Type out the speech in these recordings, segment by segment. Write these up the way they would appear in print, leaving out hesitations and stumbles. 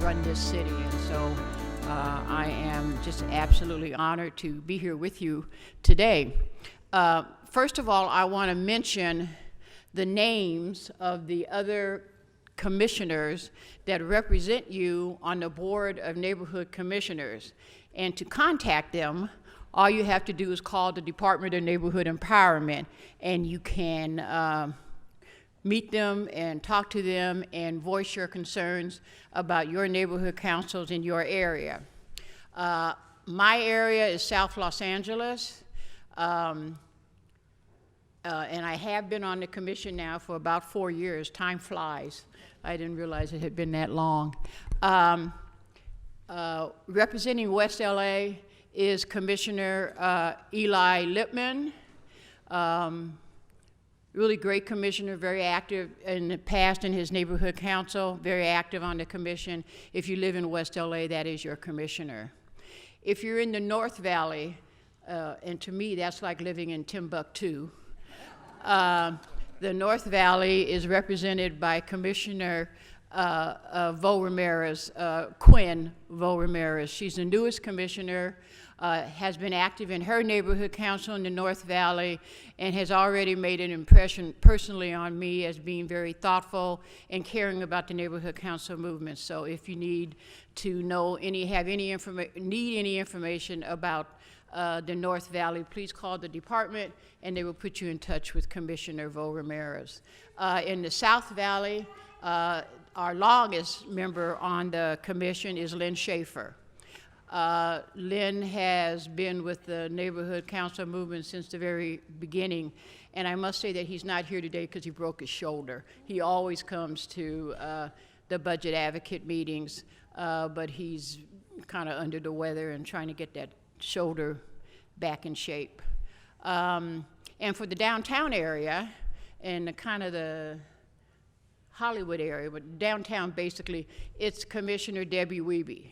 run this city. And so I am just absolutely honored to be here with you today. First of all, I want to mention the names of the other commissioners that represent you on the Board of Neighborhood Commissioners. And to contact them, all you have to do is call the Department of Neighborhood Empowerment, and you can meet them and talk to them and voice your concerns about your neighborhood councils in your area. My area is South Los Angeles, and I have been on the commission now for about 4 years. Time flies. I didn't realize it had been that long. Representing West LA is Commissioner Eli Lippman. Really great commissioner, very active in the past in his neighborhood council, very active on the commission. If you live in West LA, that is your commissioner. If you're in the North Valley, and to me that's like living in Timbuktu, the North Valley is represented by Commissioner Vo Ramirez, Quinn Vo Ramirez. She's the newest commissioner, has been active in her neighborhood council in the North Valley, and has already made an impression personally on me as being very thoughtful and caring about the neighborhood council movement. So if you need to know need any information about the North Valley, please call the department and they will put you in touch with Commissioner Vo Ramirez. In the South Valley, our longest member on the commission is Lynn Shafer. Lynn has been with the neighborhood council movement since the very beginning, and I must say that he's not here today because he broke his shoulder. He always comes to the budget advocate meetings, but he's kind of under the weather and trying to get that shoulder back in shape. And for the downtown area and the Hollywood area, but downtown basically, it's Commissioner Debbie Wiebe.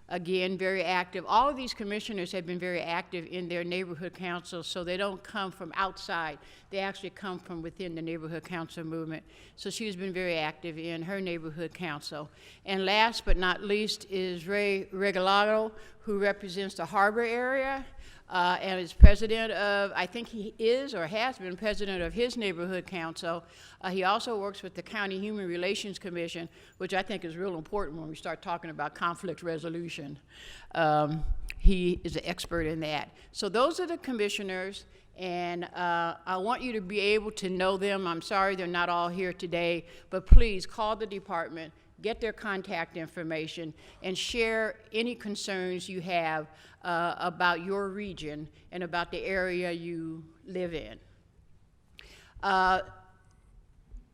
Again, very active. All of these commissioners have been very active in their neighborhood councils, so they don't come from outside. They actually come from within the neighborhood council movement. So she's been very active in her neighborhood council. And last but not least is Ray Regalado, who represents the Harbor area. And is president of, I think he is or has been president of his neighborhood council. He also works with the County Human Relations Commission, which I think is real important when we start talking about conflict resolution. He is an expert in that. So those are the commissioners, and I want you to be able to know them. I'm sorry they're not all here today, but please call the department, get their contact information, and share any concerns you have about your region and about the area you live in. I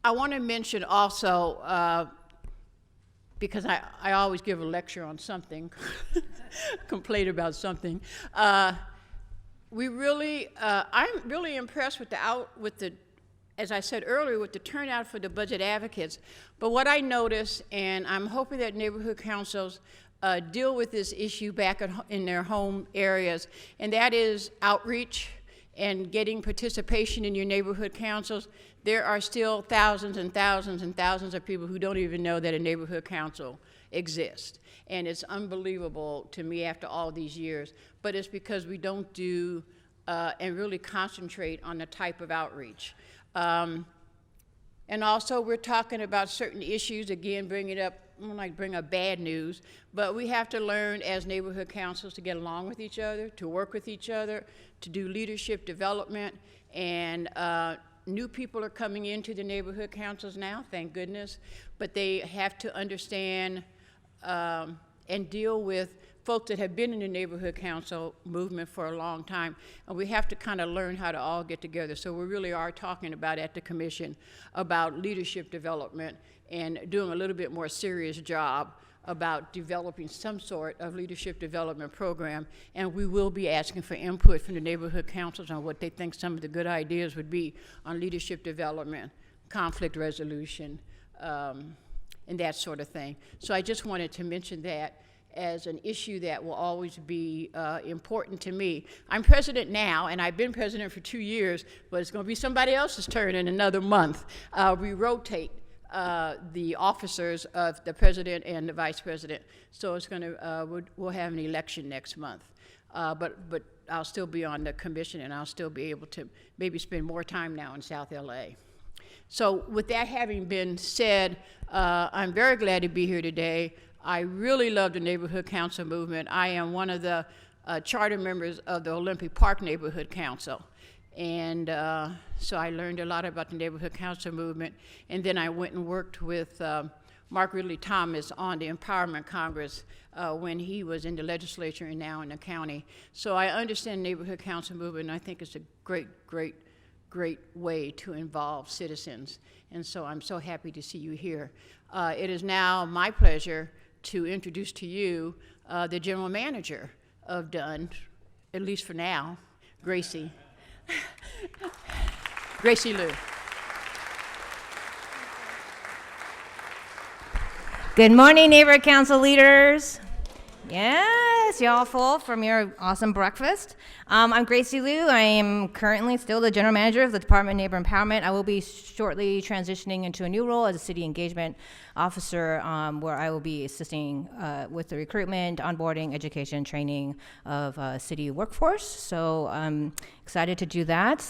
want to mention also, because I always give a lecture on something, complain about something. I'm really impressed with as I said earlier, with the turnout for the budget advocates. But what I noticed, and I'm hoping that neighborhood councils deal with this issue back in their home areas, and that is outreach and getting participation in your neighborhood councils. There are still thousands and thousands and thousands of people who don't even know that a neighborhood council exists. And it's unbelievable to me after all these years, but it's because we don't do and really concentrate on the type of outreach. And also we're talking about certain issues, again, bring up bad news, but we have to learn as neighborhood councils to get along with each other, to work with each other, to do leadership development, and new people are coming into the neighborhood councils now, thank goodness, but they have to understand and deal with folks that have been in the neighborhood council movement for a long time, and we have to kind of learn how to all get together. So we really are talking about at the commission about leadership development and doing a little bit more serious job about developing some sort of leadership development program, and we will be asking for input from the neighborhood councils on what they think some of the good ideas would be on leadership development, conflict resolution, and that sort of thing. So I just wanted to mention that as an issue that will always be important to me. I'm president now, and I've been president for 2 years, but it's going to be somebody else's turn in another month. We rotate the officers of the president and the vice president. So it's going to, we'll have an election next month. But I'll still be on the commission, and I'll still be able to maybe spend more time now in South LA. So with that having been said, I'm very glad to be here today. I really love the Neighborhood Council movement. I am one of the charter members of the Olympic Park Neighborhood Council. And so I learned a lot about the Neighborhood Council movement. And then I went and worked with Mark Ridley Thomas on the Empowerment Congress when he was in the legislature and now in the county. So I understand the Neighborhood Council movement, and I think it's a great way to involve citizens. And so I'm so happy to see you here. It is now my pleasure to introduce to you the general manager of Dunn, at least for now, Gracie. Gracie Liu. Good morning, Neighborhood Council leaders. Yes, y'all full from your awesome breakfast. I'm Gracie Liu. I am currently still the general manager of the Department of Neighbor Empowerment. I will be shortly transitioning into a new role as a city engagement officer, where I will be assisting with the recruitment, onboarding, education, training of city workforce. So I'm excited to do that.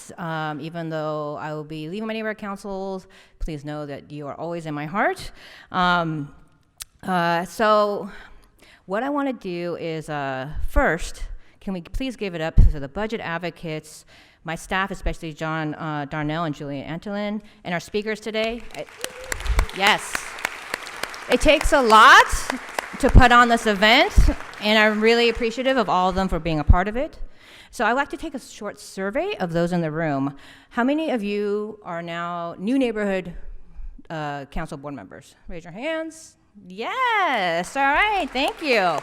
Even though I will be leaving my neighborhood councils, please know that you are always in my heart. So what I want to do is, first, can we please give it up to the budget advocates, my staff, especially John Darnell and Julia Antolin, and our speakers today. Yes. It takes a lot to put on this event, and I'm really appreciative of all of them for being a part of it. So I'd like to take a short survey of those in the room. How many of you are now new neighborhood council board members? Raise your hands. Yes, all right, thank you.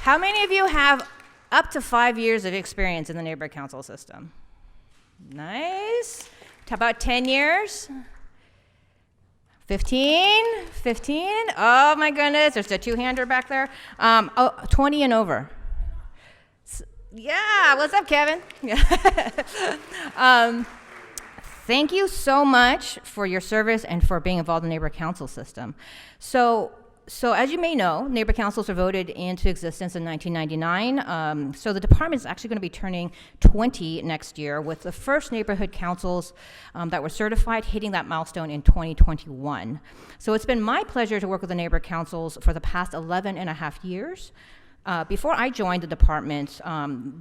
How many of you have up to 5 years of experience in the neighborhood council system? Nice. How about 10 years? 15? 15? Oh my goodness, there's a two-hander back there. 20 and over. Yeah, what's up, Kevin? Thank you so much for your service and for being involved in the neighborhood council system. So as you may know, neighborhood councils were voted into existence in 1999. So the department is actually going to be turning 20 next year, with the first neighborhood councils that were certified hitting that milestone in 2021. So it's been my pleasure to work with the neighborhood councils for the past 11 and a half years. Before I joined the department,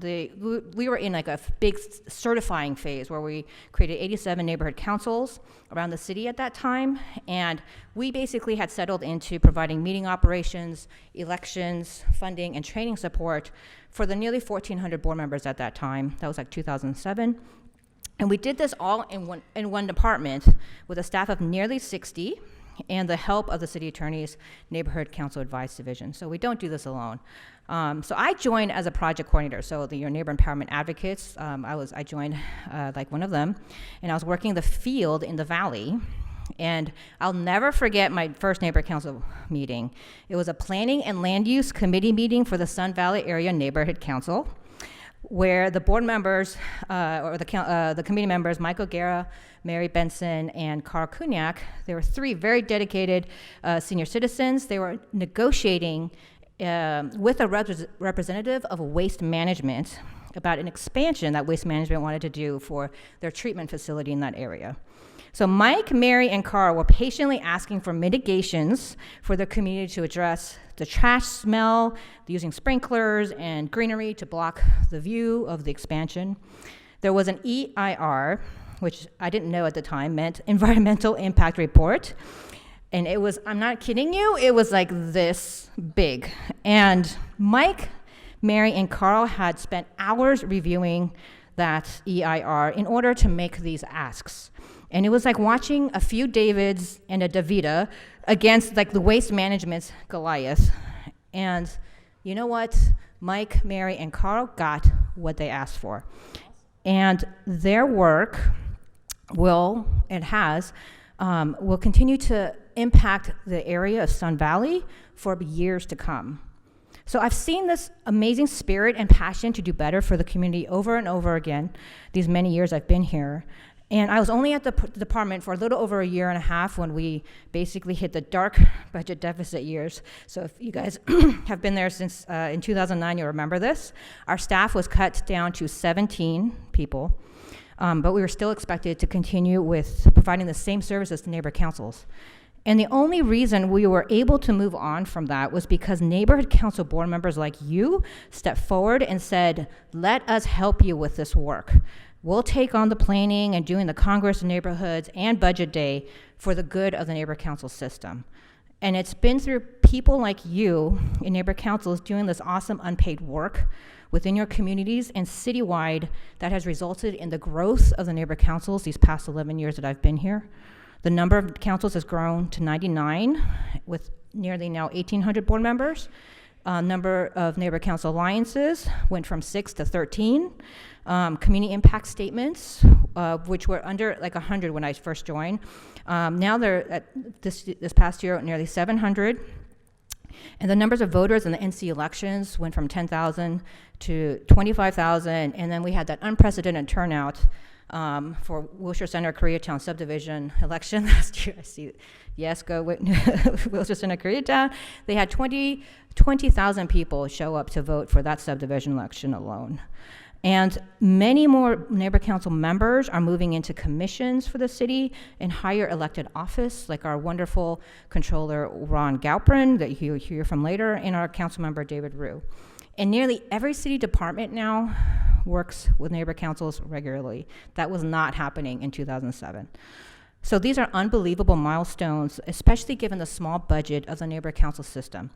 we were in like a big certifying phase where we created 87 neighborhood councils around the city at that time, and we basically had settled into providing meeting operations, elections, funding, and training support for the nearly 1,400 board members at that time. That was like 2007. And we did this all in one department with a staff of nearly 60 and the help of the city attorney's neighborhood council advice division. So we don't do this alone. So I joined as a project coordinator. So your neighbor empowerment advocates, I joined like one of them, and I was working the field in the valley. And I'll never forget my first neighbor council meeting. It was a planning and land use committee meeting for the Sun Valley Area Neighborhood Council, where the board members, or the committee members, Michael Guerra, Mary Benson, and Carl Kunyak, there were three very dedicated senior citizens. They were negotiating with a representative of waste management about an expansion that waste management wanted to do for their treatment facility in that area. So Mike, Mary, and Carl were patiently asking for mitigations for the community to address the trash smell, using sprinklers and greenery to block the view of the expansion. There was an EIR, which I didn't know at the time meant Environmental Impact Report. And it was, I'm not kidding you, it was like this big. And Mike, Mary, and Carl had spent hours reviewing that EIR in order to make these asks. And it was like watching a few Davids and a Davida against like the waste management's Goliath. And you know what? Mike, Mary, and Carl got what they asked for. And their work will continue to impact the area of Sun Valley for years to come. So I've seen this amazing spirit and passion to do better for the community over and over again these many years I've been here. And I was only at the department for a little over a year and a half when we basically hit the dark budget deficit years. So if you guys have been there since in 2009, you'll remember this. Our staff was cut down to 17 people, but we were still expected to continue with providing the same services to neighborhood councils. And the only reason we were able to move on from that was because neighborhood council board members like you stepped forward and said, let us help you with this work. We'll take on the planning and doing the Congress of Neighborhoods and Budget Day for the good of the neighborhood council system. And it's been through people like you in neighborhood councils doing this awesome unpaid work within your communities and citywide that has resulted in the growth of the neighborhood councils these past 11 years that I've been here. The number of councils has grown to 99 with nearly now 1,800 board members. Number of neighborhood council alliances went from 6 to 13. Community impact statements, which were under like 100 when I first joined. Now they're at this past year nearly 700. And the numbers of voters in the NC elections went from 10,000 to 25,000. And then we had that unprecedented turnout for Wilshire Center Koreatown subdivision election last year. I see, yes, go Wilshire Center Koreatown. They had 20,000 people show up to vote for that subdivision election alone. And many more neighborhood council members are moving into commissions for the city in higher elected office, like our wonderful controller, Ron Galprin, that you'll hear from later, and our council member, David Rue. And nearly every city department now works with neighborhood councils regularly. That was not happening in 2007. So these are unbelievable milestones, especially given the small budget of the neighborhood council system.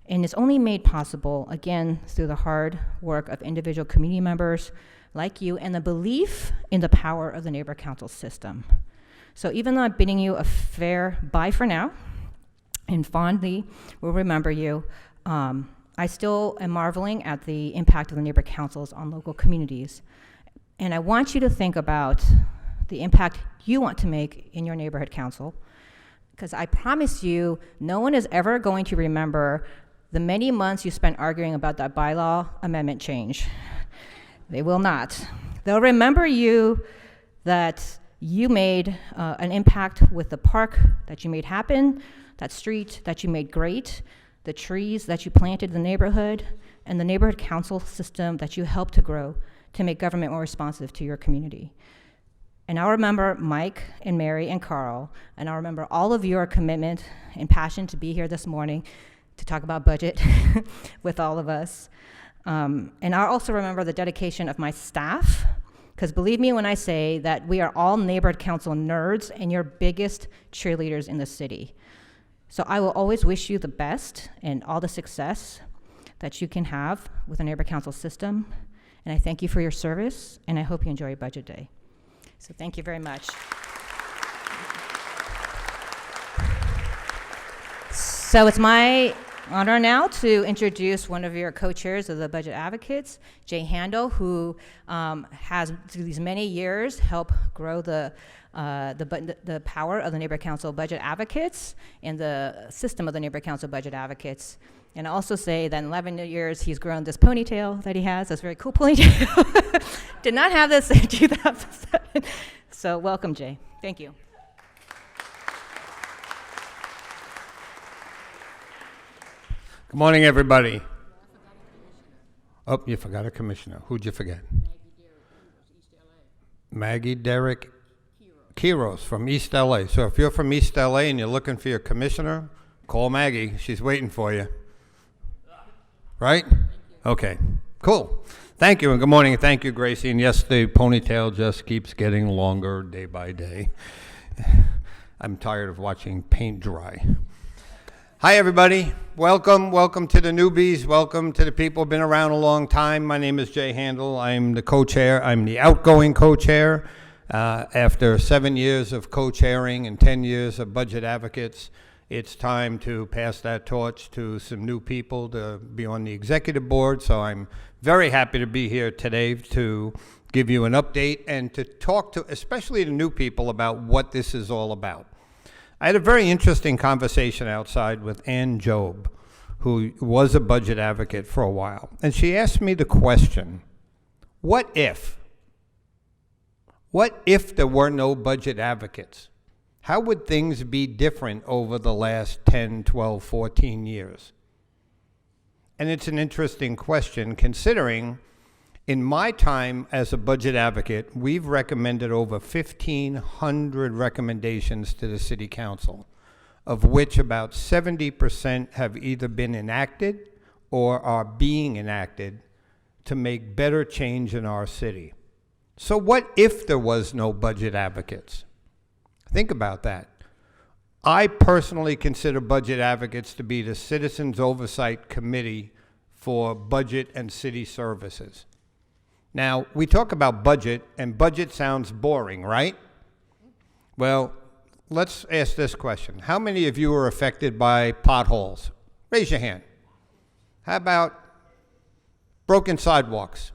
And it's only made possible, again, through the hard work of individual community members like you and the belief in the power of the neighborhood council system. So even though I'm bidding you a fair bye for now, and fondly will remember you, I still am marveling at the impact of the neighborhood councils on local communities. And I want you to think about the impact you want to make in your neighborhood council, because I promise you, no one is ever going to remember the many months you spent arguing about that bylaw amendment change. They will not. They'll remember you that you made an impact with the park that you made happen, that street that you made great, the trees that you planted in the neighborhood, and the neighborhood council system that you helped to grow to make government more responsive to your community. And I'll remember Mike and Mary and Carl, and I'll remember all of your commitment and passion to be here this morning to talk about budget with all of us. And I'll also remember the dedication of my staff, because believe me when I say that we are all neighborhood council nerds and your biggest cheerleaders in the city. So I will always wish you the best and all the success that you can have with the neighborhood council system. And I thank you for your service, and I hope you enjoy Budget Day. So thank you very much. So it's my honor now to introduce one of your co-chairs of the Budget Advocates, Jay Handel, who has, through these many years, helped grow the power of the Neighborhood Council Budget Advocates and the system of the Neighborhood Council Budget Advocates. And I also say that in 11 years, he's grown this ponytail that he has, this very cool ponytail. Did not have this in 2007. So welcome, Jay. Thank you. Good morning, everybody. Oh, you forgot a commissioner. Who'd you forget? Maggie Derrick Quiros from East LA. So if you're from East LA and you're looking for your commissioner, call Maggie. She's waiting for you. Right? Okay, cool. Thank you, and good morning. Thank you, Gracie. And yes, the ponytail just keeps getting longer day by day. I'm tired of watching paint dry. Hi, everybody. Welcome to the newbies. Welcome to the people who've been around a long time. My name is Jay Handel. I'm the co-chair. I'm the outgoing co-chair. After 7 years of co-chairing and 10 years of budget advocates, it's time to pass that torch to some new people to be on the executive board. So I'm very happy to be here today to give you an update and to talk to especially the new people about what this is all about. I had a very interesting conversation outside with Ann Job, who was a budget advocate for a while. And she asked me the question, what if What if there were no budget advocates? How would things be different over the last 10, 12, 14 years? And it's an interesting question considering in my time as a budget advocate, we've recommended over 1,500 recommendations to the City Council, of which about 70% have either been enacted or are being enacted to make better change in our city. So what if there was no budget advocates? Think about that. I personally consider budget advocates to be the Citizens Oversight Committee for budget and city services. Now, we talk about budget, and budget sounds boring, right? Well, let's ask this question. How many of you are affected by potholes? Raise your hand. How about broken sidewalks?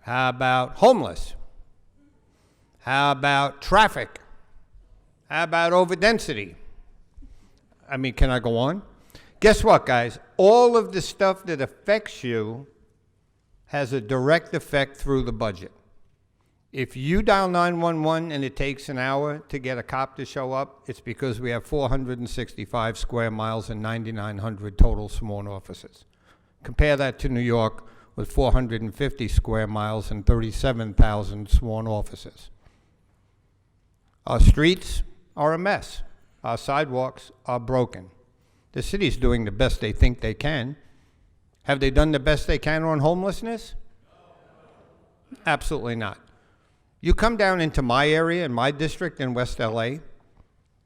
How about homeless? How about traffic? How about overdensity? I mean, can I go on? Guess what, guys? All of the stuff that affects you has a direct effect through the budget. If you dial 911 and it takes an hour to get a cop to show up, it's because we have 465 square miles and 9,900 total sworn officers. Compare that to New York with 450 square miles and 37,000 sworn officers. Our streets are a mess. Our sidewalks are broken. The city's doing the best they think they can. Have they done the best they can on homelessness? Absolutely not. You come down into my area, in my district in West LA,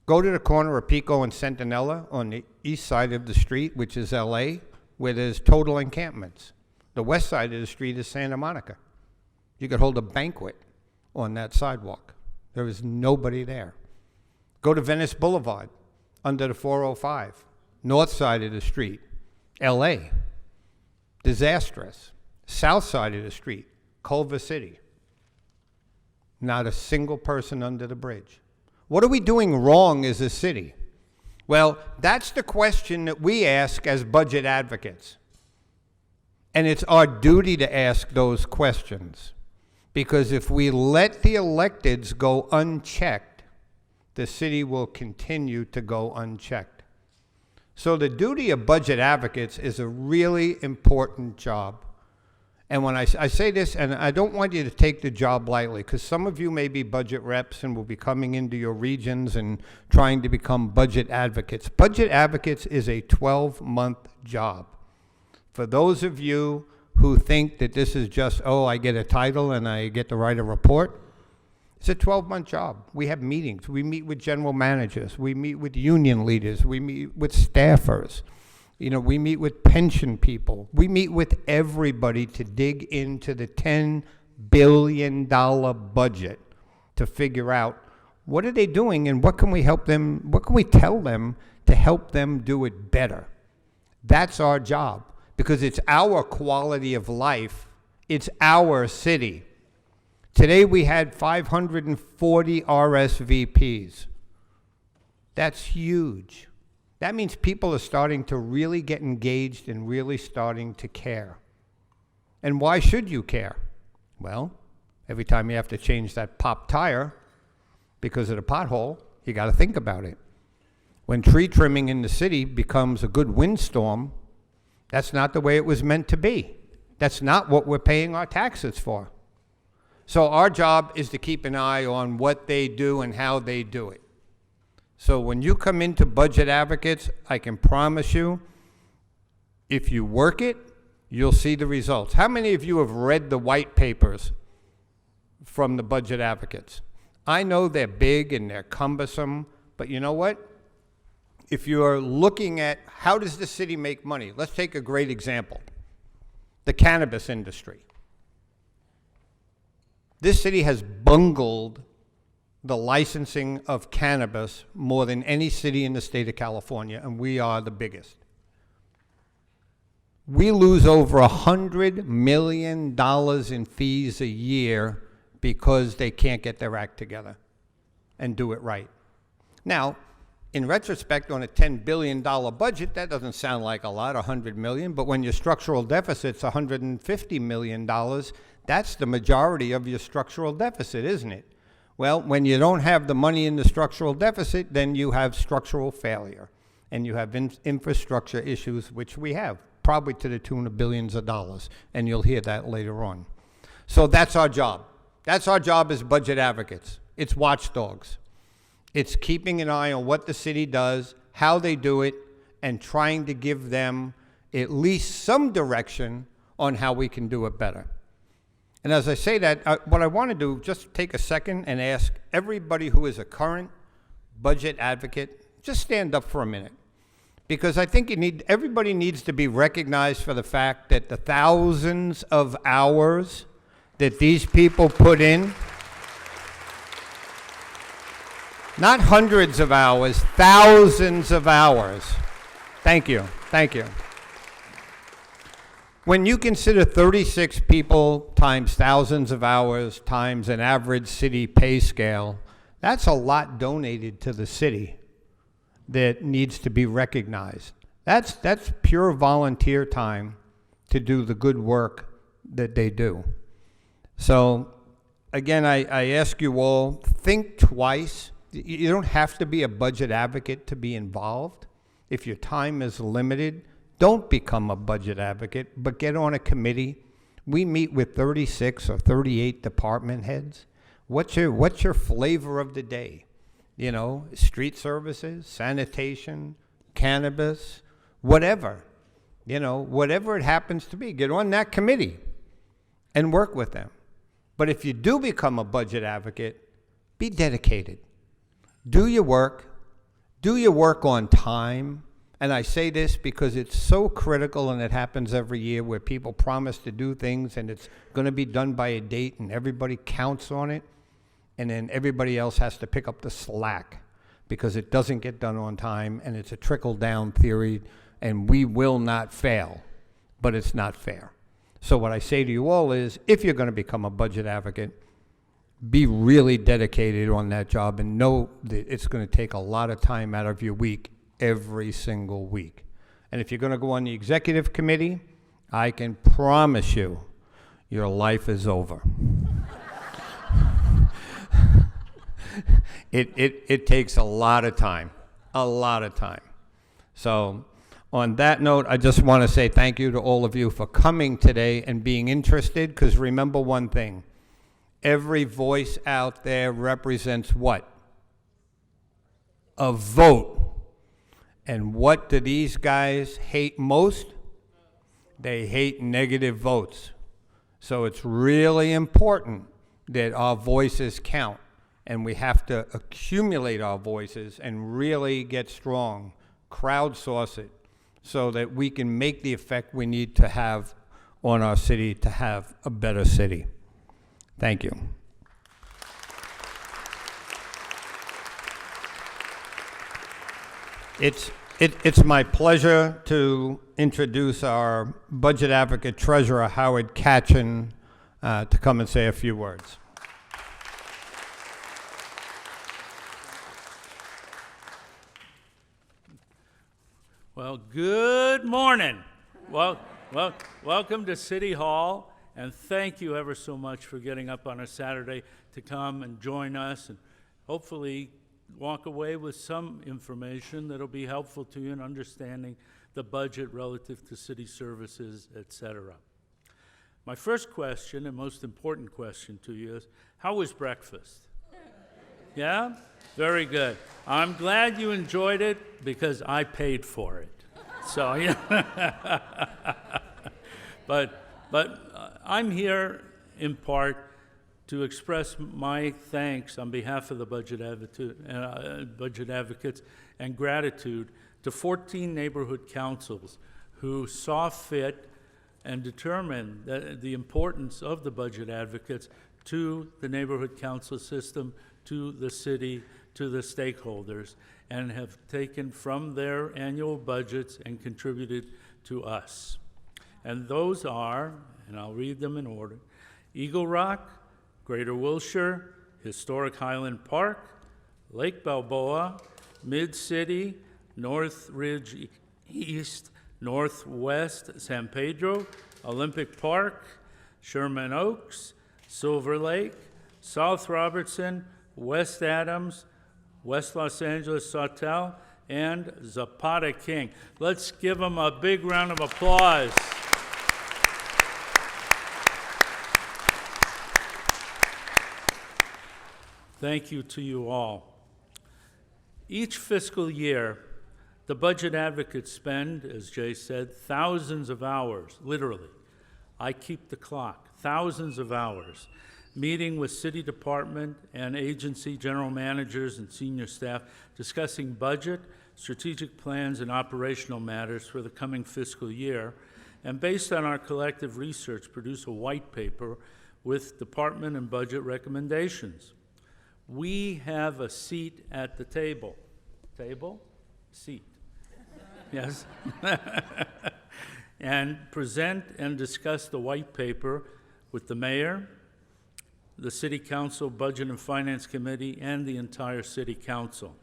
go to the corner of Pico and Centinela on the east side of the street, which is LA, where there's total encampments. The west side of the street is Santa Monica. You could hold a banquet on that sidewalk. There is nobody there. Go to Venice Boulevard, under the 405, north side of the street, LA. Disastrous. South side of the street, Culver City. Not a single person under the bridge. What are we doing wrong as a city? Well, that's the question that we ask as budget advocates. And it's our duty to ask those questions. Because if we let the electeds go unchecked, the city will continue to go unchecked. So the duty of budget advocates is a really important job. And when I say this, and I don't want you to take the job lightly, because some of you may be budget reps and will be coming into your regions and trying to become budget advocates. Budget advocates is a 12-month job. For those of you who think that this is just, oh, I get a title and I get to write a report, it's a 12-month job. We have meetings. We meet with general managers. We meet with union leaders. We meet with staffers. You know, we meet with pension people. We meet with everybody to dig into the $10 billion budget to figure out what are they doing and what can we help them, what can we tell them to help them do it better. That's our job because it's our quality of life. It's our city. Today we had 540 RSVPs. That's huge. That means people are starting to really get engaged and really starting to care. And why should you care? Well, every time you have to change that pop tire because of the pothole, you got to think about it. When tree trimming in the city becomes a good windstorm, that's not the way it was meant to be. That's not what we're paying our taxes for. So our job is to keep an eye on what they do and how they do it. So when you come into budget advocates, I can promise you, if you work it, you'll see the results. How many of you have read the white papers from the budget advocates? I know they're big and they're cumbersome, but you know what? If you're looking at how does the city make money, let's take a great example, the cannabis industry. This city has bungled the licensing of cannabis more than any city in the state of California, and we are the biggest. We lose over $100 million in fees a year because they can't get their act together and do it right. Now, in retrospect, on a $10 billion budget, that doesn't sound like a lot, $100 million, but when your structural deficit's $150 million, that's the majority of your structural deficit, isn't it? Well, when you don't have the money in the structural deficit, then you have structural failure, and you have infrastructure issues, which we have, probably to the tune of billions of dollars, and you'll hear that later on. So that's our job. That's our job as budget advocates. It's watchdogs. It's keeping an eye on what the city does, how they do it, and trying to give them at least some direction on how we can do it better. And as I say that, what I want to do, just take a second and ask everybody who is a current budget advocate, just stand up for a minute. Because I think everybody needs to be recognized for the fact that the thousands of hours that these people put in, not hundreds of hours, thousands of hours. Thank you, thank you. When you consider 36 people times thousands of hours times an average city pay scale, that's a lot donated to the city that needs to be recognized. That's pure volunteer time to do the good work that they do. So again, I ask you all, think twice. You don't have to be a budget advocate to be involved. If your time is limited, don't become a budget advocate, but get on a committee. We meet with 36 or 38 department heads. What's your flavor of the day? You know, street services, sanitation, cannabis, whatever. You know, whatever it happens to be, get on that committee and work with them. But if you do become a budget advocate, be dedicated. Do your work on time. And I say this because it's so critical, and it happens every year where people promise to do things and it's going to be done by a date and everybody counts on it, and then everybody else has to pick up the slack because it doesn't get done on time, and it's a trickle-down theory, and we will not fail, but it's not fair. So what I say to you all is, if you're going to become a budget advocate, be really dedicated on that job and know that it's going to take a lot of time out of your week every single week. And if you're going to go on the executive committee, I can promise you your life is over. It takes a lot of time, a lot of time. So on that note, I just want to say thank you to all of you for coming today and being interested, because remember one thing, every voice out there represents what? A vote. And what do these guys hate most? They hate negative votes. So it's really important that our voices count, and we have to accumulate our voices and really get strong, crowdsource it, so that we can make the effect we need to have on our city to have a better city. Thank you. It's my pleasure to introduce our budget advocate treasurer, Howard Kachin, to come and say a few words. Well, good morning. Welcome to City Hall, and thank you ever so much for getting up on a Saturday to come and join us, and hopefully walk away with some information that'll be helpful to you in understanding the budget relative to city services, etc. My first question, and most important question to you, is, how was breakfast? Yeah? Very good. I'm glad you enjoyed it because I paid for it. So, yeah. But I'm here in part to express my thanks on behalf of the budget advocates and gratitude to 14 neighborhood councils who saw fit and determined the importance of the budget advocates to the neighborhood council system, to the city, to the stakeholders, and have taken from their annual budgets and contributed to us. And those are, and I'll read them in order, Eagle Rock, Greater Wilshire, Historic Highland Park, Lake Balboa, Mid-City, North Ridge East, Northwest San Pedro, Olympic Park, Sherman Oaks, Silver Lake, South Robertson, West Adams, West Los Angeles Sawtelle, and Zapata King. Let's give them a big round of applause. Thank you to you all. Each fiscal year, the budget advocates spend, as Jay said, thousands of hours, literally. I keep the clock, thousands of hours, meeting with city department and agency general managers and senior staff, discussing budget, strategic plans, and operational matters for the coming fiscal year, and based on our collective research, produce a white paper with department and budget recommendations. We have a seat at the table. Table? Seat. Yes? And present and discuss the white paper with the mayor, the City Council Budget and Finance Committee, and the entire City Council.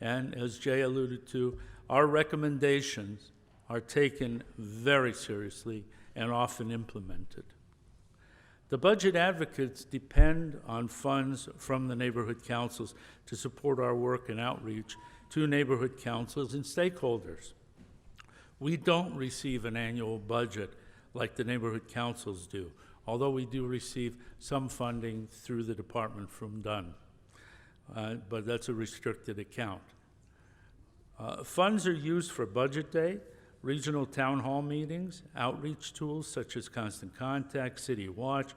And as Jay alluded to, our recommendations are taken very seriously and often implemented. The budget advocates depend on funds from the neighborhood councils to support our work and outreach to neighborhood councils and stakeholders. We don't receive an annual budget like the neighborhood councils do, although we do receive some funding through the department from Dunn, but that's a restricted account. Funds are used for budget day, regional town hall meetings, outreach tools such as Constant Contact, City Watch,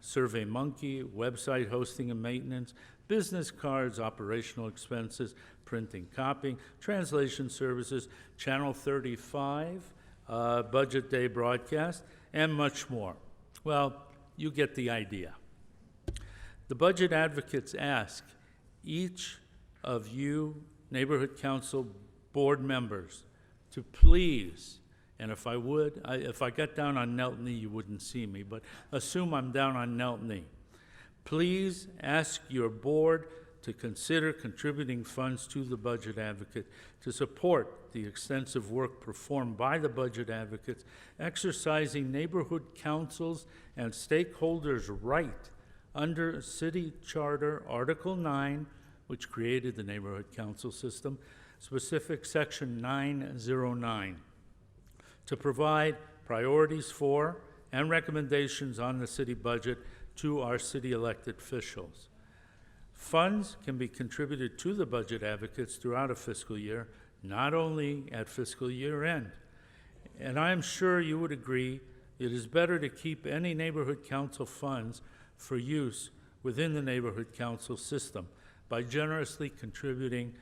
SurveyMonkey, website hosting and maintenance, business cards, operational expenses, printing, copying, translation services, Channel 35, budget day broadcast, and much more. Well, you get the idea. The budget advocates ask each of you neighborhood council board members to please, and if I got down on knelt knee, you wouldn't see me, but assume I'm down on knelt knee. Please ask your board to consider contributing funds to the budget advocate to support the extensive work performed by the budget advocates, exercising neighborhood councils and stakeholders' right under City Charter Article 9, which created the neighborhood council system, specific Section 909, to provide priorities for and recommendations on the city budget to our city elected officials. Funds can be contributed to the budget advocates throughout a fiscal year, not only at fiscal year end. And I'm sure you would agree it is better to keep any neighborhood council funds for use within the neighborhood council system by generously contributing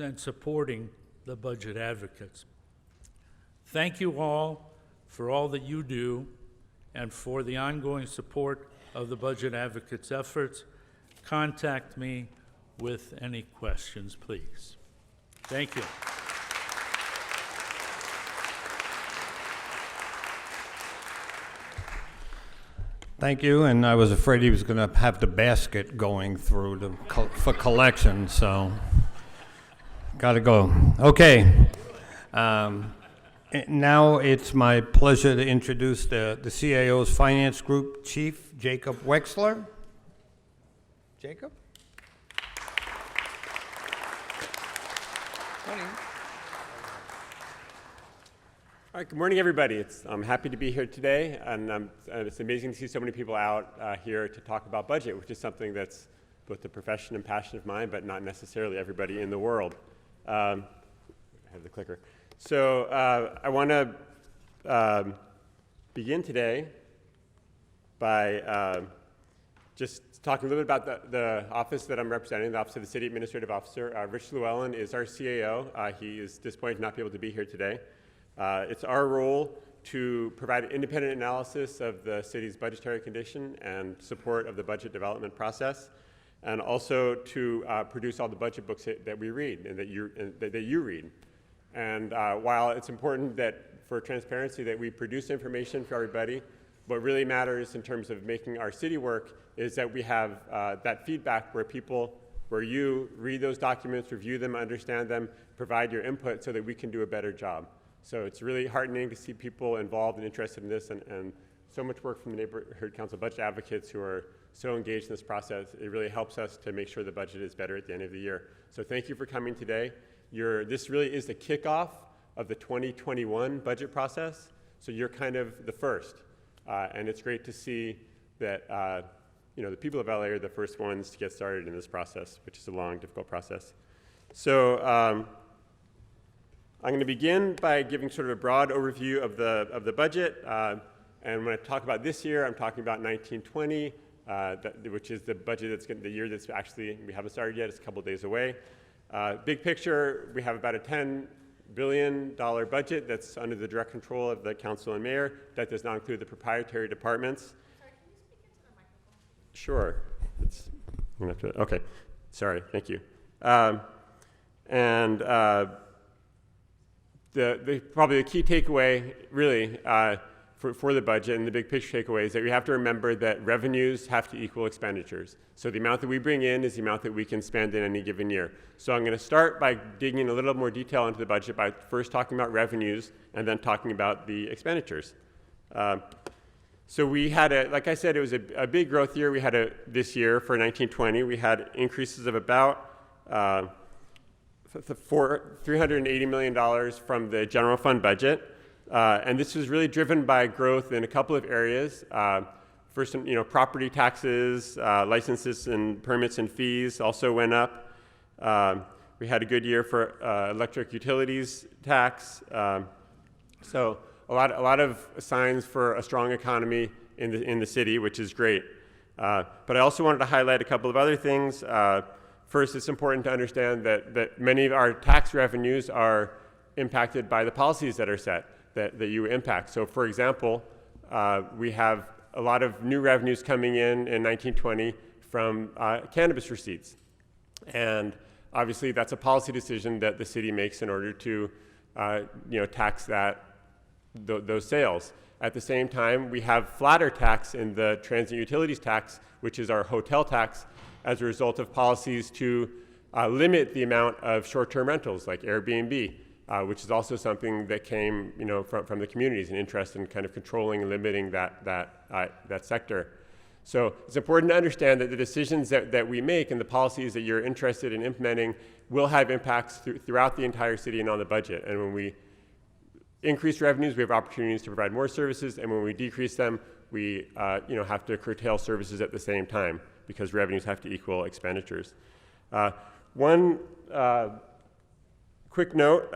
and supporting the budget advocates. Thank you all for all that you do and for the ongoing support of the budget advocates' efforts. Contact me with any questions, please. Thank you. Thank you, and I was afraid he was going to have the basket going through for collection, so got to go. Okay. Now it's my pleasure to introduce the CAO's Finance Group Chief, Jacob Wexler. Jacob? Morning. All right, good morning, everybody. I'm happy to be here today, and it's amazing to see so many people out here to talk about budget, which is something that's both a profession and passion of mine, but not necessarily everybody in the world. I have the clicker. So I want to begin today by just talking a little bit about the office that I'm representing, the Office of the City Administrative Officer. Rich Llewellyn is our CAO. He is disappointed to not be able to be here today. It's our role to provide independent analysis of the city's budgetary condition and support of the budget development process, and also to produce all the budget books that we read and that you read. And while it's important that for transparency that we produce information for everybody, what really matters in terms of making our city work is that we have that feedback where people where you read those documents, review them, understand them, provide your input so that we can do a better job. So it's really heartening to see people involved and interested in this, and so much work from the Neighborhood Council budget advocates who are so engaged in this process. It really helps us to make sure the budget is better at the end of the year. So thank you for coming today. This really is the kickoff of the 2021 budget process. So you're kind of the first. And it's great to see that the people of LA are the first ones to get started in this process, which is a long, difficult process. So I'm going to begin by giving sort of a broad overview of the budget. And when I talk about this year, I'm talking about 1920, which is the budget the year that's actually, we haven't started yet, it's a couple days away. Big picture, we have about a $10 billion budget that's under the direct control of the council and mayor. That does not include the proprietary departments. Sorry, can you speak into the microphone? Sure. Okay. Sorry. Thank you. Probably the key takeaway, really, for the budget and the big picture takeaway is that we have to remember that revenues have to equal expenditures. So the amount that we bring in is the amount that we can spend in any given year. So I'm going to start by digging in a little more detail into the budget by first talking about revenues and then talking about the expenditures. So we had like I said, it was a big growth year. We had this year for 1920. We had increases of about $380 million from the general fund budget. And this was really driven by growth in a couple of areas. First, property taxes, licenses and permits and fees also went up. We had a good year for electric utilities tax. So a lot of signs for a strong economy in the city, which is great. But I also wanted to highlight a couple of other things. First, it's important to understand that many of our tax revenues are impacted by the policies that are set, that you impact. So for example, we have a lot of new revenues coming in 1920 from cannabis receipts. And obviously that's a policy decision that the city makes in order to tax those sales. At the same time, we have flatter tax in the transient utilities tax, which is our hotel tax, as a result of policies to limit the amount of short-term rentals like Airbnb, which is also something that came from the communities, an interest in kind of controlling and limiting that sector. So it's important to understand that the decisions that we make and the policies that you're interested in implementing will have impacts throughout the entire city and on the budget. And when we increase revenues, we have opportunities to provide more services, and when we decrease them, we have to curtail services at the same time because revenues have to equal expenditures. One quick note,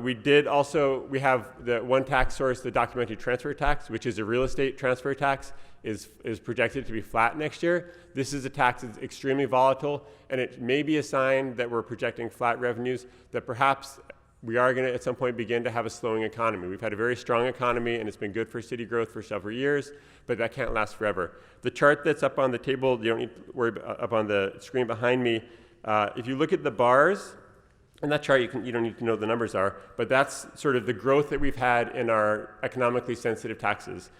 we have the one tax source, the documented transfer tax, which is a real estate transfer tax, is projected to be flat next year. This is a tax that's extremely volatile, and it may be a sign that we're projecting flat revenues, that perhaps we are going to at some point begin to have a slowing economy. We've had a very strong economy, and it's been good for city growth for several years, but that can't last forever. The chart that's up on the table, you don't need to worry about, up on the screen behind me, if you look at the bars, in that chart, you don't need to know what the numbers are, but that's sort of the growth that we've had in our economically sensitive taxes.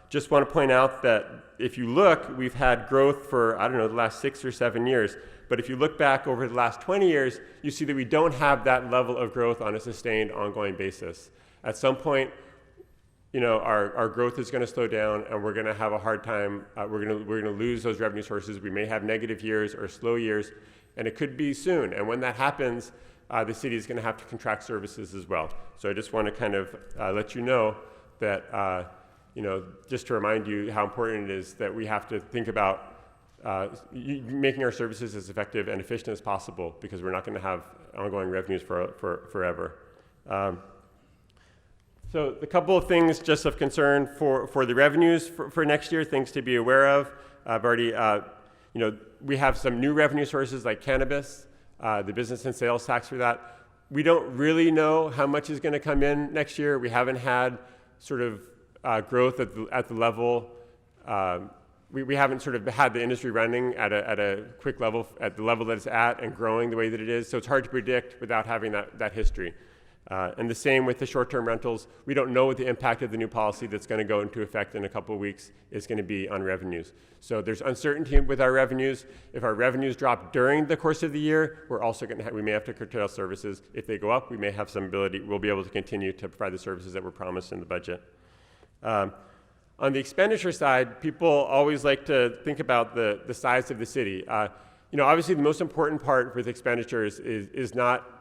Just want to point out that if you look, we've had growth for, the last 6 or 7 years. But if you look back over the last 20 years, you see that we don't have that level of growth on a sustained, ongoing basis. At some point, our growth is going to slow down, and we're going to have a hard time. We're going to lose those revenue sources. We may have negative years or slow years, and it could be soon. And when that happens, the city is going to have to contract services as well. So I just want to kind of let you know that, just to remind you how important it is that we have to think about making our services as effective and efficient as possible, because we're not going to have ongoing revenues for forever. So a couple of things just of concern for the revenues for next year, things to be aware of. I've already, we have some new revenue sources like cannabis, the business and sales tax for that. We don't really know how much is going to come in next year. We haven't had sort of growth at the level. We haven't sort of had the industry running at a quick level, at the level that it's at and growing the way that it is. So it's hard to predict without having that history. And the same with the short-term rentals. We don't know what the impact of the new policy that's going to go into effect in a couple of weeks is going to be on revenues. So there's uncertainty with our revenues. If our revenues drop during the course of the year, we're also going to we may have to curtail services. If they go up, we may have some ability, we'll be able to continue to provide the services that were promised in the budget. On the expenditure side, people always like to think about the size of the city. Obviously the most important part with expenditures is not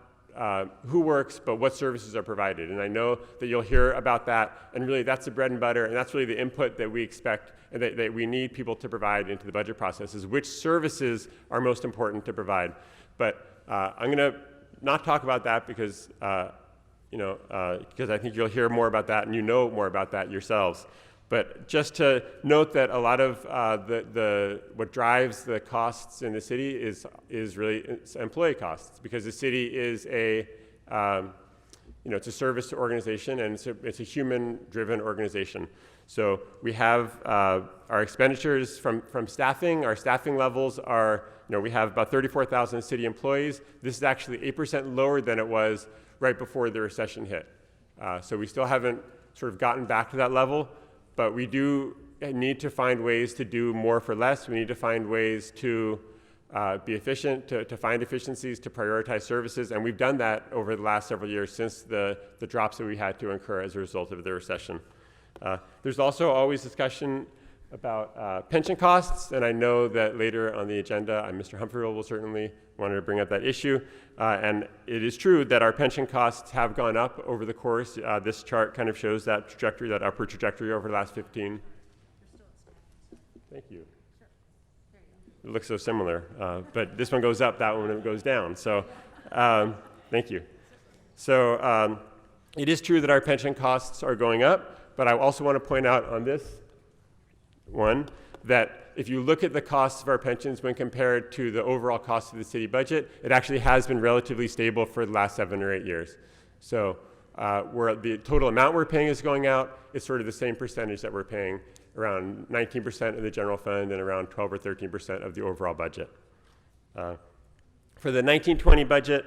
who works, but what services are provided. And I know that you'll hear about that, and really that's the bread and butter, and that's really the input that we expect and that we need people to provide into the budget process, is which services are most important to provide. But I'm going to not talk about that because, because I think you'll hear more about that and you know more about that yourselves. But just to note that a lot of what drives the costs in the city is really employee costs, because the city is it's a service organization, and it's a human-driven organization. So we have our expenditures from staffing. Our staffing levels are, we have about 34,000 city employees. This is actually 8% lower than it was right before the recession hit. So we still haven't sort of gotten back to that level. But we do need to find ways to do more for less. We need to find ways to be efficient, to find efficiencies, to prioritize services. And we've done that over the last several years since the drops that we had to incur as a result of the recession. There's also always discussion about pension costs. And I know that later on the agenda, Mr. Humphrey will certainly want to bring up that issue. And it is true that our pension costs have gone up over the course. This chart kind of shows that trajectory, that upward trajectory over the last 15. Thank you. It looks so similar, but this one goes up, that one goes down. So thank you. So it is true that our pension costs are going up, but I also want to point out on this one that if you look at the costs of our pensions when compared to the overall cost of the city budget, it actually has been relatively stable for the last 7 or 8 years. So where the total amount we're paying is going out, it's sort of the same percentage that we're paying, around 19% of the general fund and around 12 or 13% of the overall budget. For the 1920 budget,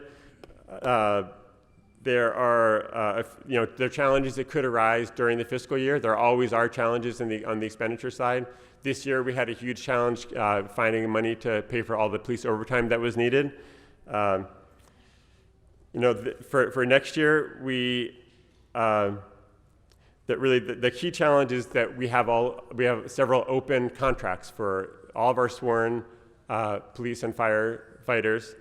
there are there are challenges that could arise during the fiscal year. There always are challenges on the expenditure side. This year we had a huge challenge finding money to pay for all the police overtime that was needed. For next year, the key challenge is that we have several open contracts for all of our sworn police and firefighters,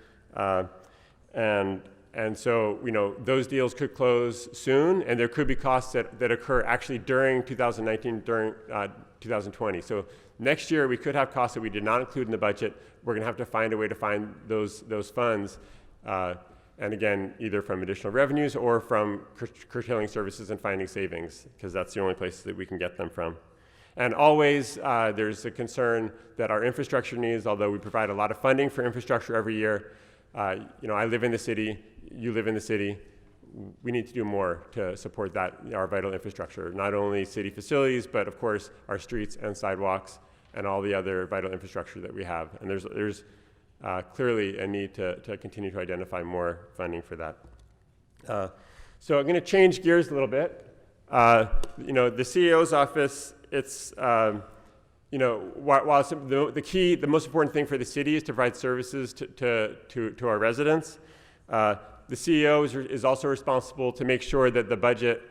and so those deals could close soon, and there could be costs that occur actually during 2019, during 2020. So next year we could have costs that we did not include in the budget. We're going to have to find a way to find those funds, and again, either from additional revenues or from curtailing services and finding savings, because that's the only places that we can get them from. And always there's a concern that our infrastructure needs, although we provide a lot of funding for infrastructure every year. I live in the city, you live in the city. We need to do more to support that, our vital infrastructure, not only city facilities, but of course our streets and sidewalks and all the other vital infrastructure that we have. And there's clearly a need to continue to identify more funding for that. So I'm going to change gears a little bit. The CEO's office, it's while the most important thing for the city is to provide services to our residents, the CEO is also responsible to make sure that the budget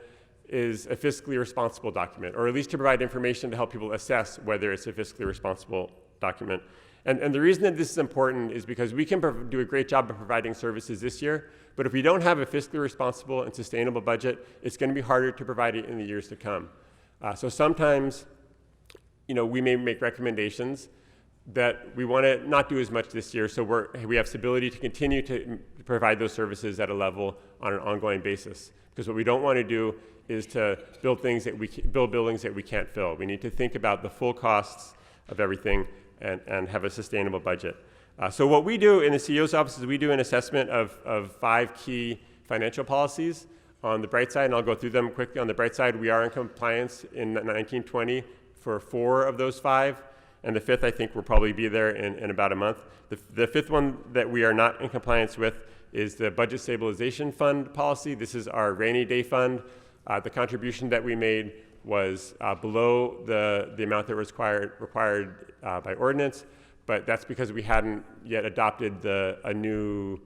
is a fiscally responsible document, or at least to provide information to help people assess whether it's a fiscally responsible document. And the reason that this is important is because we can do a great job of providing services this year, but if we don't have a fiscally responsible and sustainable budget, it's going to be harder to provide it in the years to come. So sometimes, we may make recommendations that we want to not do as much this year, so we have stability to continue to provide those services at a level on an ongoing basis. Because what we don't want to do is to build buildings that we can't fill. We need to think about the full costs of everything and have a sustainable budget. So what we do in the CEO's office is we do an assessment of 5 key financial policies. On the bright side, and I'll go through them quickly. On the bright side, we are in compliance in 1920 for 4 of those 5. And the 5th, I think, will probably be there in about a month. The 5th one that we are not in compliance with is the Budget Stabilization Fund policy. This is our rainy day fund. The contribution that we made was below the amount that was required by ordinance, but that's because we hadn't yet adopted a new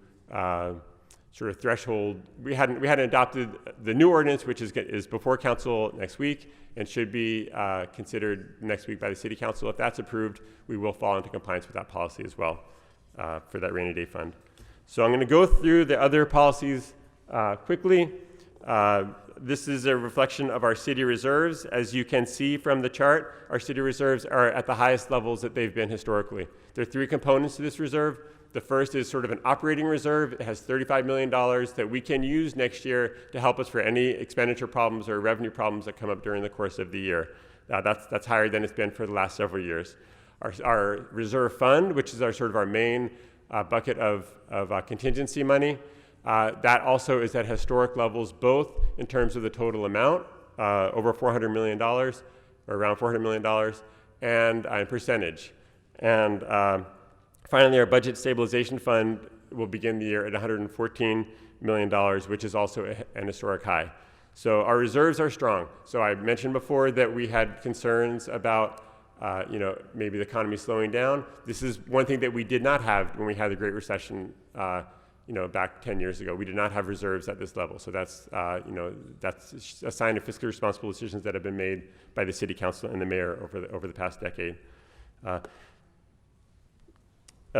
sort of threshold. We hadn't adopted the new ordinance, which is before council next week and should be considered next week by the city council. If that's approved, we will fall into compliance with that policy as well for that rainy day fund. So I'm going to go through the other policies quickly. This is a reflection of our city reserves. As you can see from the chart, our city reserves are at the highest levels that they've been historically. There are three components to this reserve. The first is sort of an operating reserve. It has $35 million that we can use next year to help us for any expenditure problems or revenue problems that come up during the course of the year. That's higher than it's been for the last several years. Our reserve fund, which is our main bucket of contingency money, that also is at historic levels, both in terms of the total amount, over $400 million, or around $400 million, and in percentage. And finally, our budget stabilization fund will begin the year at $114 million, which is also an historic high. So our reserves are strong. So I mentioned before that we had concerns about maybe the economy slowing down. This is one thing that we did not have when we had the Great Recession back 10 years ago. We did not have reserves at this level. So that's a sign of fiscally responsible decisions that have been made by the city council and the mayor over the past decade.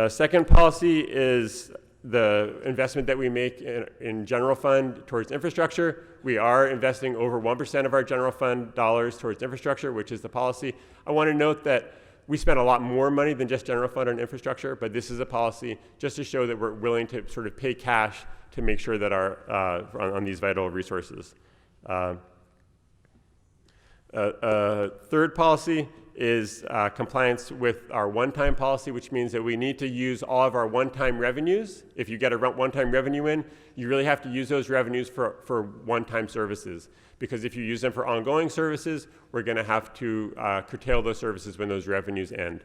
Second policy is the investment that we make in general fund towards infrastructure. We are investing over 1% of our general fund dollars towards infrastructure, which is the policy. I want to note that we spend a lot more money than just general fund on infrastructure, but this is a policy just to show that we're willing to sort of pay cash to make sure that on these vital resources. Third policy is compliance with our one-time policy, which means that we need to use all of our one-time revenues. If you get a one-time revenue in, you really have to use those revenues for one-time services. Because if you use them for ongoing services, we're going to have to curtail those services when those revenues end.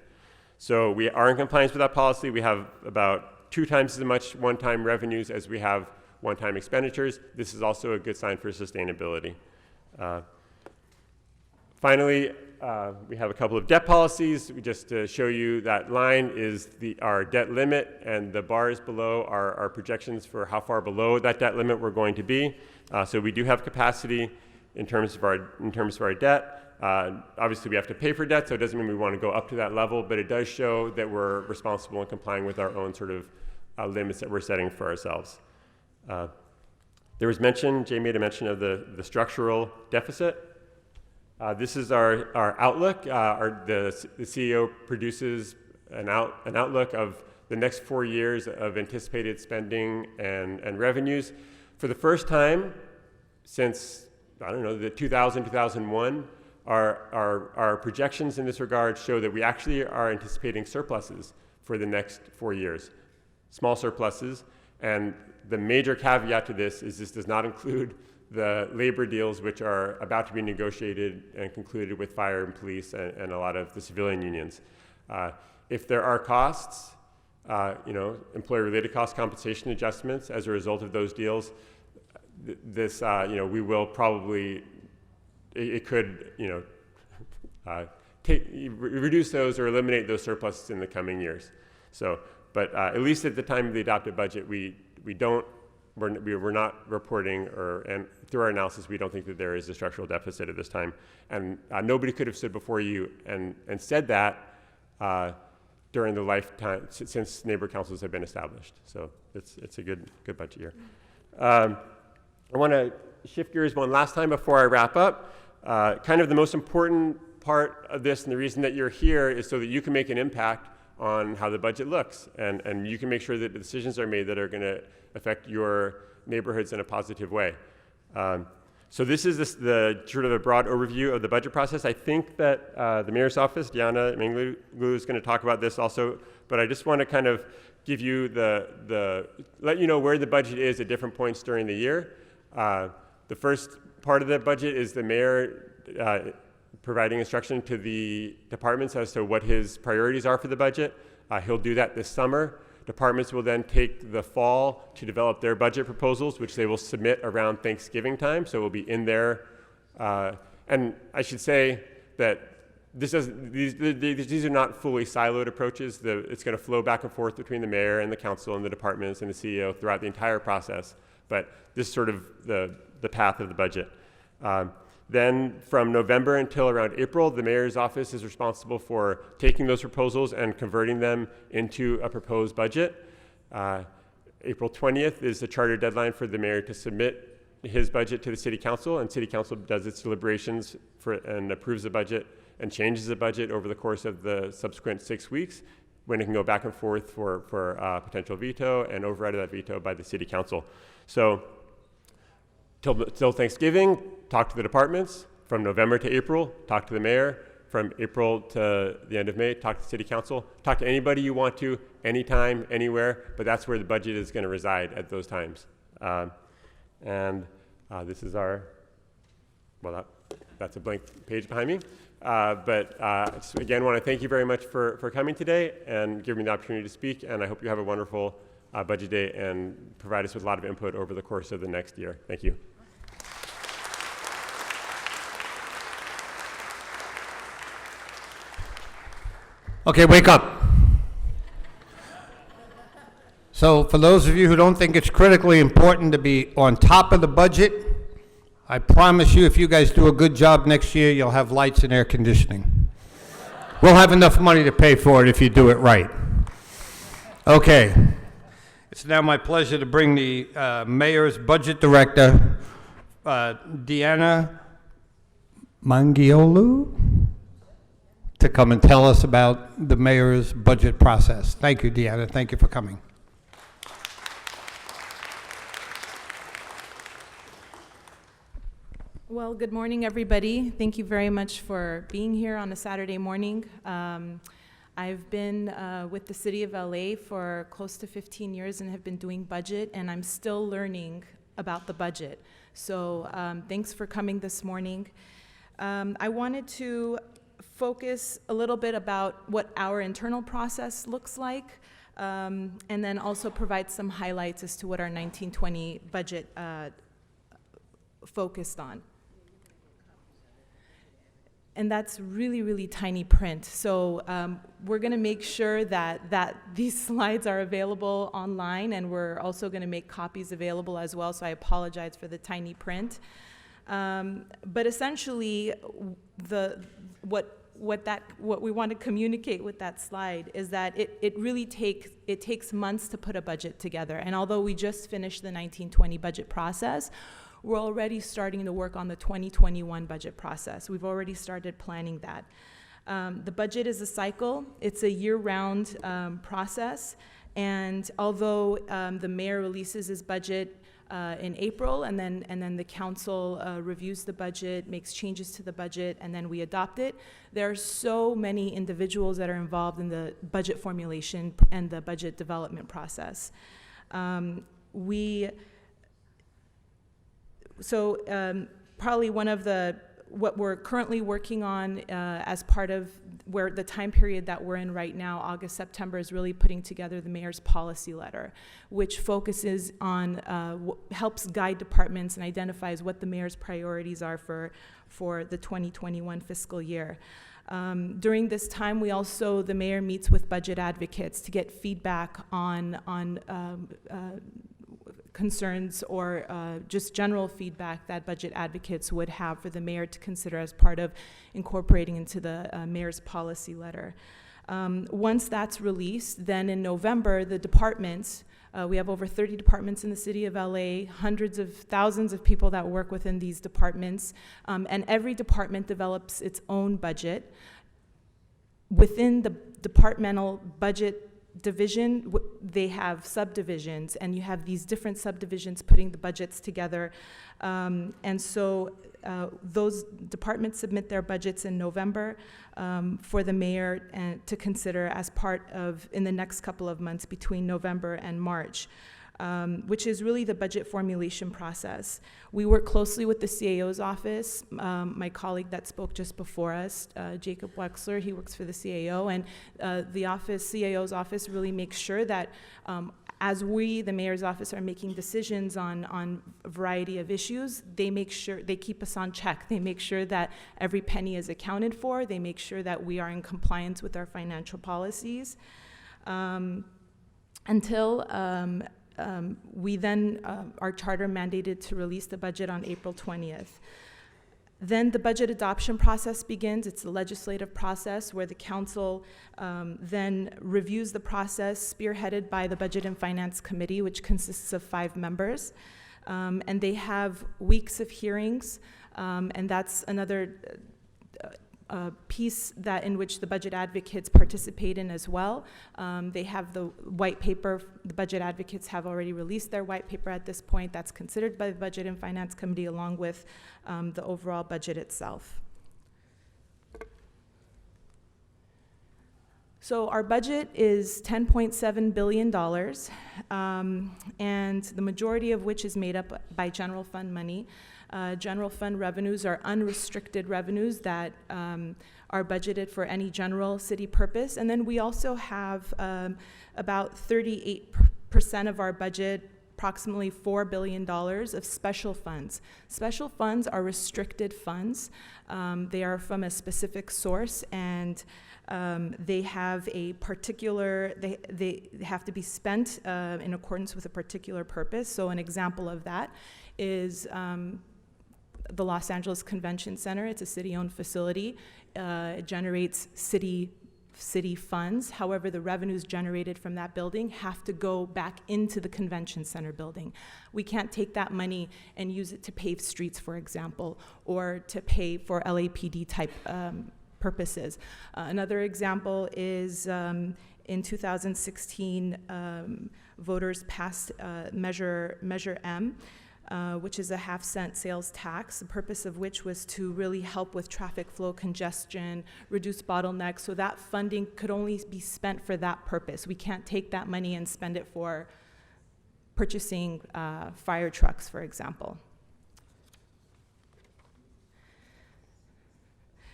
So we are in compliance with that policy. We have about 2 times as much one-time revenues as we have one-time expenditures. This is also a good sign for sustainability. Finally, we have a couple of debt policies. Just to show you, that line is our debt limit, and the bars below are our projections for how far below that debt limit we're going to be. So we do have capacity in terms of our debt. Obviously, we have to pay for debt, so it doesn't mean we want to go up to that level, but it does show that we're responsible and complying with our own sort of limits that we're setting for ourselves. There was mention, Jay made a mention of the structural deficit. This is our outlook. The CEO produces an outlook of the next 4 years of anticipated spending and revenues. For the first time since, the 2000, 2001, our projections in this regard show that we actually are anticipating surpluses for the next 4 years, small surpluses. And the major caveat to this is this does not include the labor deals which are about to be negotiated and concluded with fire and police and a lot of the civilian unions. If there are costs, employee-related cost compensation adjustments as a result of those deals, we will probably, it could, reduce those or eliminate those surpluses in the coming years. So, but at least at the time of the adopted budget, we're not reporting, and through our analysis, we don't think that there is a structural deficit at this time. And nobody could have stood before you and said that during the lifetime since neighbor councils have been established. So it's a good budget year. I want to shift gears one last time before I wrap up. Kind of the most important part of this, and the reason that you're here, is so that you can make an impact on how the budget looks, and you can make sure that the decisions are made that are going to affect your neighborhoods in a positive way. So this is the sort of a broad overview of the budget process. I think that the mayor's office, Deanna Mangey, is going to talk about this also, but I just want to kind of give you let you know where the budget is at different points during the year. The first part of the budget is the mayor providing instruction to the departments as to what his priorities are for the budget. He'll do that this summer Departments will then take the fall to develop their budget proposals, which they will submit around Thanksgiving time, so it will be in there. And I should say that these are not fully siloed approaches. It's going to flow back and forth between the mayor and the council and the departments and the CEO throughout the entire process. But this is sort of the path of the budget. Then from November until around April, the mayor's office is responsible for taking those proposals and converting them into a proposed budget. April 20th is the charter deadline for the mayor to submit his budget to the city council, and city council does its deliberations and approves the budget and changes the budget over the course of the subsequent 6 weeks, when it can go back and forth for potential veto and override of that veto by the city council. So till Thanksgiving, talk to the departments. From November to April, talk to the mayor. From April to the end of May, talk to the city council. Talk to anybody you want to, anytime, anywhere, but that's where the budget is going to reside at those times. This is our, well, that's a blank page behind me. Just again, want to thank you very much for coming today and giving me the opportunity to speak, and I hope you have a wonderful budget day and provide us with a lot of input over the course of the next year. Thank you. Okay, wake up. So for those of you who don't think it's critically important to be on top of the budget, I promise you if you guys do a good job next year, you'll have lights and air conditioning. We'll have enough money to pay for it if you do it right. Okay. It's now my pleasure to bring the Mayor's Budget Director, Deanna Mangey, to come and tell us about the Mayor's budget process. Thank you, Deanna. Thank you for coming. Well, good morning, everybody. Thank you very much for being here on a Saturday morning. I've been with the City of LA for close to 15 years and have been doing budget, and I'm still learning about the budget. So thanks for coming this morning. I wanted to focus a little bit about what our internal process looks like, and then also provide some highlights as to what our 1920 budget focused on. And that's really, really tiny print. So we're gonna make sure that these slides are available online, and we're also gonna make copies available as well, so I apologize for the tiny print. But essentially, what we want to communicate with that slide is that it really takes months to put a budget together. And although we just finished the 1920 budget process, we're already starting to work on the 2021 budget process. We've already started planning that. The budget is a cycle. It's a year-round process. And although the mayor releases his budget in April, and then the council reviews the budget, makes changes to the budget, and then we adopt it, there are so many individuals that are involved in the budget formulation and the budget development process. Probably one of what we're currently working on as part of where the time period that we're in right now, August, September, is really putting together the mayor's policy letter, which focuses on, helps guide departments and identifies what the mayor's priorities are for the 2021 fiscal year. During this time, the mayor meets with budget advocates to get feedback on concerns or just general feedback that budget advocates would have for the mayor to consider as part of incorporating into the mayor's policy letter. Once that's released, then in November, the departments, we have over 30 departments in the city of LA, hundreds of thousands of people that work within these departments, and every department develops its own budget. Within the departmental budget division, they have subdivisions, and you have these different subdivisions putting the budgets together. Those departments submit their budgets in November for the mayor to consider as part of, in the next couple of months between November and March. which is really the budget formulation process. We work closely with the CAO's office. My colleague that spoke just before us, Jacob Wexler, he works for the CAO, and the CAO's office really makes sure that as we, the mayor's office, are making decisions on a variety of issues, they make sure, they keep us on check. They make sure that every penny is accounted for. They make sure that we are in compliance with our financial policies. Until we then, our charter mandated to release the budget on April 20th. Then the budget adoption process begins. It's a legislative process where the council then reviews the process, spearheaded by the Budget and Finance Committee, which consists of 5 members. And they have weeks of hearings, and that's another piece that in which the budget advocates participate in as well. They have the white paper. The budget advocates have already released their white paper at this point. That's considered by the Budget and Finance Committee along with the overall budget itself. So our budget is $10.7 billion, and the majority of which is made up by general fund money. General fund revenues are unrestricted revenues that are budgeted for any general city purpose. And then we also have about 38% of our budget, approximately $4 billion of special funds. Special funds are restricted funds. They are from a specific source, and they have a particular, they have to be spent in accordance with a particular purpose. So an example of that is the Los Angeles Convention Center. It's a city-owned facility. It generates city funds. However, the revenues generated from that building have to go back into the convention center building. We can't take that money and use it to pave streets, for example, or to pay for LAPD type purposes. Another example is in 2016, voters passed Measure M, which is a half-cent sales tax, the purpose of which was to really help with traffic flow congestion, reduce bottlenecks, so that funding could only be spent for that purpose. We can't take that money and spend it for purchasing fire trucks, for example.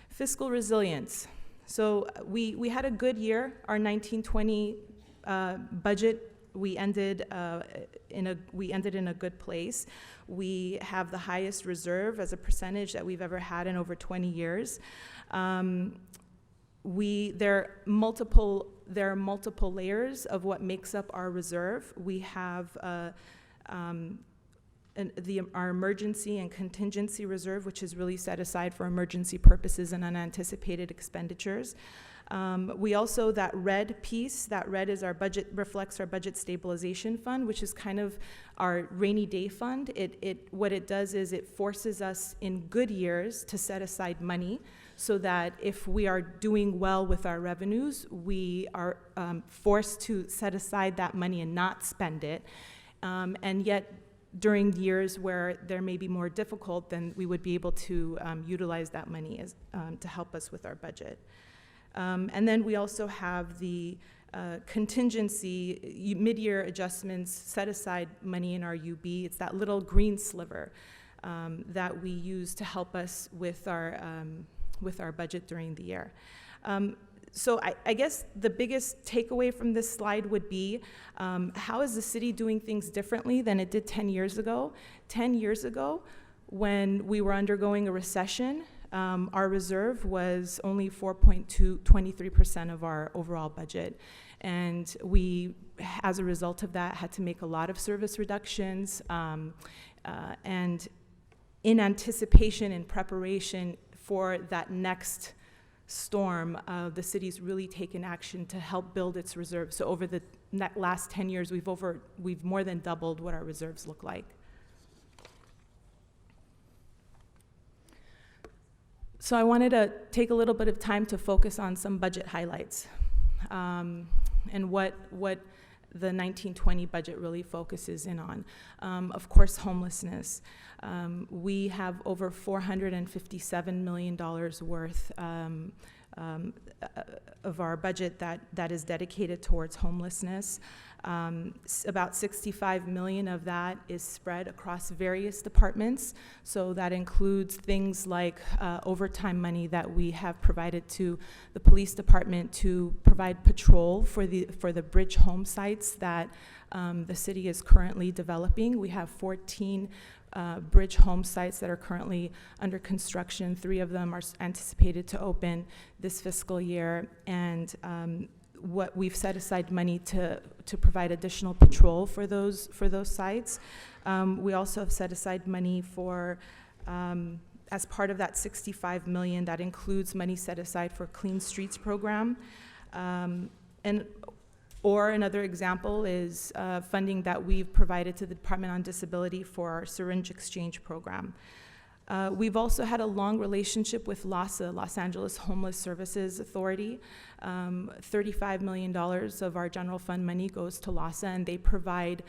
Fiscal resilience. So we had a good year. Our 1920 budget, we ended in a good place. We have the highest reserve as a percentage that we've ever had in over 20 years. There are multiple layers of what makes up our reserve. We have our emergency and contingency reserve, which is really set aside for emergency purposes and unanticipated expenditures. We also, that red piece, that red is our budget, reflects our budget stabilization fund, which is kind of our rainy day fund. What it does is it forces us in good years to set aside money so that if we are doing well with our revenues, we are forced to set aside that money and not spend it. And yet, during years where there may be more difficult, then we would be able to utilize that money as, to help us with our budget. And then we also have the contingency, mid-year adjustments, set aside money in our UB. It's that little green sliver that we use to help us with our budget during the year. So I guess the biggest takeaway from this slide would be, how is the city doing things differently than it did 10 years ago? 10 years ago, when we were undergoing a recession, our reserve was only 23% of our overall budget. And we, as a result of that, had to make a lot of service reductions. And in anticipation and preparation for that next storm, the city's really taken action to help build its reserves. So over the last 10 years, we've more than doubled what our reserves look like. So I wanted to take a little bit of time to focus on some budget highlights and what the 1920 budget really focuses in on. Of course, homelessness. We have over $457 million worth of our budget that is dedicated towards homelessness. About 65 million of that is spread across various departments. So that includes things like overtime money that we have provided to the police department to provide patrol for the bridge home sites that the city is currently developing. We have 14 bridge home sites that are currently under construction. 3 of them are anticipated to open this fiscal year, and what we've set aside money to provide additional patrol for those sites. We also have set aside money for, as part of that 65 million, that includes money set aside for Clean Streets program. Or another example is funding that we've provided to the Department on Disability for our syringe exchange program. We've also had a long relationship with LAHSA, Los Angeles Homeless Services Authority. $35 million of our general fund money goes to LAHSA, and they provide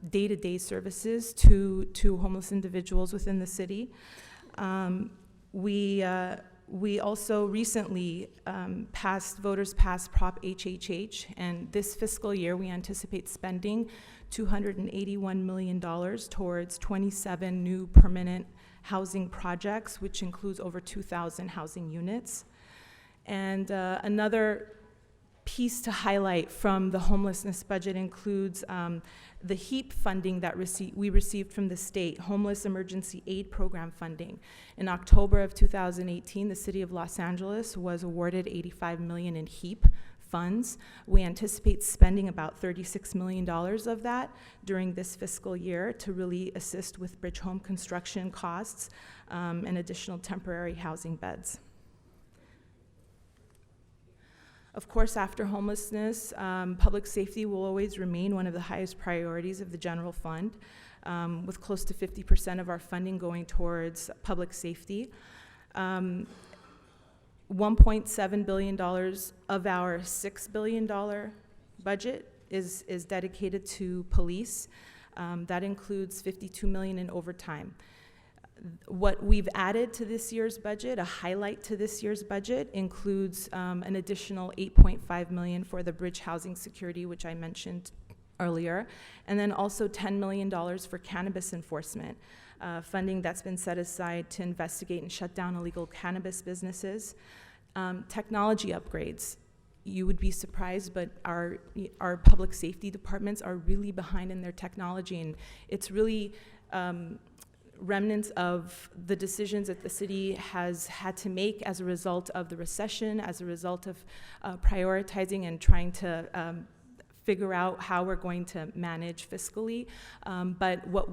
day-to-day services to homeless individuals within the city. We also recently voters passed Prop HHH, and this fiscal year we anticipate spending $281 million towards 27 new permanent housing projects, which includes over 2,000 housing units. And another piece to highlight from the homelessness budget includes the HEAP funding that we received from the state, Homeless Emergency Aid Program funding. In October of 2018, the city of Los Angeles was awarded $85 million in HEAP funds. We anticipate spending about $36 million of that during this fiscal year to really assist with bridge home construction costs and additional temporary housing beds. Of course, after homelessness, public safety will always remain one of the highest priorities of the general fund, with close to 50% of our funding going towards public safety. $1.7 billion of our $6 billion budget is dedicated to police. That includes $52 million in overtime. What we've added to this year's budget, a highlight to this year's budget, includes an additional $8.5 million for the bridge housing security, which I mentioned earlier, and then also $10 million for cannabis enforcement, funding that's been set aside to investigate and shut down illegal cannabis businesses. Technology upgrades. You would be surprised, but our public safety departments are really behind in their technology, and it's really remnants of the decisions that the city has had to make as a result of the recession, as a result of prioritizing and trying to figure out how we're going to manage fiscally. But what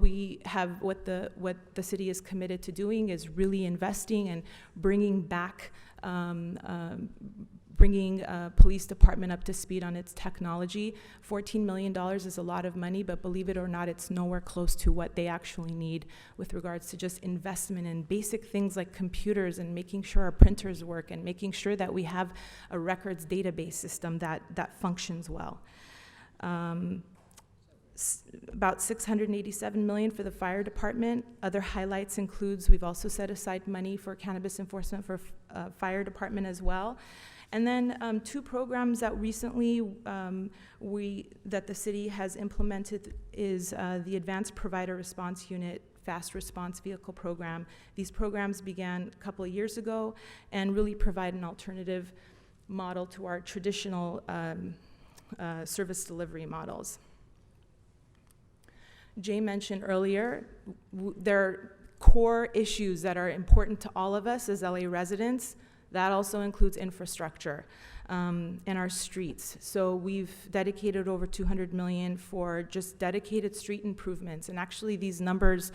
the city is committed to doing is really investing and bringing back police department up to speed on its technology. $14 million is a lot of money, but believe it or not, it's nowhere close to what they actually need with regards to just investment in basic things like computers and making sure our printers work and making sure that we have a records database system that functions well. About $687 million for the fire department. Other highlights includes we've also set aside money for cannabis enforcement for fire department as well. And then 2 programs that recently that the city has implemented is the Advanced Provider Response Unit Fast Response Vehicle Program. These programs began a couple of years ago and really provide an alternative model to our traditional service delivery models. Jay mentioned earlier, there are core issues that are important to all of us as LA residents. That also includes infrastructure and our streets. So we've dedicated over $200 million for just dedicated street improvements. And actually these numbers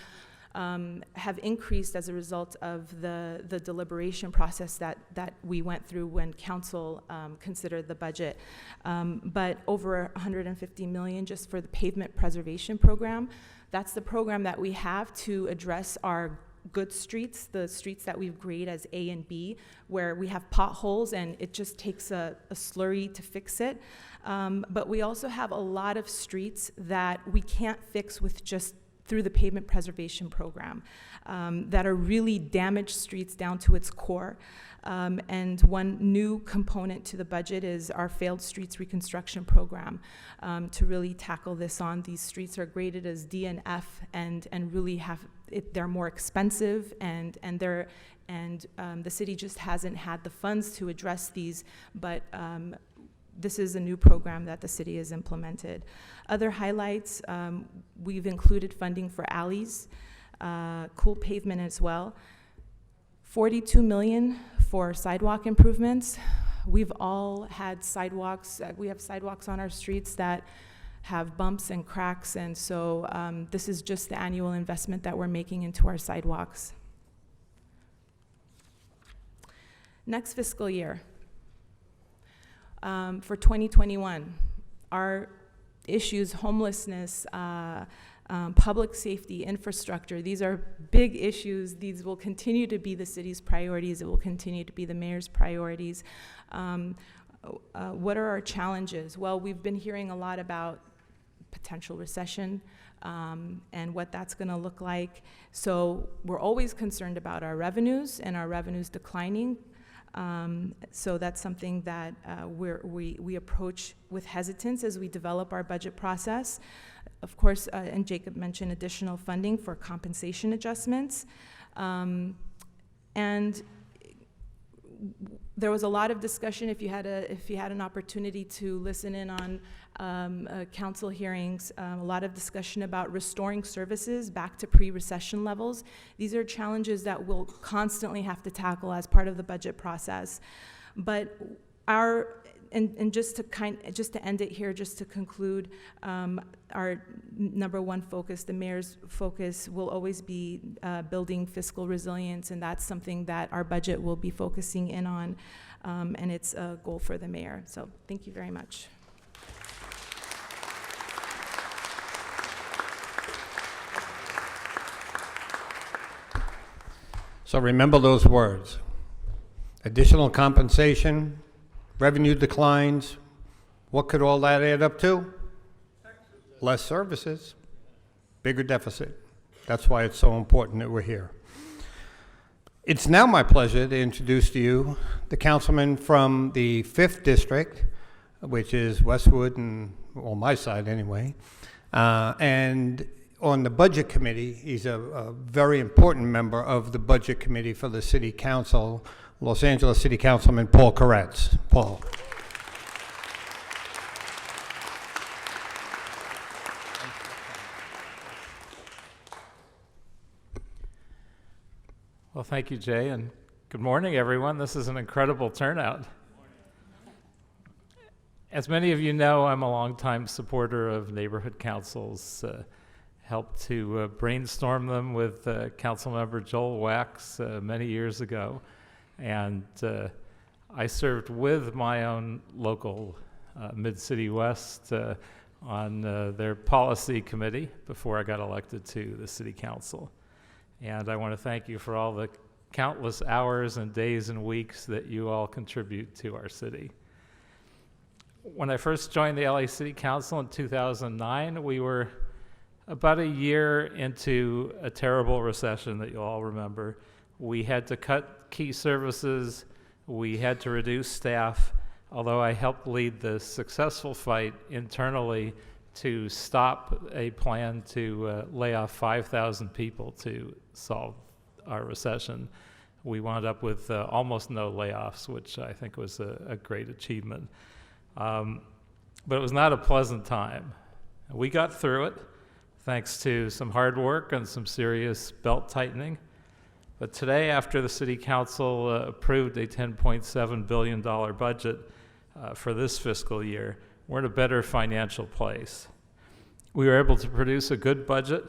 have increased as a result of the deliberation process that we went through when Council considered the budget. But over $150 million just for the pavement preservation program. That's the program that we have to address our good streets, the streets that we've graded as A and B, where we have potholes and it just takes a slurry to fix it. But we also have a lot of streets that we can't fix with just through the pavement preservation program that are really damaged streets down to its core. And one new component to the budget is our failed streets reconstruction program to really tackle this on. These streets are graded as D and F and really they're more expensive and the city just hasn't had the funds to address these, but this is a new program that the city has implemented. Other highlights, we've included funding for alleys, cool pavement as well. $42 million for sidewalk improvements. We've all had sidewalks. We have sidewalks on our streets that have bumps and cracks, and so this is just the annual investment that we're making into our sidewalks. Next fiscal year, for 2021, our issues, homelessness, public safety, infrastructure, these are big issues. These will continue to be the city's priorities. It will continue to be the mayor's priorities. What are our challenges? Well, we've been hearing a lot about potential recession and what that's going to look like. So we're always concerned about our revenues and our revenues declining. So that's something that we approach with hesitance as we develop our budget process. Of course, and Jacob mentioned additional funding for compensation adjustments. And there was a lot of discussion, if you had an opportunity to listen in on council hearings, a lot of discussion about restoring services back to pre-recession levels. These are challenges that we'll constantly have to tackle as part of the budget process. But just to end it here, just to conclude, our number one focus, the mayor's focus, will always be building fiscal resilience, and that's something that our budget will be focusing in on, and it's a goal for the mayor. So thank you very much. So remember those words: additional compensation, revenue declines. What could all that add up to? Less services, bigger deficit. That's why it's so important that we're here. It's now my pleasure to introduce to you the councilman from the 5th District, which is Westwood and, on my side anyway, and on the Budget Committee, he's a very important member of the Budget Committee for the City Council, Los Angeles City Councilman Paul Koretz. Paul. Well, thank you, Jay, and good morning, everyone. This is an incredible turnout. As many of you know, I'm a longtime supporter of neighborhood councils. Helped to brainstorm them with Councilmember Joel Wax many years ago. And I served with my own local Mid-City West on their policy committee before I got elected to the city council. And I want to thank you for all the countless hours and days and weeks that you all contribute to our city. When I first joined the LA City Council in 2009, we were about a year into a terrible recession that you all remember. We had to cut key services, we had to reduce staff, although I helped lead the successful fight internally to stop a plan to lay off 5,000 people to solve our recession. We wound up with almost no layoffs, which I think was a great achievement. But it was not a pleasant time. We got through it thanks to some hard work and some serious belt tightening. But today, after the City Council approved a $10.7 billion budget for this fiscal year, we're in a better financial place. We were able to produce a good budget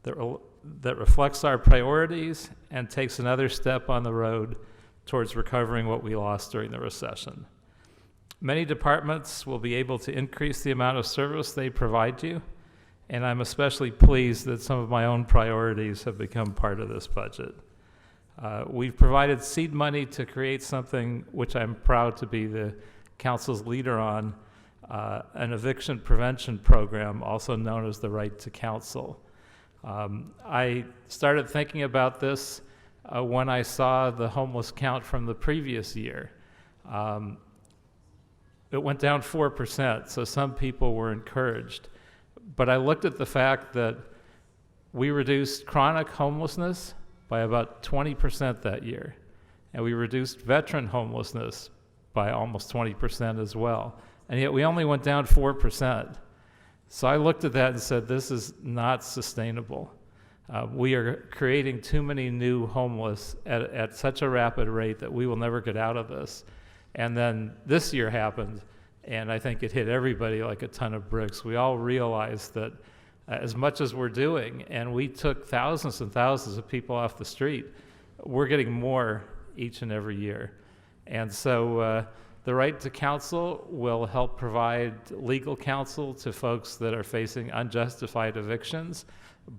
that reflects our priorities and takes another step on the road towards recovering what we lost during the recession. Many departments will be able to increase the amount of service they provide you, and I'm especially pleased that some of my own priorities have become part of this budget. We've provided seed money to create something which I'm proud to be the council's leader on, an eviction prevention program, also known as the Right to Counsel. I started thinking about this when I saw the homeless count from the previous year. It went down 4%, so some people were encouraged. But I looked at the fact that we reduced chronic homelessness by about 20% that year, and we reduced veteran homelessness by almost 20% as well, and yet we only went down 4%. So I looked at that and said, this is not sustainable. We are creating too many new homeless at such a rapid rate that we will never get out of this. And then this year happened, and I think it hit everybody like a ton of bricks. We all realized that as much as we're doing, and we took thousands and thousands of people off the street, we're getting more each and every year. And so the right to counsel will help provide legal counsel to folks that are facing unjustified evictions.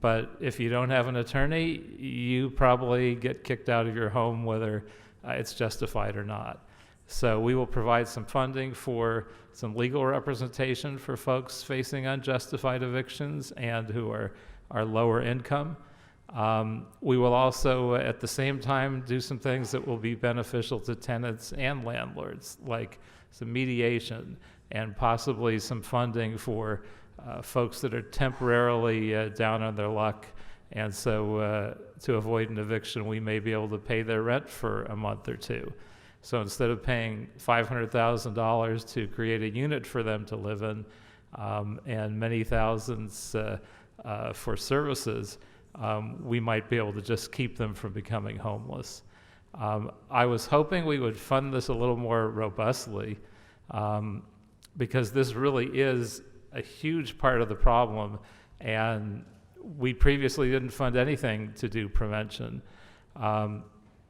But if you don't have an attorney, you probably get kicked out of your home whether it's justified or not. So we will provide some funding for some legal representation for folks facing unjustified evictions and who are lower income. We will also, at the same time, do some things that will be beneficial to tenants and landlords, like some mediation and possibly some funding for folks that are temporarily down on their luck. And so to avoid an eviction, we may be able to pay their rent for a month or two. So instead of paying $500,000 to create a unit for them to live in and many thousands for services, we might be able to just keep them from becoming homeless. I was hoping we would fund this a little more robustly because this really is a huge part of the problem, and we previously didn't fund anything to do prevention.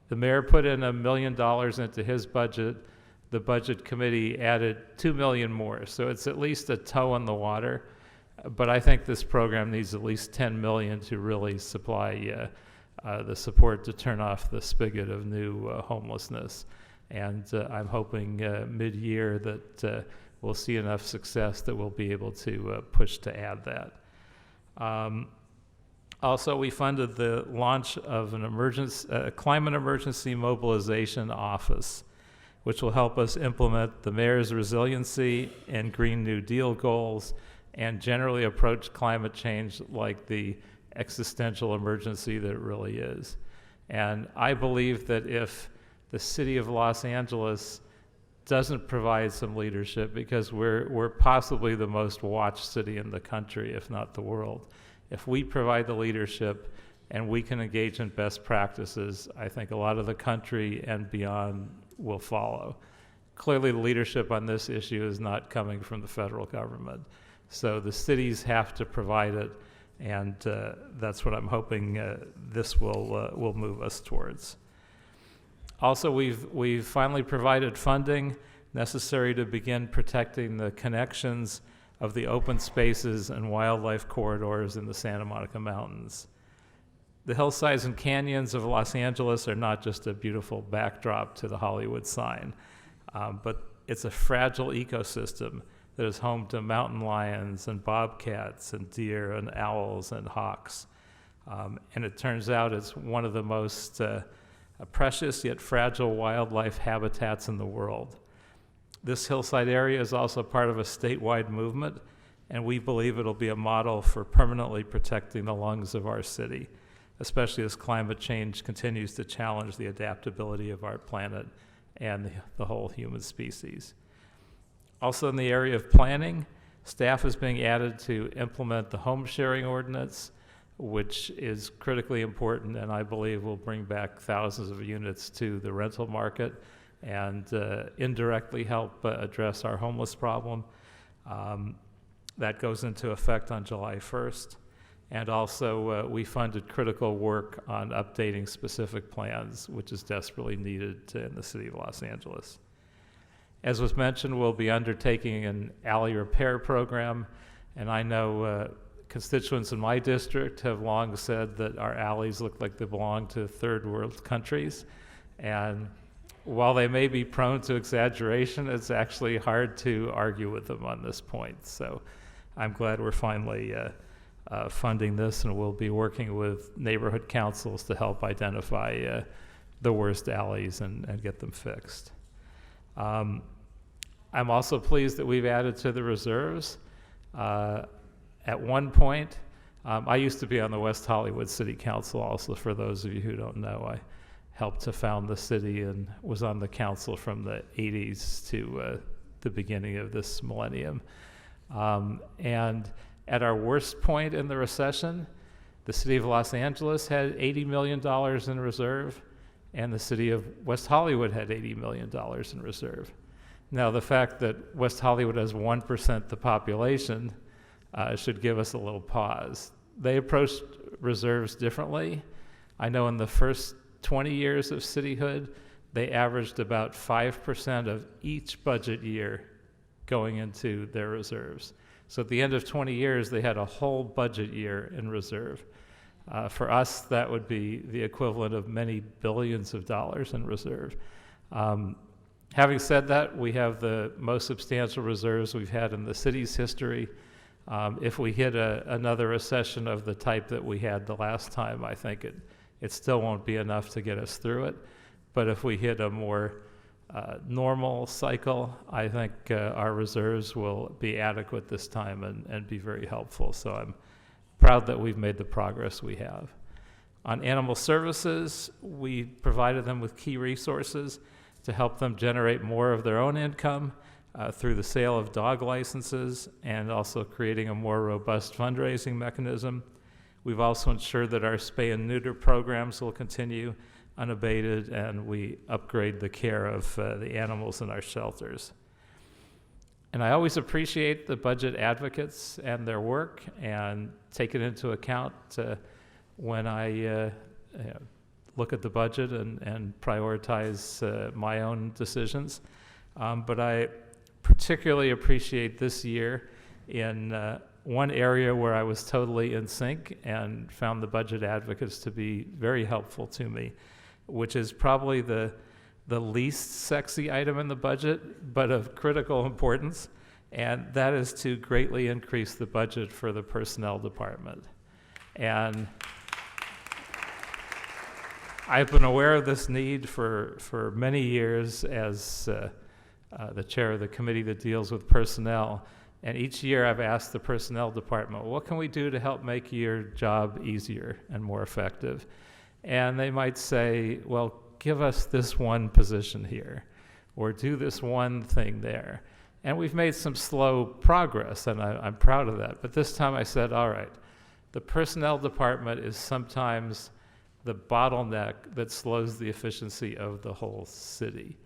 The mayor put in $1 million into his budget. The budget committee added $2 million more, so it's at least a toe in the water. But I think this program needs at least $10 million to really supply the support to turn off the spigot of new homelessness. And I'm hoping mid-year that we'll see enough success that we'll be able to push to add that. Also, we funded the launch of an climate emergency mobilization office, which will help us implement the mayor's resiliency and Green New Deal goals and generally approach climate change like the existential emergency that it really is. And I believe that if the city of Los Angeles doesn't provide some leadership, because we're possibly the most watched city in the country, if not the world, if we provide the leadership and we can engage in best practices, I think a lot of the country and beyond will follow. Clearly, the leadership on this issue is not coming from the federal government. So the cities have to provide it, and that's what I'm hoping this will move us towards. Also, we've finally provided funding necessary to begin protecting the connections of the open spaces and wildlife corridors in the Santa Monica Mountains. The hillsides and canyons of Los Angeles are not just a beautiful backdrop to the Hollywood sign, but it's a fragile ecosystem that is home to mountain lions and bobcats and deer and owls and hawks. And it turns out it's one of the most precious yet fragile wildlife habitats in the world. This hillside area is also part of a statewide movement, and we believe it'll be a model for permanently protecting the lungs of our city, especially as climate change continues to challenge the adaptability of our planet and the whole human species. Also in the area of planning, staff is being added to implement the home sharing ordinance, which is critically important and I believe will bring back thousands of units to the rental market and indirectly help address our homeless problem. That goes into effect on July 1st. And also we funded critical work on updating specific plans, which is desperately needed in the city of Los Angeles. As was mentioned, we'll be undertaking an alley repair program, and I know constituents in my district have long said that our alleys look like they belong to third world countries, and while they may be prone to exaggeration, it's actually hard to argue with them on this point. So I'm glad we're finally funding this, and we'll be working with neighborhood councils to help identify the worst alleys and get them fixed. I'm also pleased that we've added to the reserves. At one point, I used to be on the West Hollywood City Council also, for those of you who don't know. I helped to found the city and was on the council from the 80s to the beginning of this millennium. And at our worst point in the recession, the city of Los Angeles had $80 million in reserve, and the city of West Hollywood had $80 million in reserve. Now, the fact that West Hollywood has 1% the population should give us a little pause. They approached reserves differently. I know in the first 20 years of cityhood, they averaged about 5% of each budget year going into their reserves. So at the end of 20 years, they had a whole budget year in reserve. For us, that would be the equivalent of many billions of dollars in reserve. Having said that, we have the most substantial reserves we've had in the city's history. If we hit another recession of the type that we had the last time, I think it still won't be enough to get us through it. But if we hit a more normal cycle, I think our reserves will be adequate this time and be very helpful. So I'm proud that we've made the progress we have. On animal services, we provided them with key resources to help them generate more of their own income through the sale of dog licenses and also creating a more robust fundraising mechanism. We've also ensured that our spay and neuter programs will continue unabated, and we upgrade the care of the animals in our shelters. And I always appreciate the budget advocates and their work and take it into account when I look at the budget and prioritize my own decisions. But I particularly appreciate this year in one area where I was totally in sync and found the budget advocates to be very helpful to me, which is probably the least sexy item in the budget, but of critical importance, and that is to greatly increase the budget for the personnel department. And I've been aware of this need for many years as the chair of the committee that deals with personnel. And each year I've asked the personnel department, what can we do to help make your job easier and more effective? And they might say, well, give us this one position here, or do this one thing there. And we've made some slow progress, and I'm proud of that. But this time I said, all right, the personnel department is sometimes the bottleneck that slows the efficiency of the whole city.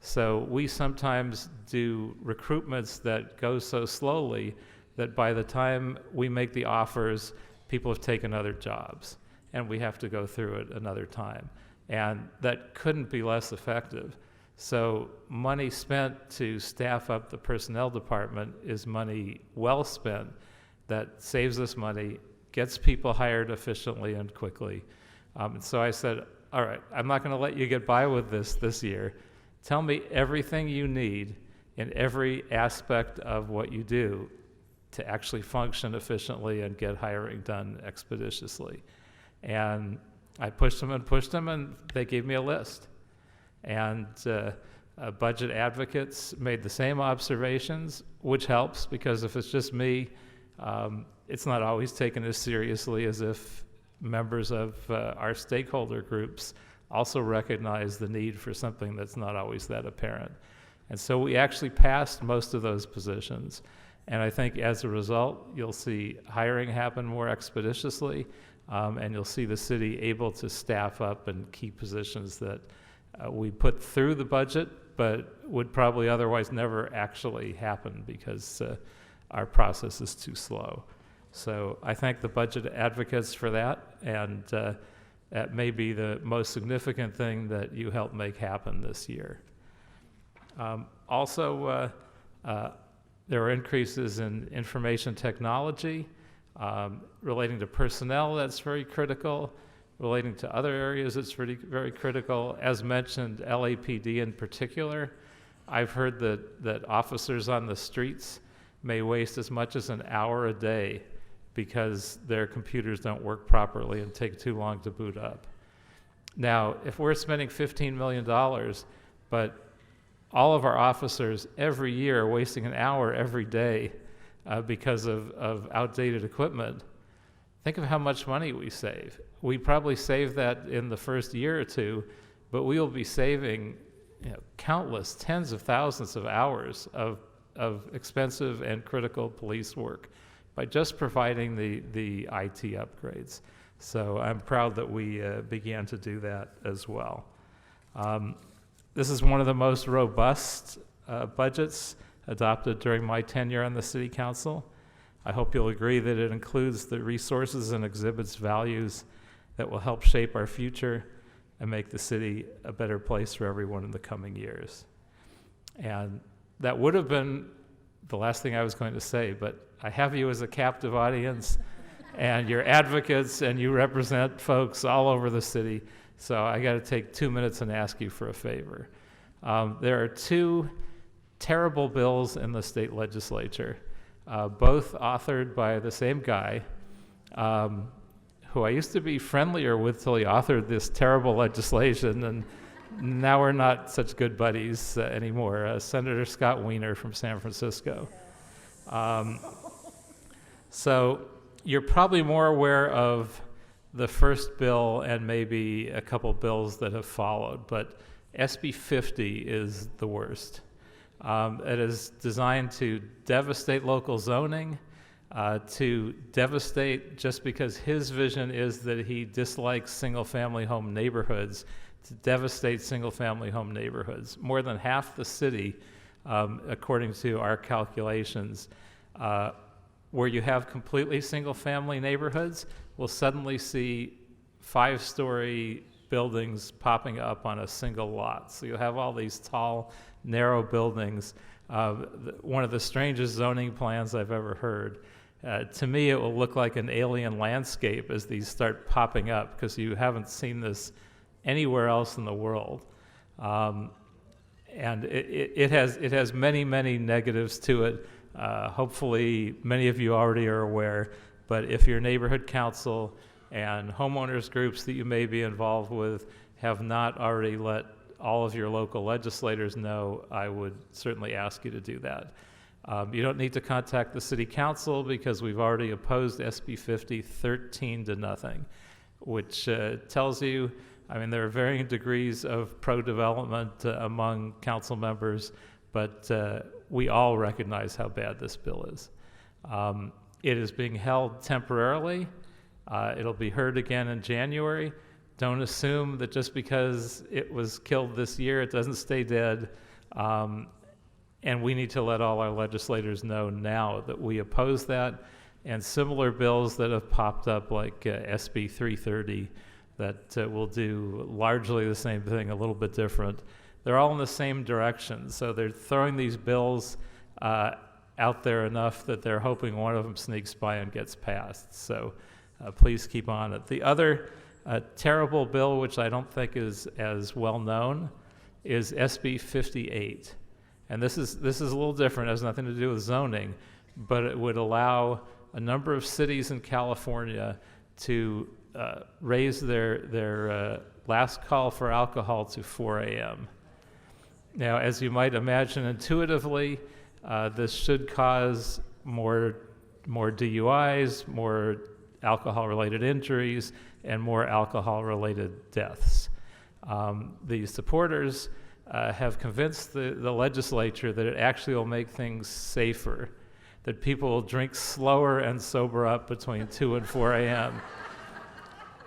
So we sometimes do recruitments that go so slowly that by the time we make the offers, people have taken other jobs, and we have to go through it another time. And that couldn't be less effective. So money spent to staff up the personnel department is money well spent that saves us money, gets people hired efficiently and quickly. And so I said, all right, I'm not going to let you get by with this year. Tell me everything you need in every aspect of what you do to actually function efficiently and get hiring done expeditiously. And I pushed them, and they gave me a list. And budget advocates made the same observations, which helps, because if it's just me, it's not always taken as seriously as if members of our stakeholder groups also recognize the need for something that's not always that apparent. And so we actually passed most of those positions. And I think as a result, you'll see hiring happen more expeditiously, and you'll see the city able to staff up in key positions that we put through the budget, but would probably otherwise never actually happen because our process is too slow. So I thank the budget advocates for that, and that may be the most significant thing that you helped make happen this year. Also, there were increases in information technology relating to personnel. That's very critical. Relating to other areas, it's very critical. As mentioned, LAPD in particular, I've heard that officers on the streets may waste as much as an hour a day because their computers don't work properly and take too long to boot up. Now, if we're spending $15 million, but all of our officers every year are wasting an hour every day because of outdated equipment, think of how much money we save. We probably save that in the first year or two, but we will be saving countless tens of thousands of hours of expensive and critical police work by just providing the IT upgrades. So I'm proud that we began to do that as well. This is one of the most robust budgets adopted during my tenure on the City Council. I hope you'll agree that it includes the resources and exhibits values that will help shape our future and make the city a better place for everyone in the coming years. And that would have been the last thing I was going to say, but I have you as a captive audience, and you're advocates, and you represent folks all over the city, so I got to take 2 minutes and ask you for a favor. There are two terrible bills in the state legislature, both authored by the same guy, who I used to be friendlier with till he authored this terrible legislation, and now we're not such good buddies anymore. Senator Scott Wiener from San Francisco. So you're probably more aware of the first bill and maybe a couple bills that have followed, but SB 50 is the worst. It is designed to devastate local zoning, to devastate just because his vision is that he dislikes single-family home neighborhoods, to devastate single-family home neighborhoods. More than half the city, according to our calculations, where you have completely single-family neighborhoods, will suddenly see 5-story buildings popping up on a single lot. So you'll have all these tall, narrow buildings. One of the strangest zoning plans I've ever heard. To me, it will look like an alien landscape as these start popping up, because you haven't seen this anywhere else in the world. And it has many, many negatives to it. Hopefully, many of you already are aware, but if your neighborhood council and homeowners groups that you may be involved with have not already let all of your local legislators know, I would certainly ask you to do that. You don't need to contact the City Council because we've already opposed SB 50 13-0, which tells you, I mean, there are varying degrees of pro-development among council members, but we all recognize how bad this bill is. It is being held temporarily. It'll be heard again in January. Don't assume that just because it was killed this year, it doesn't stay dead. And we need to let all our legislators know now that we oppose that, and similar bills that have popped up like SB 330 that will do largely the same thing, a little bit different. They're all in the same direction, so they're throwing these bills out there enough that they're hoping one of them sneaks by and gets passed. So please keep on it. The other terrible bill, which I don't think is as well known, is SB 58. And this is a little different. It has nothing to do with zoning, but it would allow a number of cities in California to raise their last call for alcohol to 4 a.m. Now, as you might imagine intuitively, this should cause more DUIs, more alcohol-related injuries, and more alcohol-related deaths. The supporters have convinced the legislature that it actually will make things safer, that people will drink slower and sober up between 2 and 4 a.m.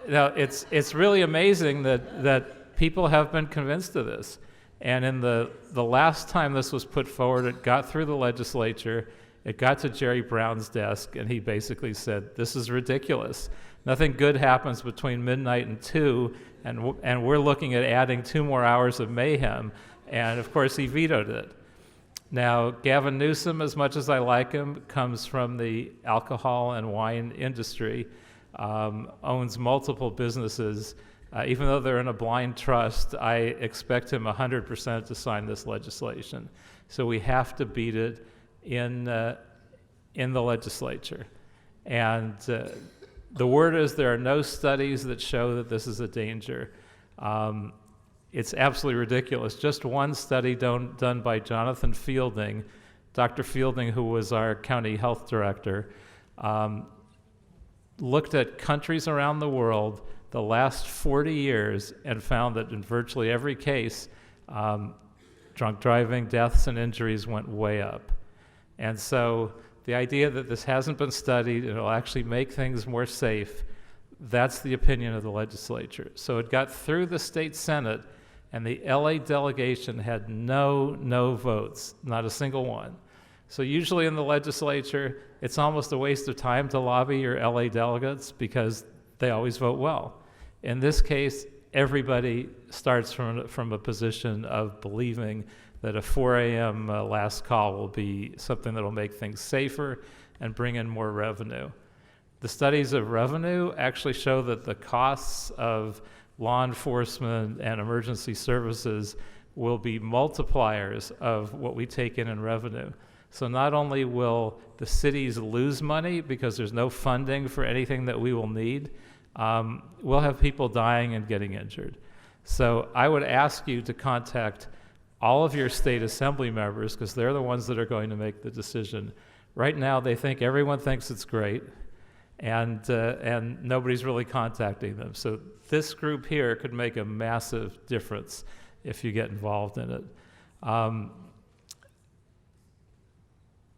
Now, it's really amazing that people have been convinced of this. And in the last time this was put forward, it got through the legislature, it got to Jerry Brown's desk, and he basically said, this is ridiculous. Nothing good happens between midnight and 2, and we're looking at adding 2 more hours of mayhem. And of course, he vetoed it. Now, Gavin Newsom, as much as I like him, comes from the alcohol and wine industry, owns multiple businesses. Even though they're in a blind trust, I expect him 100% to sign this legislation. So we have to beat it in the legislature. And the word is there are no studies that show that this is a danger. It's absolutely ridiculous. Just one study done by Jonathan Fielding, Dr. Fielding, who was our county health director, looked at countries around the world the last 40 years and found that in virtually every case, drunk driving, deaths, and injuries went way up. And so the idea that this hasn't been studied, it'll actually make things more safe, that's the opinion of the legislature. So it got through the state Senate, and the LA delegation had no votes, not a single one. So usually in the legislature, it's almost a waste of time to lobby your LA delegates because they always vote well. In this case, everybody starts from a position of believing that a 4 a.m. Last call will be something that will make things safer and bring in more revenue. The studies of revenue actually show that the costs of law enforcement and emergency services will be multipliers of what we take in revenue. So not only will the cities lose money because there's no funding for anything that we will need, we'll have people dying and getting injured. So I would ask you to contact all of your state assembly members because they're the ones that are going to make the decision. Right now, everyone thinks it's great, and nobody's really contacting them. So this group here could make a massive difference if you get involved in it.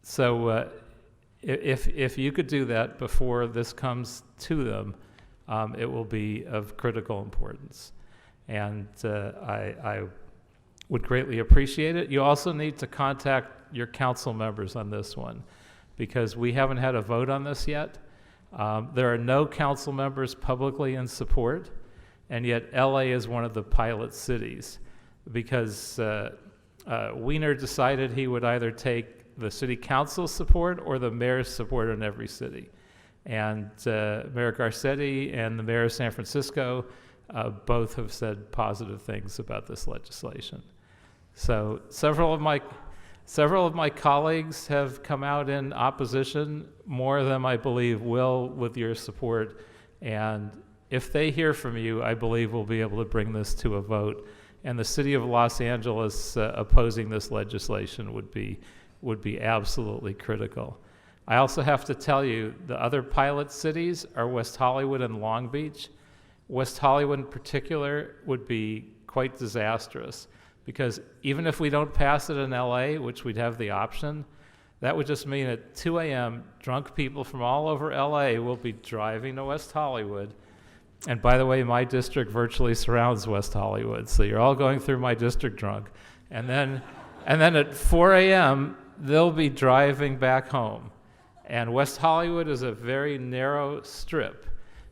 So if you could do that before this comes to them, it will be of critical importance. And I would greatly appreciate it. You also need to contact your council members on this one because we haven't had a vote on this yet. There are no council members publicly in support, and yet LA is one of the pilot cities because Wiener decided he would either take the city council's support or the mayor's support in every city. And Mayor Garcetti and the mayor of San Francisco both have said positive things about this legislation. So several of my colleagues have come out in opposition. More of them, I believe, will with your support. And if they hear from you, I believe we'll be able to bring this to a vote. And the city of Los Angeles opposing this legislation would be absolutely critical. I also have to tell you, the other pilot cities are West Hollywood and Long Beach. West Hollywood in particular would be quite disastrous because even if we don't pass it in LA, which we'd have the option, that would just mean at 2 a.m., drunk people from all over LA will be driving to West Hollywood. And by the way, my district virtually surrounds West Hollywood, so you're all going through my district drunk. And then at 4 a.m., they'll be driving back home. And West Hollywood is a very narrow strip.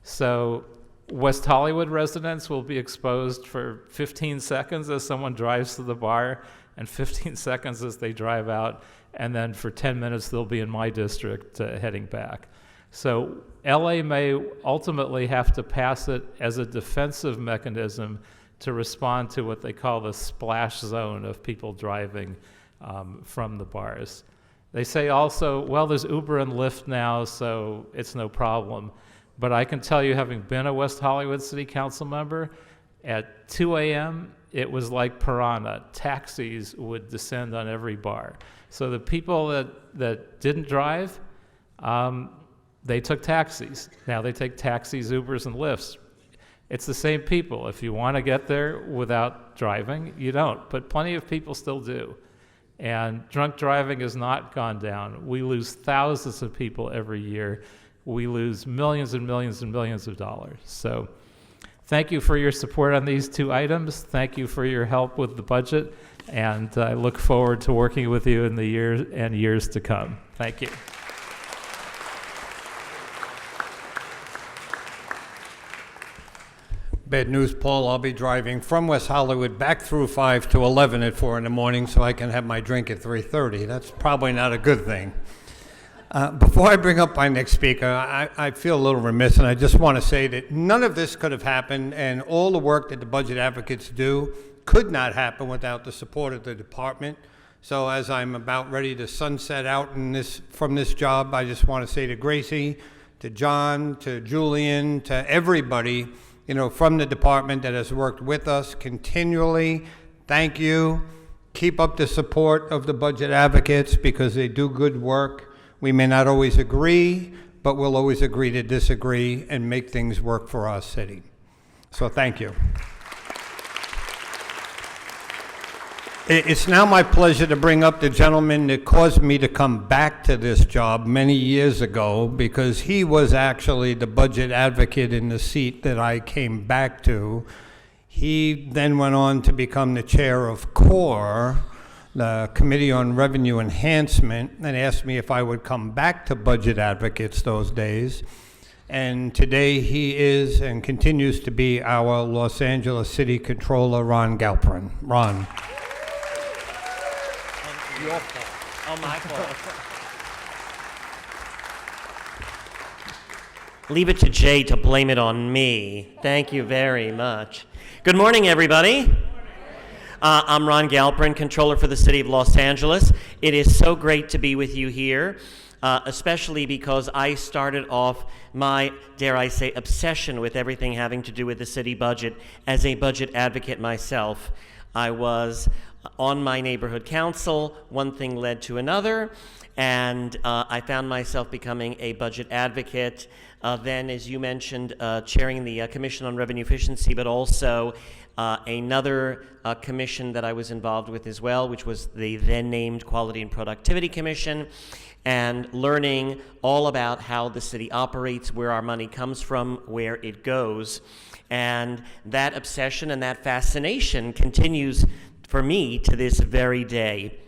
So West Hollywood residents will be exposed for 15 seconds as someone drives to the bar and 15 seconds as they drive out. And then for 10 minutes, they'll be in my district heading back. So LA may ultimately have to pass it as a defensive mechanism to respond to what they call the splash zone of people driving from the bars. They say also, well, there's Uber and Lyft now, so it's no problem. But I can tell you, having been a West Hollywood City Council member, at 2 a.m., it was like piranha. Taxis would descend on every bar. So the people that didn't drive, they took taxis. Now they take taxis, Ubers, and Lyfts. It's the same people. If you want to get there without driving, you don't. But plenty of people still do. And drunk driving has not gone down. We lose thousands of people every year. We lose millions and millions and millions of dollars. So thank you for your support on these two items. Thank you for your help with the budget. And I look forward to working with you in the years to come. Thank you. Bad news, Paul. I'll be driving from West Hollywood back through 5 to 11 at 4 in the morning so I can have my drink at 3:30. That's probably not a good thing. Before I bring up my next speaker, I feel a little remiss, and I just want to say that none of this could have happened, and all the work that the budget advocates do could not happen without the support of the department. So as I'm about ready to sunset out from this job, I just want to say to Gracie, to John, to Julian, to everybody, from the department that has worked with us continually. Thank you. Keep up the support of the budget advocates because they do good work. We may not always agree, but we'll always agree to disagree and make things work for our city. So thank you. It's now my pleasure to bring up the gentleman that caused me to come back to this job many years ago, because he was actually the budget advocate in the seat that I came back to. He then went on to become the chair of CORE, the Committee on Revenue Enhancement, and asked me if I would come back to budget advocates those days. And today he is and continues to be our Los Angeles City Controller, Ron Galperin. Ron. Your fault. Oh, my fault. Leave it to Jay to blame it on me. Thank you very much. Good morning, everybody. I'm Ron Galperin, Controller for the City of Los Angeles. It is so great to be with you here, especially because I started off my, dare I say, obsession with everything having to do with the city budget as a budget advocate myself. I was on my neighborhood council, one thing led to another, and I found myself becoming a budget advocate. Then, as you mentioned, chairing the Commission on Revenue Efficiency, but also another commission that I was involved with as well, which was the then named Quality and Productivity Commission, and learning all about how the city operates, where our money comes from, where it goes. And that obsession and that fascination continues for me to this very day.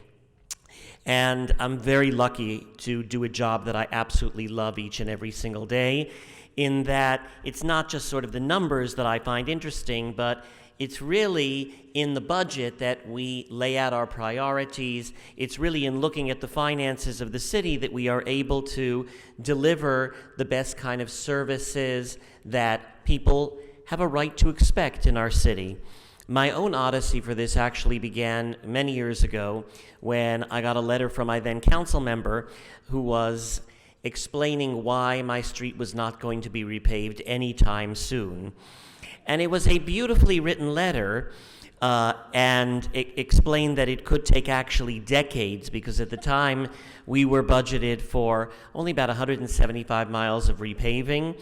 And I'm very lucky to do a job that I absolutely love each and every single day, in that it's not just sort of the numbers that I find interesting, but it's really in the budget that we lay out our priorities. It's really in looking at the finances of the city that we are able to deliver the best kind of services that people have a right to expect in our city. My own odyssey for this actually began many years ago when I got a letter from my then council member who was explaining why my street was not going to be repaved anytime soon. And it was a beautifully written letter, and it explained that it could take actually decades, because at the time we were budgeted for only about 175 miles of repaving,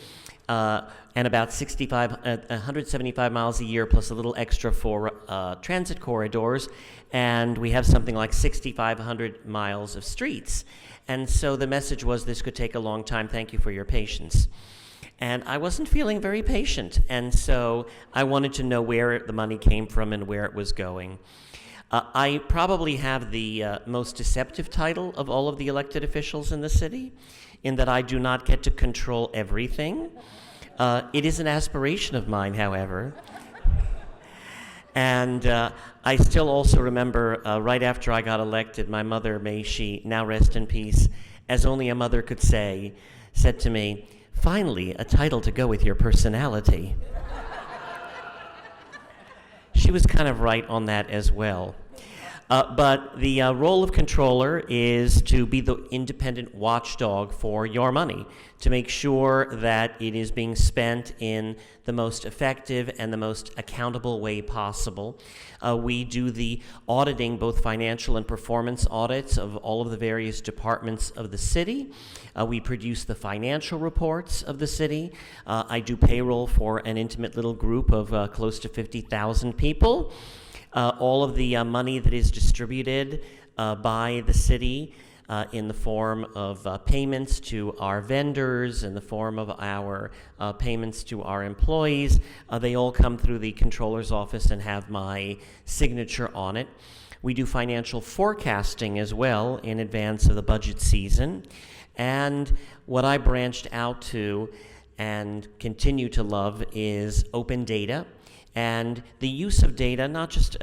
and about 175 miles a year plus a little extra for transit corridors, and we have something like 6,500 miles of streets. And so the message was, this could take a long time, thank you for your patience. And I wasn't feeling very patient, and so I wanted to know where the money came from and where it was going. I probably have the most deceptive title of all of the elected officials in the city, in that I do not get to control everything. It is an aspiration of mine, however. And I still also remember right after I got elected, my mother, may she now rest in peace, as only a mother could say, said to me, "Finally, a title to go with your personality." She was kind of right on that as well. But the role of controller is to be the independent watchdog for your money, to make sure that it is being spent in the most effective and the most accountable way possible. We do the auditing, both financial and performance audits of all of the various departments of the city. We produce the financial reports of the city. I do payroll for an intimate little group of close to 50,000 people. All of the money that is distributed by the city in the form of payments to our vendors, in the form of our payments to our employees, they all come through the controller's office and have my signature on it. We do financial forecasting as well in advance of the budget season. And what I branched out to and continue to love is open data. And the use of data, not just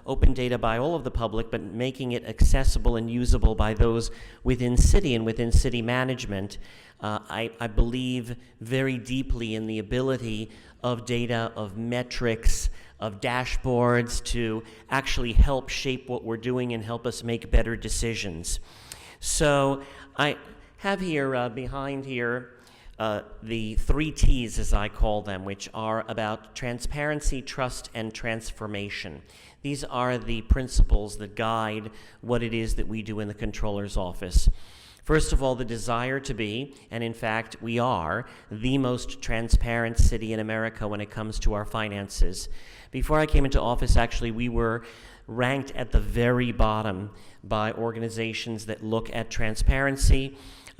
open data by all of the public, but making it accessible and usable by those within city and within city management. I believe very deeply in the ability of data, of metrics, of dashboards to actually help shape what we're doing and help us make better decisions. So I have here, behind here, the 3 T's, as I call them, which are about transparency, trust, and transformation. These are the principles that guide what it is that we do in the Controller's office. First of all, the desire to be, and in fact we are, the most transparent city in America when it comes to our finances. Before I came into office, actually, we were ranked at the very bottom by organizations that look at transparency.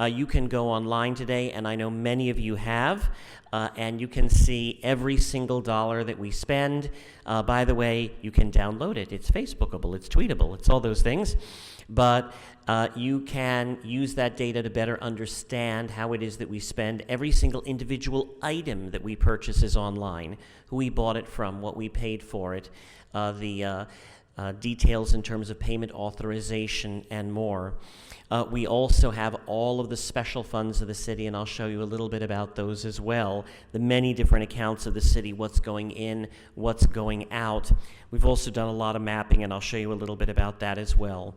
You can go online today, and I know many of you have, and you can see every single dollar that we spend. By the way, you can download it. It's Facebookable, it's tweetable, it's all those things. But you can use that data to better understand how it is that we spend every single individual item that we purchase is online, who we bought it from, what we paid for it, the details in terms of payment authorization, and more. We also have all of the special funds of the city, and I'll show you a little bit about those as well. The many different accounts of the city, what's going in, what's going out. We've also done a lot of mapping, and I'll show you a little bit about that as well.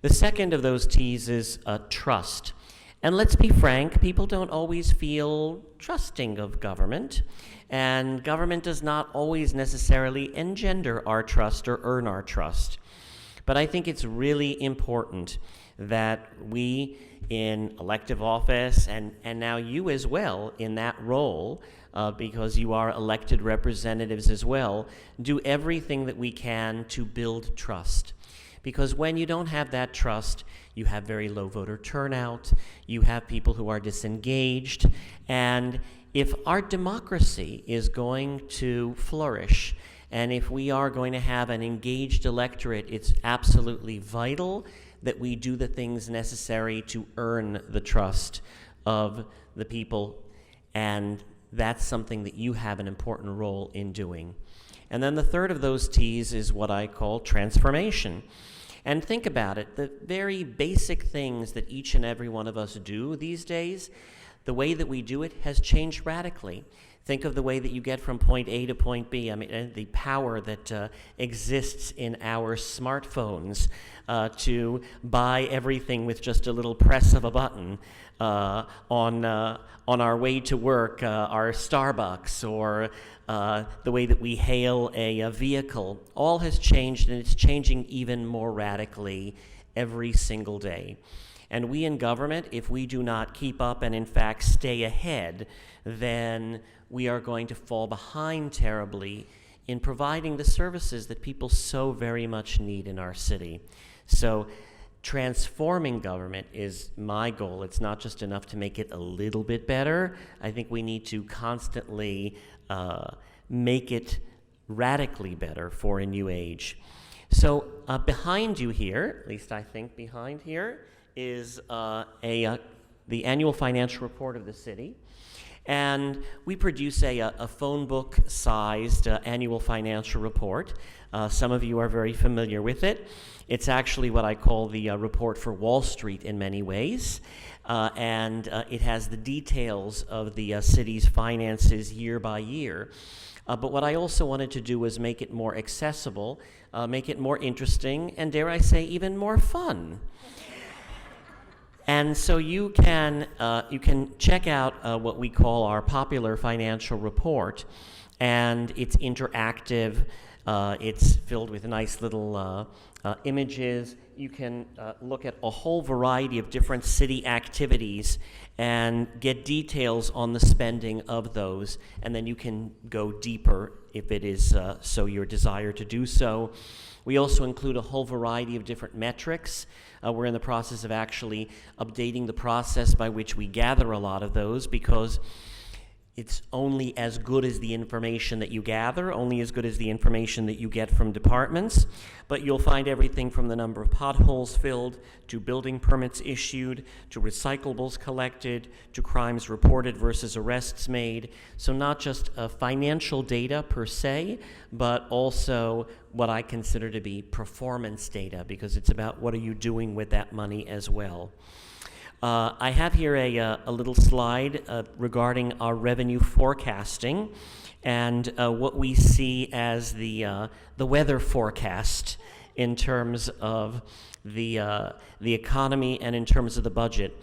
The second of those T's is trust. And let's be frank, people don't always feel trusting of government, and government does not always necessarily engender our trust or earn our trust. But I think it's really important that we in elective office, and now you as well in that role, because you are elected representatives as well, do everything that we can to build trust. Because when you don't have that trust, you have very low voter turnout, you have people who are disengaged, and if our democracy is going to flourish, and if we are going to have an engaged electorate, it's absolutely vital that we do the things necessary to earn the trust of the people, and that's something that you have an important role in doing. And then the third of those T's is what I call transformation. And think about it, the very basic things that each and every one of us do these days, the way that we do it has changed radically. Think of the way that you get from point A to point B. I mean, the power that exists in our smartphones to buy everything with just a little press of a button on our way to work, our Starbucks, or the way that we hail a vehicle. All has changed, and it's changing even more radically every single day. And we in government, if we do not keep up and in fact stay ahead, then we are going to fall behind terribly in providing the services that people so very much need in our city. So transforming government is my goal. It's not just enough to make it a little bit better. I think we need to constantly make it radically better for a new age. So behind you here, at least I think behind here, is the annual financial report of the city. And we produce a phone book-sized annual financial report. Some of you are very familiar with it. It's actually what I call the report for Wall Street in many ways. And it has the details of the city's finances year by year. But what I also wanted to do was make it more accessible, make it more interesting, and dare I say, even more fun. And so you can check out what we call our popular financial report, and it's interactive. It's filled with nice little images. You can look at a whole variety of different city activities and get details on the spending of those, and then you can go deeper if it is so your desire to do so. We also include a whole variety of different metrics. We're in the process of actually updating the process by which we gather a lot of those, because it's only as good as the information that you gather, only as good as the information that you get from departments. But you'll find everything from the number of potholes filled, to building permits issued, to recyclables collected, to crimes reported versus arrests made. So not just financial data per se, but also what I consider to be performance data, because it's about what are you doing with that money as well. I have here a little slide regarding our revenue forecasting and what we see as the weather forecast in terms of the economy and in terms of the budget.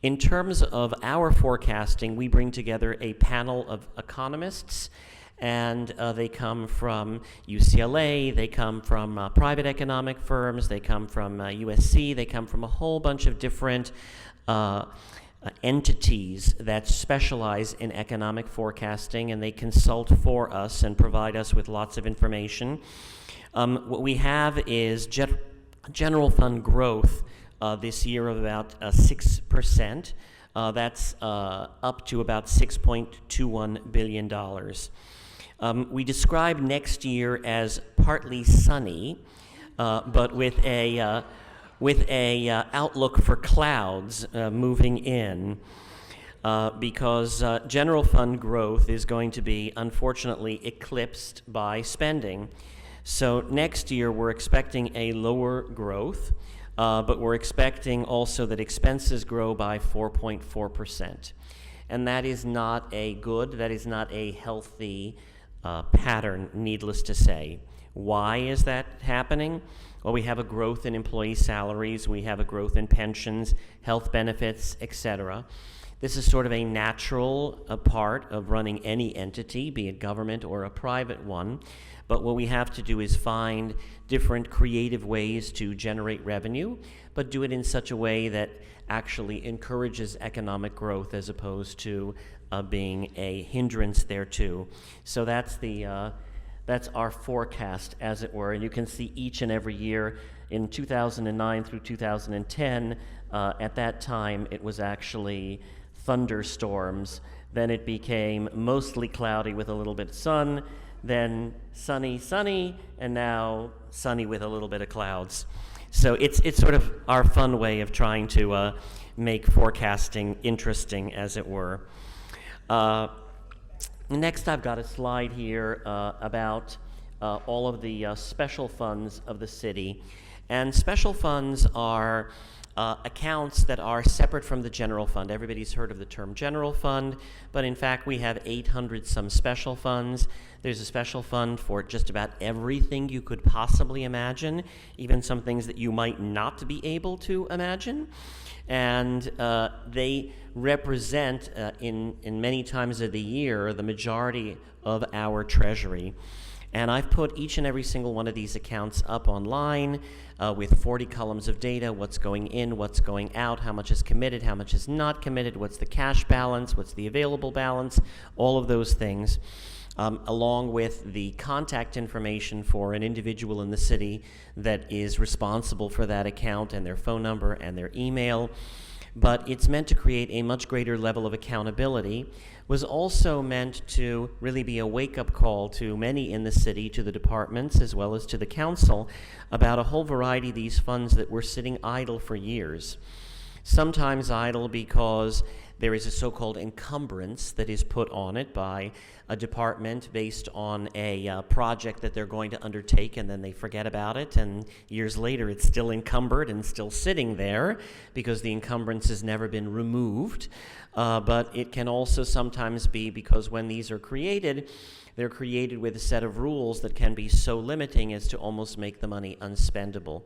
In terms of our forecasting, we bring together a panel of economists, and they come from UCLA, they come from private economic firms, they come from USC, they come from a whole bunch of different entities that specialize in economic forecasting, and they consult for us and provide us with lots of information. What we have is general fund growth this year of about 6%. That's up to about $6.21 billion. We describe next year as partly sunny, but with a outlook for clouds moving in, because general fund growth is going to be, unfortunately, eclipsed by spending. So next year we're expecting a lower growth, but we're expecting also that expenses grow by 4.4%. And that is not a healthy pattern, needless to say. Why is that happening? Well, we have a growth in employee salaries, we have a growth in pensions, health benefits, etc. This is sort of a natural part of running any entity, be it government or a private one. But what we have to do is find different creative ways to generate revenue, but do it in such a way that actually encourages economic growth as opposed to being a hindrance thereto. So that's our forecast, as it were. And you can see each and every year in 2009 through 2010, at that time it was actually thunderstorms. Then it became mostly cloudy with a little bit of sun, then sunny, sunny, and now sunny with a little bit of clouds. So it's sort of our fun way of trying to make forecasting interesting, as it were. Next, I've got a slide here about all of the special funds of the city. And special funds are accounts that are separate from the general fund. Everybody's heard of the term general fund, but in fact we have 800 some special funds. There's a special fund for just about everything you could possibly imagine, even some things that you might not be able to imagine. And they represent, in many times of the year, the majority of our treasury. And I've put each and every single one of these accounts up online with 40 columns of data: what's going in, what's going out, how much is committed, how much is not committed, what's the cash balance, what's the available balance, all of those things, along with the contact information for an individual in the city that is responsible for that account, and their phone number and their email. But it's meant to create a much greater level of accountability. Was also meant to really be a wake-up call to many in the city, to the departments, as well as to the council, about a whole variety of these funds that were sitting idle for years. Sometimes idle because there is a so-called encumbrance that is put on it by a department based on a project that they're going to undertake, and then they forget about it, and years later it's still encumbered and still sitting there because the encumbrance has never been removed. But it can also sometimes be because when these are created, they're created with a set of rules that can be so limiting as to almost make the money unspendable.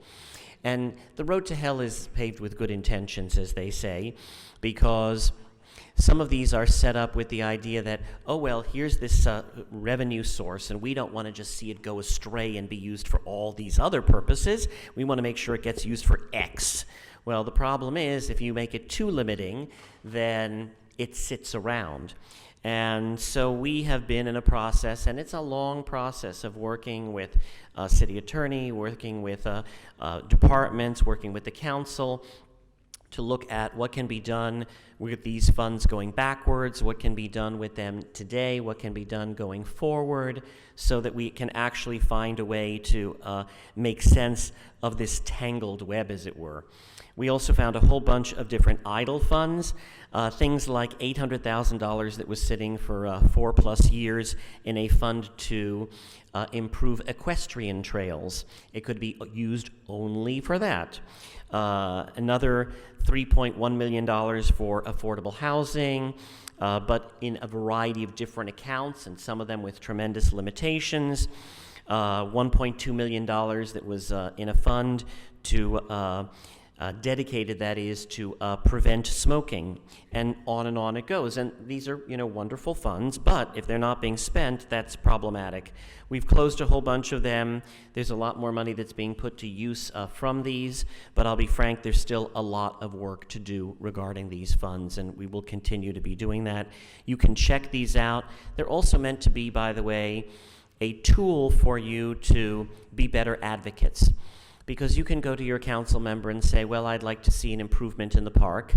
And the road to hell is paved with good intentions, as they say, because some of these are set up with the idea that, oh, well, here's this revenue source, and we don't want to just see it go astray and be used for all these other purposes. We want to make sure it gets used for X. Well, the problem is, if you make it too limiting, then it sits around. And so we have been in a process, and it's a long process, of working with city attorney, working with departments, working with the council, to look at what can be done with these funds going backwards, what can be done with them today, what can be done going forward, so that we can actually find a way to make sense of this tangled web, as it were. We also found a whole bunch of different idle funds, things like $800,000 that was sitting for 4+ years in a fund to improve equestrian trails. It could be used only for that. Another $3.1 million for affordable housing, but in a variety of different accounts, and some of them with tremendous limitations. $1.2 million that was in a fund to dedicated, that is, to prevent smoking, and on it goes. And these are, wonderful funds, but if they're not being spent, that's problematic. We've closed a whole bunch of them. There's a lot more money that's being put to use from these, but I'll be frank, there's still a lot of work to do regarding these funds, and we will continue to be doing that. You can check these out. They're also meant to be, by the way, a tool for you to be better advocates. Because you can go to your council member and say, well, I'd like to see an improvement in the park.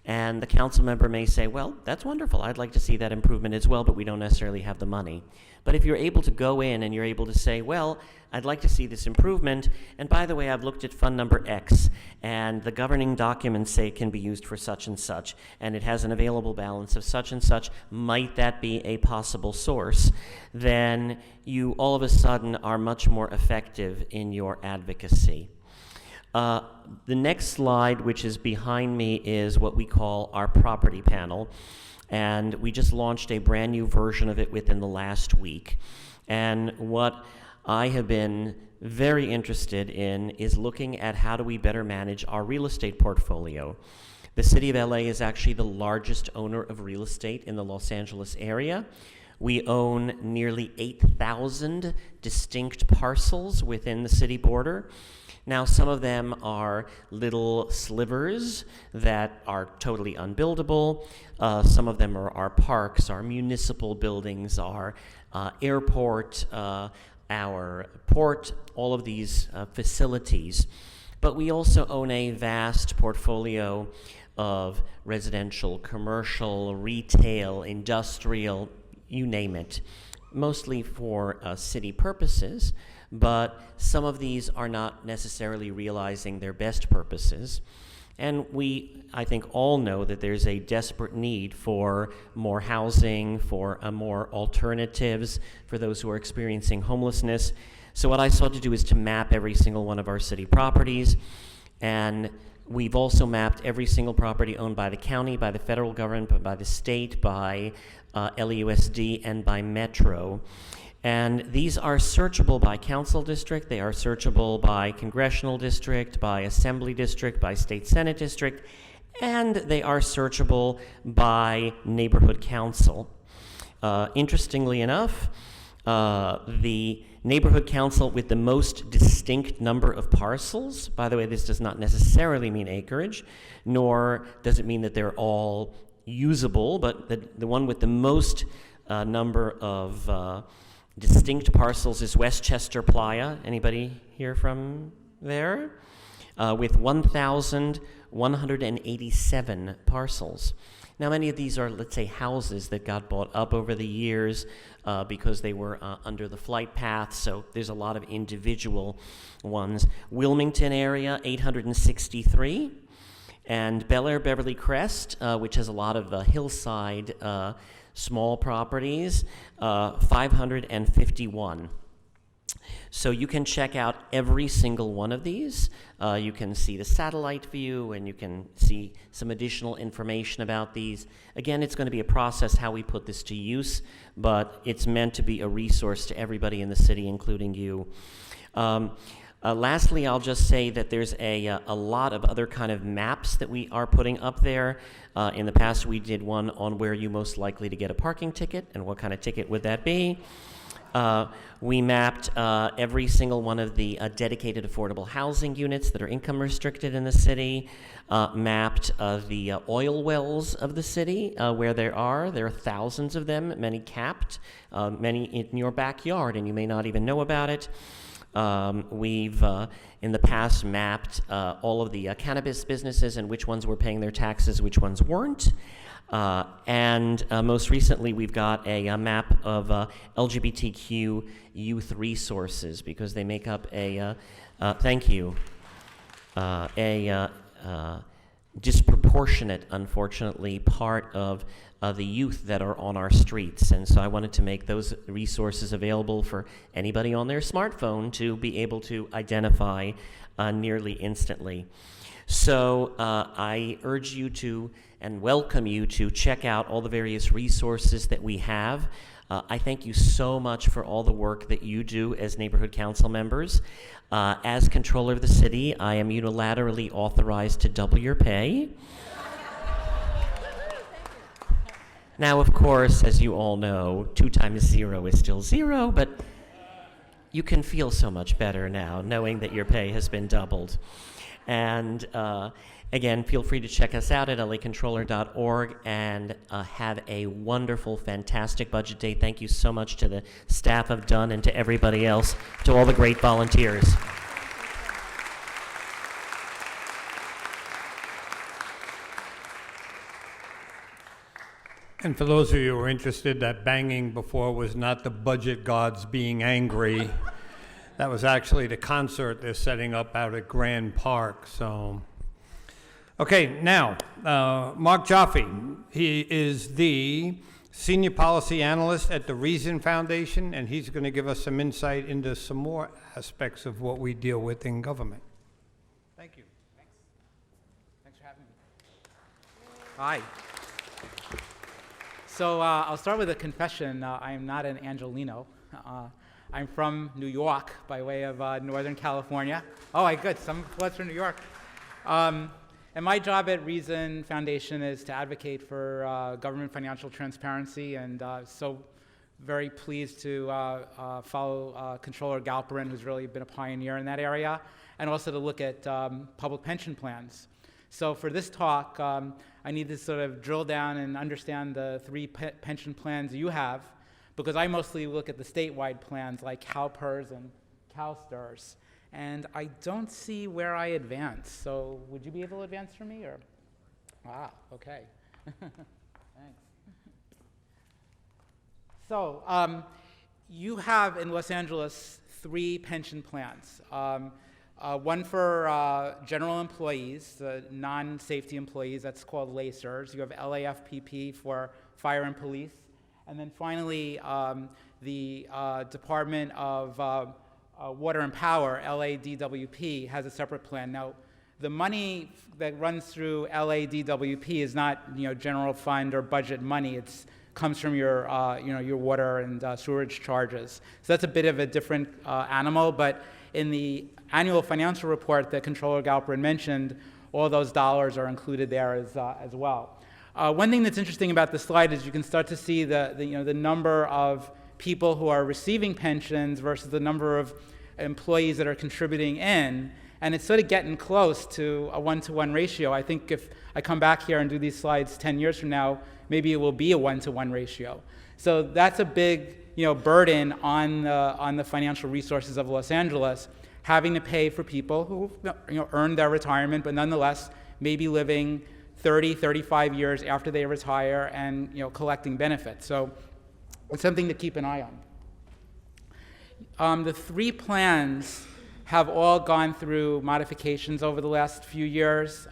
And the council member may say, well, that's wonderful. I'd like to see that improvement as well, but we don't necessarily have the money. But if you're able to go in and you're able to say, well, I'd like to see this improvement, and by the way, I've looked at fund number X, and the governing documents say it can be used for such and such, and it has an available balance of such and such, might that be a possible source? Then you all of a sudden are much more effective in your advocacy. The next slide, which is behind me, is what we call our property panel. And we just launched a brand new version of it within the last week. And what I have been very interested in is looking at how do we better manage our real estate portfolio. The city of LA is actually the largest owner of real estate in the Los Angeles area. We own nearly 8,000 distinct parcels within the city border. Now, some of them are little slivers that are totally unbuildable. Some of them are our parks, our municipal buildings, our airport, our port, all of these facilities. But we also own a vast portfolio of residential, commercial, retail, industrial, you name it, mostly for city purposes. But some of these are not necessarily realizing their best purposes. And we, I think, all know that there's a desperate need for more housing, for more alternatives for those who are experiencing homelessness. So what I sought to do is to map every single one of our city properties, and we've also mapped every single property owned by the county, by the federal government, by the state, by LAUSD, and by Metro. And these are searchable by council district, they are searchable by congressional district, by assembly district, by state senate district, and they are searchable by neighborhood council. Interestingly enough, the neighborhood council with the most distinct number of parcels, by the way, this does not necessarily mean acreage, nor does it mean that they're all usable, but the one with the most number of distinct parcels is Westchester Playa. Anybody here from there? With 1,187 parcels. Now, many of these are, let's say, houses that got bought up over the years because they were under the flight path, so there's a lot of individual ones. Wilmington area, 863. And Bel Air Beverly Crest, which has a lot of hillside small properties, 551. So you can check out every single one of these. You can see the satellite view, and you can see some additional information about these. Again, it's going to be a process how we put this to use, but it's meant to be a resource to everybody in the city, including you. Lastly, I'll just say that there's a lot of other kind of maps that we are putting up there. In the past, we did one on where you most likely to get a parking ticket and what kind of ticket would that be. We mapped every single one of the dedicated affordable housing units that are income restricted in the city, mapped the oil wells of the city where there are thousands of them, many capped, many in your backyard, and you may not even know about it. We've, in the past, mapped all of the cannabis businesses and which ones were paying their taxes, which ones weren't. And most recently, we've got a map of LGBTQ youth resources because they make up a disproportionate, unfortunately, part of the youth that are on our streets. And so I wanted to make those resources available for anybody on their smartphone to be able to identify nearly instantly. So I urge you to and welcome you to check out all the various resources that we have. I thank you so much for all the work that you do as neighborhood council members. As controller of the city, I am unilaterally authorized to double your pay. Now, of course, as you all know, 2 times 0 is still 0, but you can feel so much better now knowing that your pay has been doubled. And again, feel free to check us out at lacontroller.org and have a wonderful, fantastic budget day. Thank you so much to the staff of Dunn and to everybody else, to all the great volunteers. And for those of you who are interested, that banging before was not the budget gods being angry. That was actually the concert they're setting up out at Grand Park. So, okay, now, Mark Jaffe. He is the Senior Policy Analyst at the Reason Foundation, and he's going to give us some insight into some more aspects of what we deal with in government. Thank you. Thanks for having me. Hi. So I'll start with a confession. I am not an Angelino. I'm from New York by way of Northern California. Oh, good. Some floods from New York. And my job at Reason Foundation is to advocate for government financial transparency, and so very pleased to follow Controller Galperin, who's really been a pioneer in that area, and also to look at public pension plans. So for this talk, I need to sort of drill down and understand the 3 pension plans you have, because I mostly look at the statewide plans like CalPERS and CalSTRS, and I don't see where I advance. So would you be able to advance for me, or? Ah, okay. Thanks. So you have in Los Angeles 3 pension plans. One for general employees, non-safety employees, that's called LACERS. You have LAFPP for fire and police. And then finally, the Department of Water and Power, LADWP, has a separate plan. Now, the money that runs through LADWP is not, general fund or budget money. It comes from your, your water and sewerage charges. So that's a bit of a different animal, but in the annual financial report that Controller Galperin mentioned, all those dollars are included there as well. One thing that's interesting about this slide is you can start to see the number of people who are receiving pensions versus the number of employees that are contributing in, and it's sort of getting close to a 1-to-1 ratio. I think if I come back here and do these slides 10 years from now, maybe it will be a 1-to-1 ratio. So that's a big burden on the financial resources of Los Angeles, having to pay for people who earned their retirement, but nonetheless may be living 30, 35 years after they retire and collecting benefits. So it's something to keep an eye on. The 3 plans have all gone through modifications over the last few years.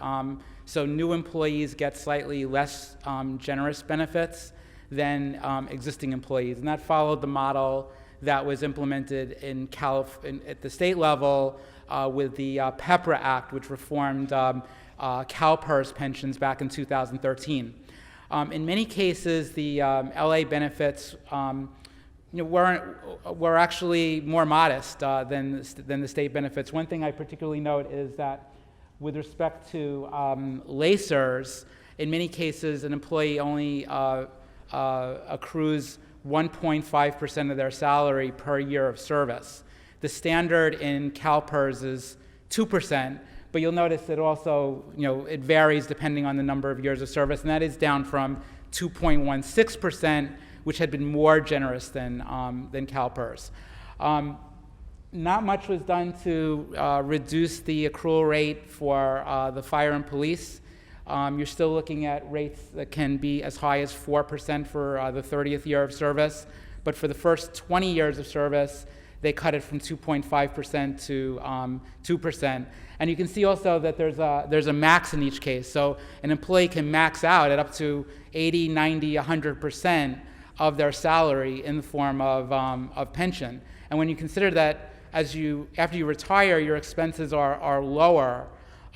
So new employees get slightly less generous benefits than existing employees. And that followed the model that was implemented at the state level with the PEPRA Act, which reformed CalPERS pensions back in 2013. In many cases, the LA benefits were actually more modest than the state benefits. One thing I particularly note is that with respect to LACERS, in many cases, an employee only accrues 1.5% of their salary per year of service. The standard in CalPERS is 2%, but you'll notice that also, it varies depending on the number of years of service, and that is down from 2.16%, which had been more generous than CalPERS. Not much was done to reduce the accrual rate for the fire and police. You're still looking at rates that can be as high as 4% for the 30th year of service, but for the first 20 years of service, they cut it from 2.5% to 2%. And you can see also that there's a max in each case. So an employee can max out at up to 80, 90, 100% of their salary in the form of pension. And when you consider that after you retire, your expenses are lower,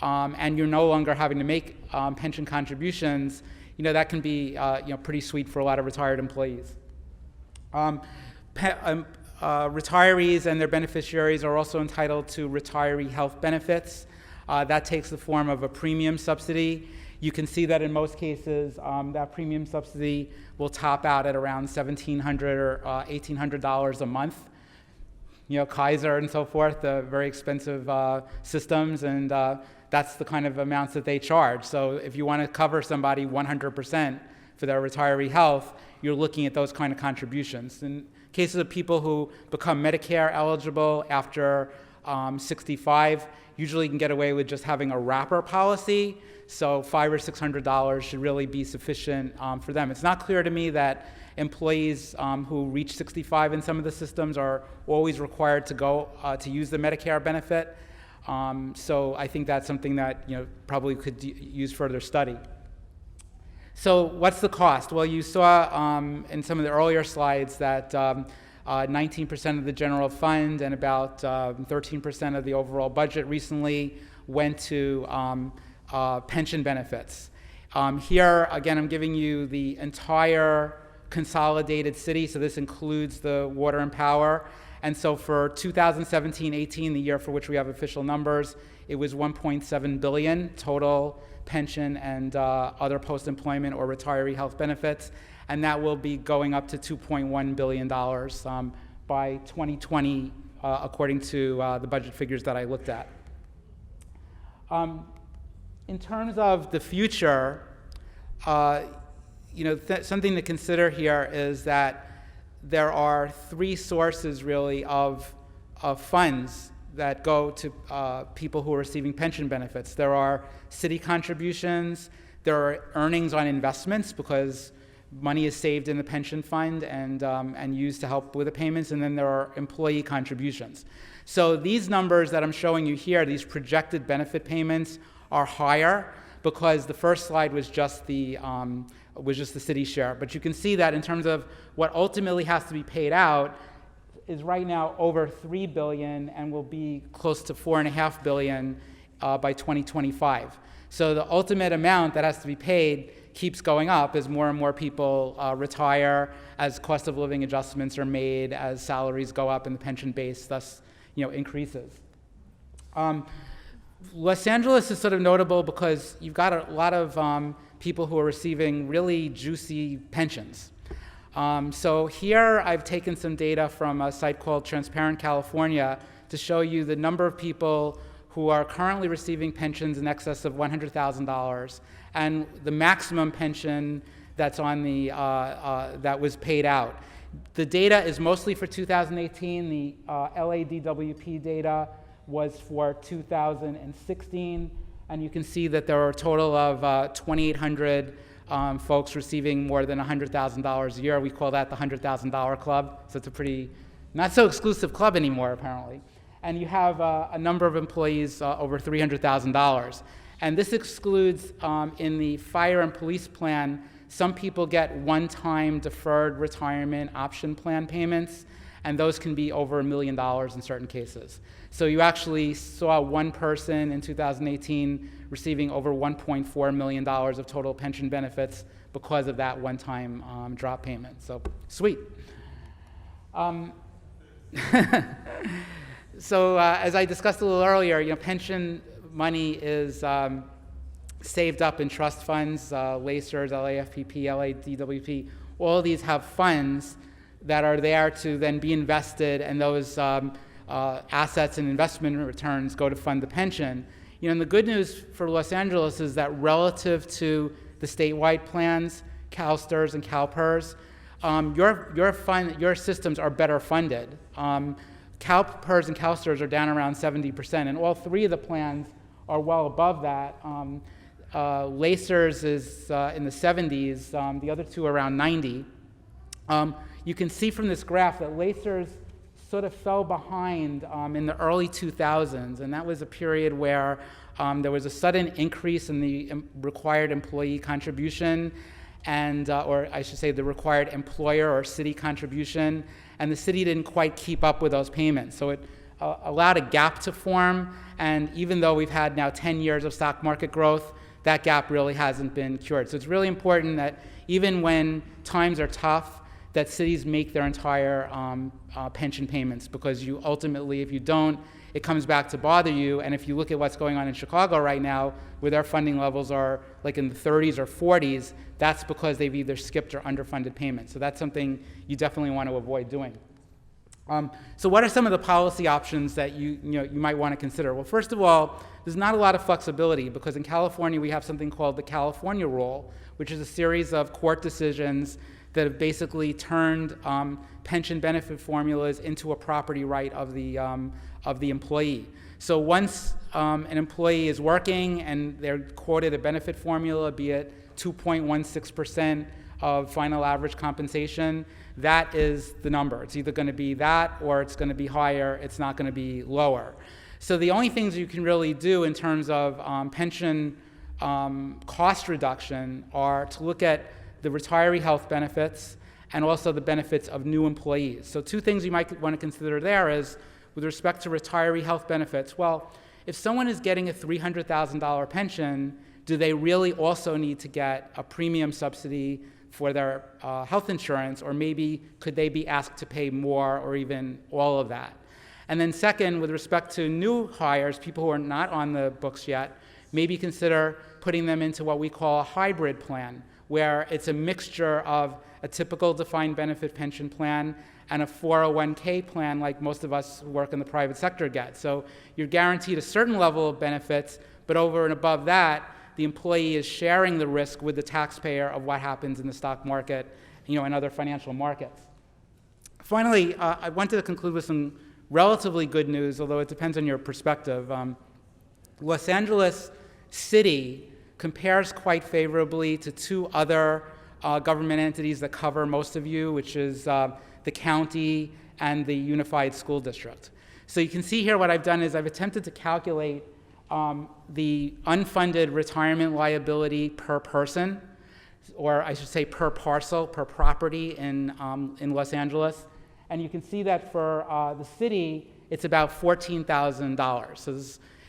and you're no longer having to make pension contributions, that can be pretty sweet for a lot of retired employees. Retirees and their beneficiaries are also entitled to retiree health benefits. That takes the form of a premium subsidy. You can see that in most cases, that premium subsidy will top out at around $1,700 or $1,800 a month. You know, Kaiser and so forth, the very expensive systems, and that's the kind of amounts that they charge. So if you want to cover somebody 100% for their retiree health, you're looking at those kind of contributions. In cases of people who become Medicare eligible after 65, usually you can get away with just having a wrapper policy, so $500 or $600 should really be sufficient for them. It's not clear to me that employees who reach 65 in some of the systems are always required to go to use the Medicare benefit. So I think that's something that probably could use further study. So what's the cost? Well, you saw in some of the earlier slides that 19% of the general fund and about 13% of the overall budget recently went to pension benefits. Here, again, I'm giving you the entire consolidated city, so this includes the water and power. And so for 2017-18, the year for which we have official numbers, it was $1.7 billion total pension and other post-employment or retiree health benefits, and that will be going up to $2.1 billion by 2020, according to the budget figures that I looked at. In terms of the future, something to consider here is that there are three sources really of funds that go to people who are receiving pension benefits. There are city contributions, there are earnings on investments because money is saved in the pension fund and used to help with the payments, and then there are employee contributions. So these numbers that I'm showing you here, these projected benefit payments, are higher because the first slide was just the city share. But you can see that in terms of what ultimately has to be paid out is right now over $3 billion and will be close to $4.5 billion by 2025. So the ultimate amount that has to be paid keeps going up as more and more people retire, as cost of living adjustments are made, as salaries go up and the pension base thus increases. Los Angeles is sort of notable because you've got a lot of people who are receiving really juicy pensions. So here I've taken some data from a site called Transparent California to show you the number of people who are currently receiving pensions in excess of $100,000 and the maximum pension that's on the that was paid out. The data is mostly for 2018. The LADWP data was for 2016, and you can see that there are a total of 2,800 folks receiving more than $100,000 a year. We call that the $100,000 club, so it's a pretty not so exclusive club anymore, apparently. And you have a number of employees over $300,000. And this excludes, in the fire and police plan, some people get one-time deferred retirement option plan payments, and those can be over $1 million in certain cases. So you actually saw one person in 2018 receiving over $1.4 million of total pension benefits because of that one-time drop payment. So sweet. So as I discussed a little earlier, pension money is saved up in trust funds, LACERS, LAFPP, LADWP. All of these have funds that are there to then be invested, and those assets and investment returns go to fund the pension. And the good news for Los Angeles is that relative to the statewide plans, CalSTRS and CalPERS, your systems are better funded. CalPERS and CalSTRS are down around 70%, and all three of the plans are well above that. LACERS is in the 70s, the other two around 90. You can see from this graph that LACERS sort of fell behind in the early 2000s, and that was a period where there was a sudden increase in the required employee contribution, and or I should say the required employer or city contribution, and the city didn't quite keep up with those payments. So it allowed a gap to form, and even though we've had now 10 years of stock market growth, that gap really hasn't been cured. So it's really important that even when times are tough, that cities make their entire pension payments, because you ultimately, if you don't, it comes back to bother you. And if you look at what's going on in Chicago right now, where their funding levels are like in the 30s or 40s, that's because they've either skipped or underfunded payments. So that's something you definitely want to avoid doing. So what are some of the policy options that you might want to consider? Well, first of all, there's not a lot of flexibility, because in California we have something called the California Rule, which is a series of court decisions that have basically turned pension benefit formulas into a property right of the employee. So once an employee is working and they're quoted a benefit formula, be it 2.16% of final average compensation, that is the number. It's either going to be that or it's going to be higher. It's not going to be lower. So the only things you can really do in terms of pension cost reduction are to look at the retiree health benefits and also the benefits of new employees. So two things you might want to consider there is, with respect to retiree health benefits, well, if someone is getting a $300,000 pension, do they really also need to get a premium subsidy for their health insurance, or maybe could they be asked to pay more or even all of that? And then second, with respect to new hires, people who are not on the books yet, maybe consider putting them into what we call a hybrid plan, where it's a mixture of a typical defined benefit pension plan and a 401k plan like most of us who work in the private sector get. So you're guaranteed a certain level of benefits, but over and above that, the employee is sharing the risk with the taxpayer of what happens in the stock market, and other financial markets. Finally, I wanted to conclude with some relatively good news, although it depends on your perspective. Los Angeles City compares quite favorably to two other government entities that cover most of you, which is the county and the Unified School District. So you can see here what I've done is I've attempted to calculate the unfunded retirement liability per person, or I should say per parcel, per property in Los Angeles. And you can see that for the city, it's about $14,000. So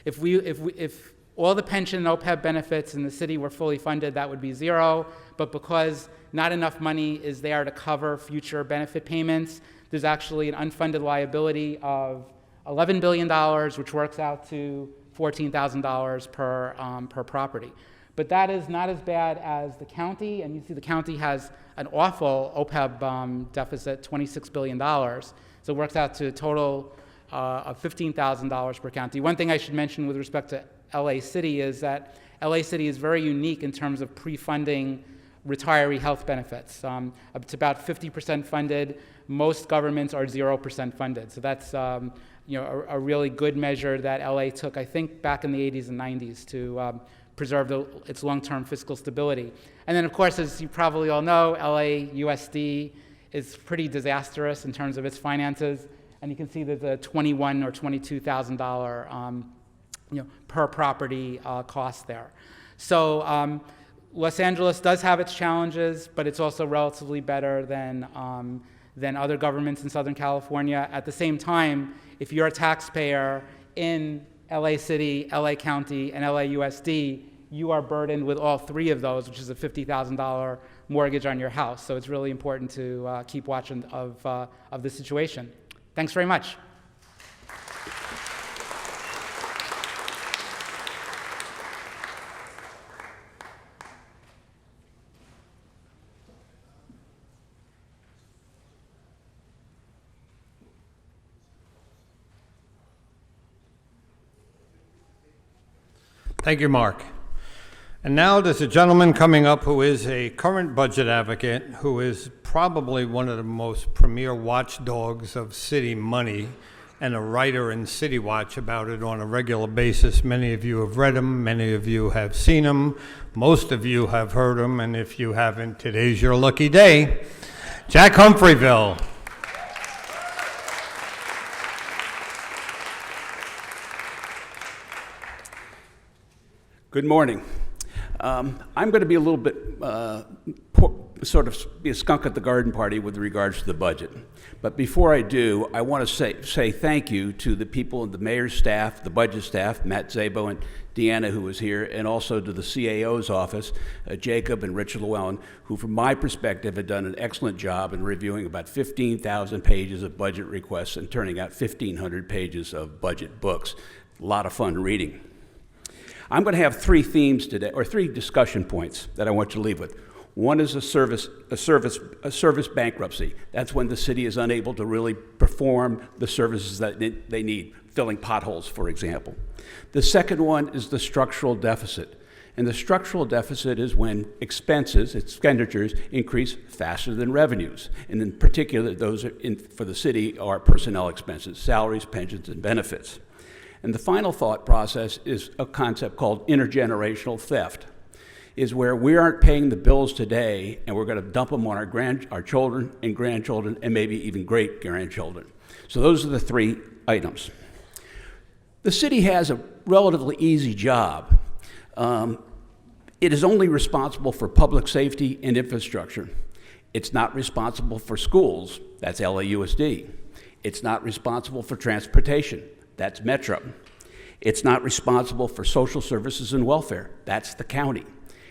if all the pension and OPEB benefits in the city were fully funded, that would be zero. But because not enough money is there to cover future benefit payments, there's actually an unfunded liability of $11 billion, which works out to $14,000 per property. But that is not as bad as the county, and you see the county has an awful OPEB deficit, $26 billion. So it works out to a total of $15,000 per county. One thing I should mention with respect to LA City is that LA City is very unique in terms of pre-funding retiree health benefits. It's about 50% funded. Most governments are 0% funded. So that's a really good measure that LA took, I think, back in the 80s and 90s to preserve its long-term fiscal stability. And then, of course, as you probably all know, LAUSD is pretty disastrous in terms of its finances. And you can see there's a $21,000 or $22,000 per property cost there. So Los Angeles does have its challenges, but it's also relatively better than other governments in Southern California. At the same time, if you're a taxpayer in LA City, LA County, and LAUSD, you are burdened with all three of those, which is a $50,000 mortgage on your house. So it's really important to keep watching of the situation. Thanks very much. Thank you, Mark. And now there's a gentleman coming up who is a current budget advocate, who is probably one of the most premier watchdogs of city money, and a writer in City Watch about it on a regular basis. Many of you have read him, many of you have seen him, most of you have heard him, and if you haven't, today's your lucky day. Jack Humphreyville. Good morning. I'm going to be a little bit sort of be a skunk at the garden party with regards to the budget. But before I do, I want to say thank you to the people in the mayor's staff, the budget staff, Matt Szabo and Deanna, who was here, and also to the CAO's office, Jacob and Richard Llewellyn, who from my perspective had done an excellent job in reviewing about 15,000 pages of budget requests and turning out 1,500 pages of budget books. A lot of fun reading. I'm going to have three themes today, or three discussion points that I want you to leave with. One is a service bankruptcy. That's when the city is unable to really perform the services that they need, filling potholes, for example. The second one is the structural deficit. And the structural deficit is when expenditures increase faster than revenues. And in particular, those for the city are personnel expenses, salaries, pensions, and benefits. And the final thought process is a concept called intergenerational theft, is where we aren't paying the bills today and we're going to dump them on our children and grandchildren and maybe even great-grandchildren. So those are the three items. The city has a relatively easy job. It is only responsible for public safety and infrastructure. It's not responsible for schools. That's LAUSD. It's not responsible for transportation. That's Metro. It's not responsible for social services and welfare. That's the county.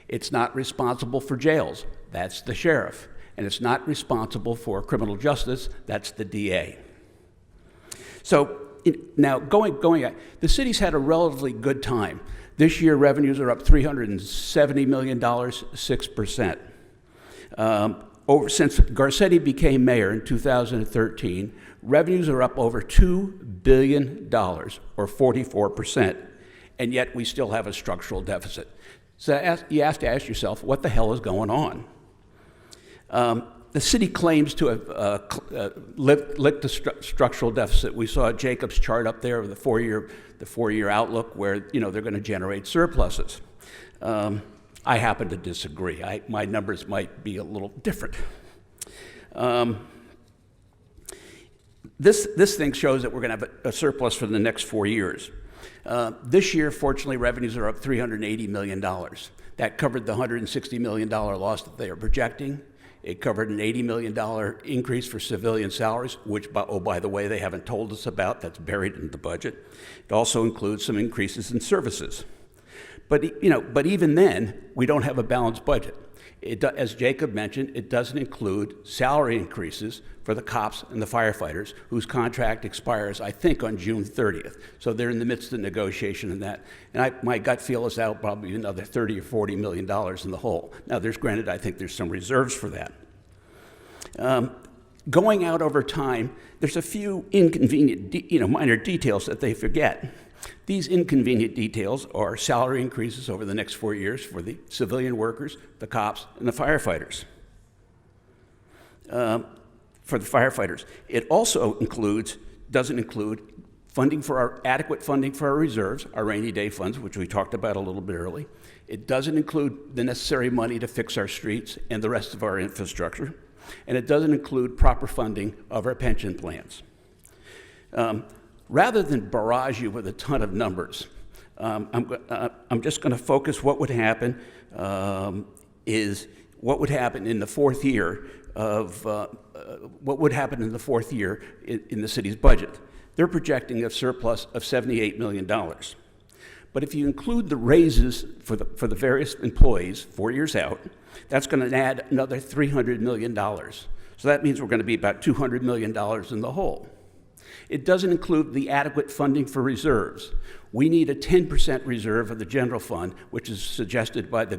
It's not responsible for jails. That's the sheriff. And it's not responsible for criminal justice. That's the DA. So now going, the city's had a relatively good time. This year, revenues are up $370 million, 6%. Since Garcetti became mayor in 2013, revenues are up over $2 billion, or 44%, and yet we still have a structural deficit. So you have to ask yourself, what the hell is going on? The city claims to have licked the structural deficit. We saw Jacob's chart up there of the four-year outlook where they're going to generate surpluses. I happen to disagree. My numbers might be a little different. This thing shows that we're going to have a surplus for the next 4 years. This year, fortunately, revenues are up $380 million. That covered the $160 million loss that they are projecting. It covered an $80 million increase for civilian salaries, which, oh, by the way, they haven't told us about. That's buried in the budget. It also includes some increases in services. But even then, we don't have a balanced budget. As Jacob mentioned, it doesn't include salary increases for the cops and the firefighters, whose contract expires, I think, on June 30th. So they're in the midst of negotiation in that. And my gut feel is that'll probably be another $30 or $40 million in the hole. Now, granted, I think there's some reserves for that. Going out over time, there's a few inconvenient, minor details that they forget. These inconvenient details are salary increases over the next 4 years for the civilian workers, the cops, and the firefighters. For the firefighters, it also doesn't include adequate funding for our reserves, our rainy day funds, which we talked about a little bit early. It doesn't include the necessary money to fix our streets and the rest of our infrastructure, and it doesn't include proper funding of our pension plans. Rather than barrage you with a ton of numbers, I'm just going to focus what would happen in the fourth year in the city's budget. They're projecting a surplus of $78 million. But if you include the raises for the various employees 4 years out, that's going to add another $300 million. So that means we're going to be about $200 million in the hole. It doesn't include the adequate funding for reserves. We need a 10% reserve of the general fund, which is suggested by the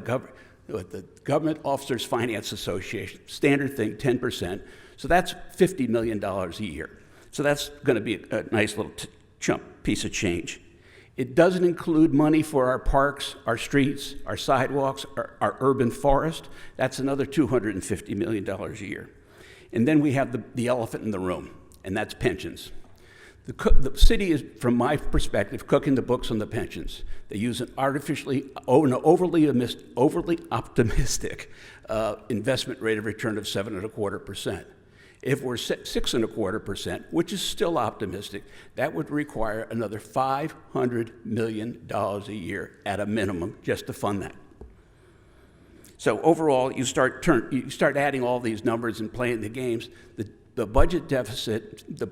Government Officers Finance Association. Standard thing, 10%. So that's $50 million a year. So that's going to be a nice little piece of change. It doesn't include money for our parks, our streets, our sidewalks, our urban forest. That's another $250 million a year. And then we have the elephant in the room, and that's pensions. The city is, from my perspective, cooking the books on the pensions. They use an overly optimistic investment rate of return of 7.25%. If we're 6.25%, which is still optimistic, that would require another $500 million a year at a minimum just to fund that. So overall, you start adding all these numbers and playing the games. The budget deficit, the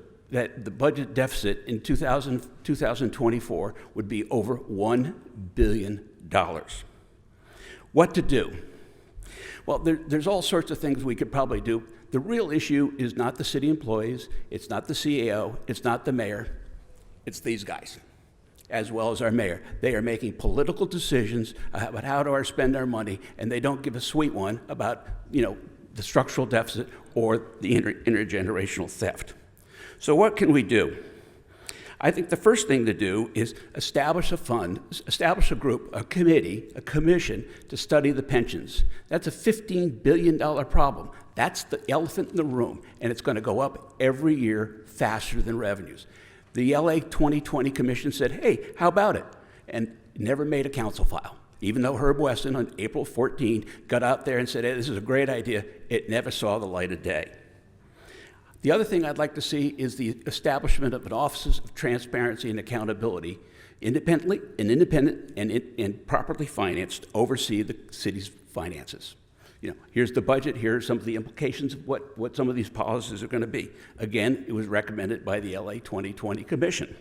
budget deficit in 2024 would be over $1 billion. What to do? Well, there's all sorts of things we could probably do. The real issue is not the city employees, it's not the CAO, it's not the mayor, it's these guys, as well as our mayor. They are making political decisions about how to spend our money, and they don't give a sweet one about, the structural deficit or the intergenerational theft. So what can we do? I think the first thing to do is establish a fund, establish a group, a committee, a commission to study the pensions. That's a $15 billion problem. That's the elephant in the room, and it's going to go up every year faster than revenues. The LA 2020 Commission said, hey, how about it? And never made a council file. Even though Herb Weston on April 14 got out there and said, hey, this is a great idea, it never saw the light of day. The other thing I'd like to see is the establishment of an Office of Transparency and Accountability, independent and properly financed, to oversee the city's finances. Here's the budget, here are some of the implications of what some of these policies are going to be. Again, it was recommended by the LA 2020 Commission.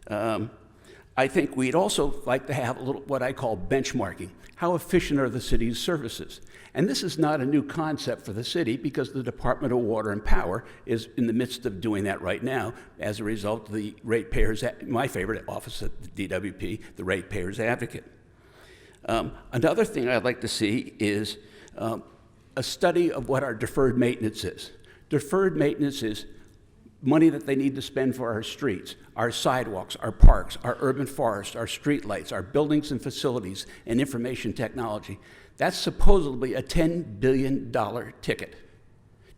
I think we'd also like to have a little what I call benchmarking. How efficient are the city's services? And this is not a new concept for the city because the Department of Water and Power is in the midst of doing that right now as a result of the ratepayers, my favorite office at the DWP, the ratepayers advocate. Another thing I'd like to see is a study of what our deferred maintenance is. Deferred maintenance is money that they need to spend for our streets, our sidewalks, our parks, our urban forests, our streetlights, our buildings and facilities, and information technology. That's supposedly a $10 billion ticket.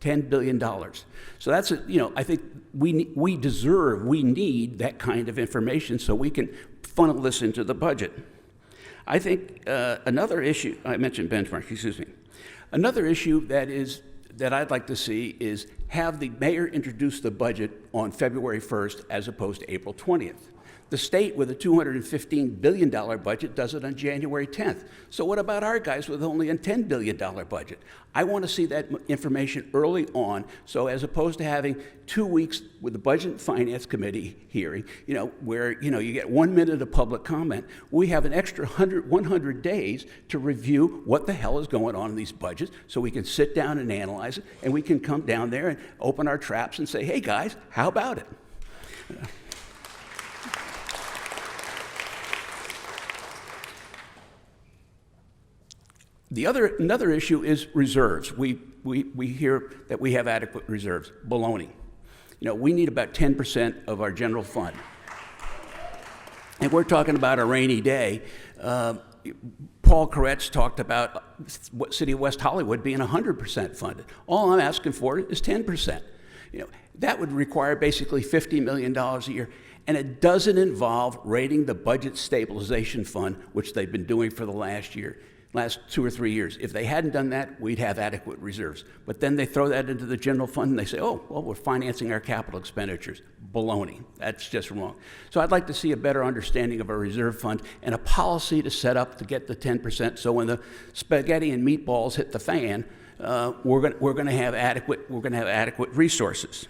$10 billion. So that's, I think we need that kind of information so we can funnel this into the budget. I think another issue, I mentioned benchmark, excuse me. Another issue that I'd like to see is have the mayor introduce the budget on February 1st as opposed to April 20th. The state with a $215 billion budget does it on January 10th. So what about our guys with only a $10 billion budget? I want to see that information early on, so as opposed to having 2 weeks with the Budget and Finance Committee hearing, where you get 1 minute of public comment, we have an extra 100 days to review what the hell is going on in these budgets, so we can sit down and analyze it, and we can come down there and open our traps and say, hey guys, how about it? Another issue is reserves. We hear that we have adequate reserves. Baloney. We need about 10% of our general fund. And we're talking about a rainy day. Paul Koretz talked about what City of West Hollywood being 100% funded. All I'm asking for is 10%. That would require basically $50 million a year. And it doesn't involve raiding the Budget Stabilization Fund, which they've been doing for the last 2 or 3 years. If they hadn't done that, we'd have adequate reserves. But then they throw that into the general fund and they say, oh, well, we're financing our capital expenditures. Baloney. That's just wrong. So I'd like to see a better understanding of our reserve fund and a policy to set up to get the 10%, so when the spaghetti and meatballs hit the fan, we're going to have adequate resources.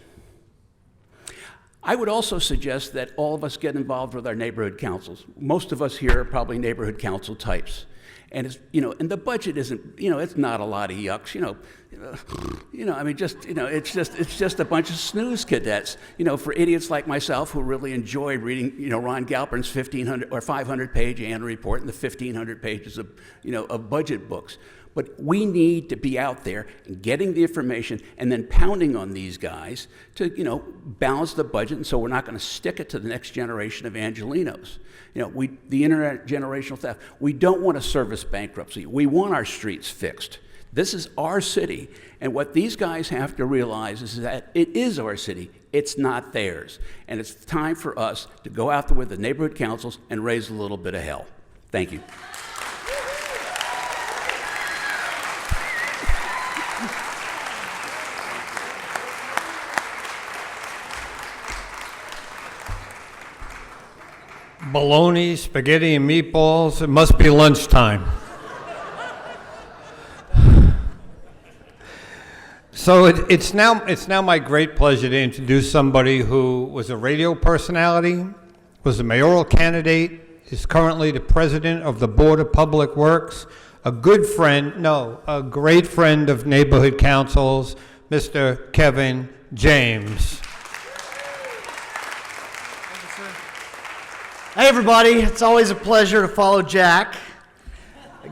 I would also suggest that all of us get involved with our neighborhood councils. Most of us here are probably neighborhood council types. And it's, and the budget isn't, it's not a lot of yucks, it's just a bunch of snooze cadets, for idiots like myself who really enjoy reading, Ron Galpern's 1,500 or 500-page annual report and the 1,500 pages of budget books. But we need to be out there and getting the information and then pounding on these guys to, balance the budget, and so we're not going to stick it to the next generation of Angelinos. The intergenerational theft. We don't want a service bankruptcy. We want our streets fixed. This is our city, and what these guys have to realize is that it is our city. It's not theirs, and it's time for us to go out there with the neighborhood councils and raise a little bit of hell. Thank you. Bologna, spaghetti, and meatballs. It must be lunchtime. So it's now my great pleasure to introduce somebody who was a radio personality, was a mayoral candidate, is currently the president of the Board of Public Works, a great friend of neighborhood councils, Mr. Kevin James. Hey everybody, it's always a pleasure to follow Jack.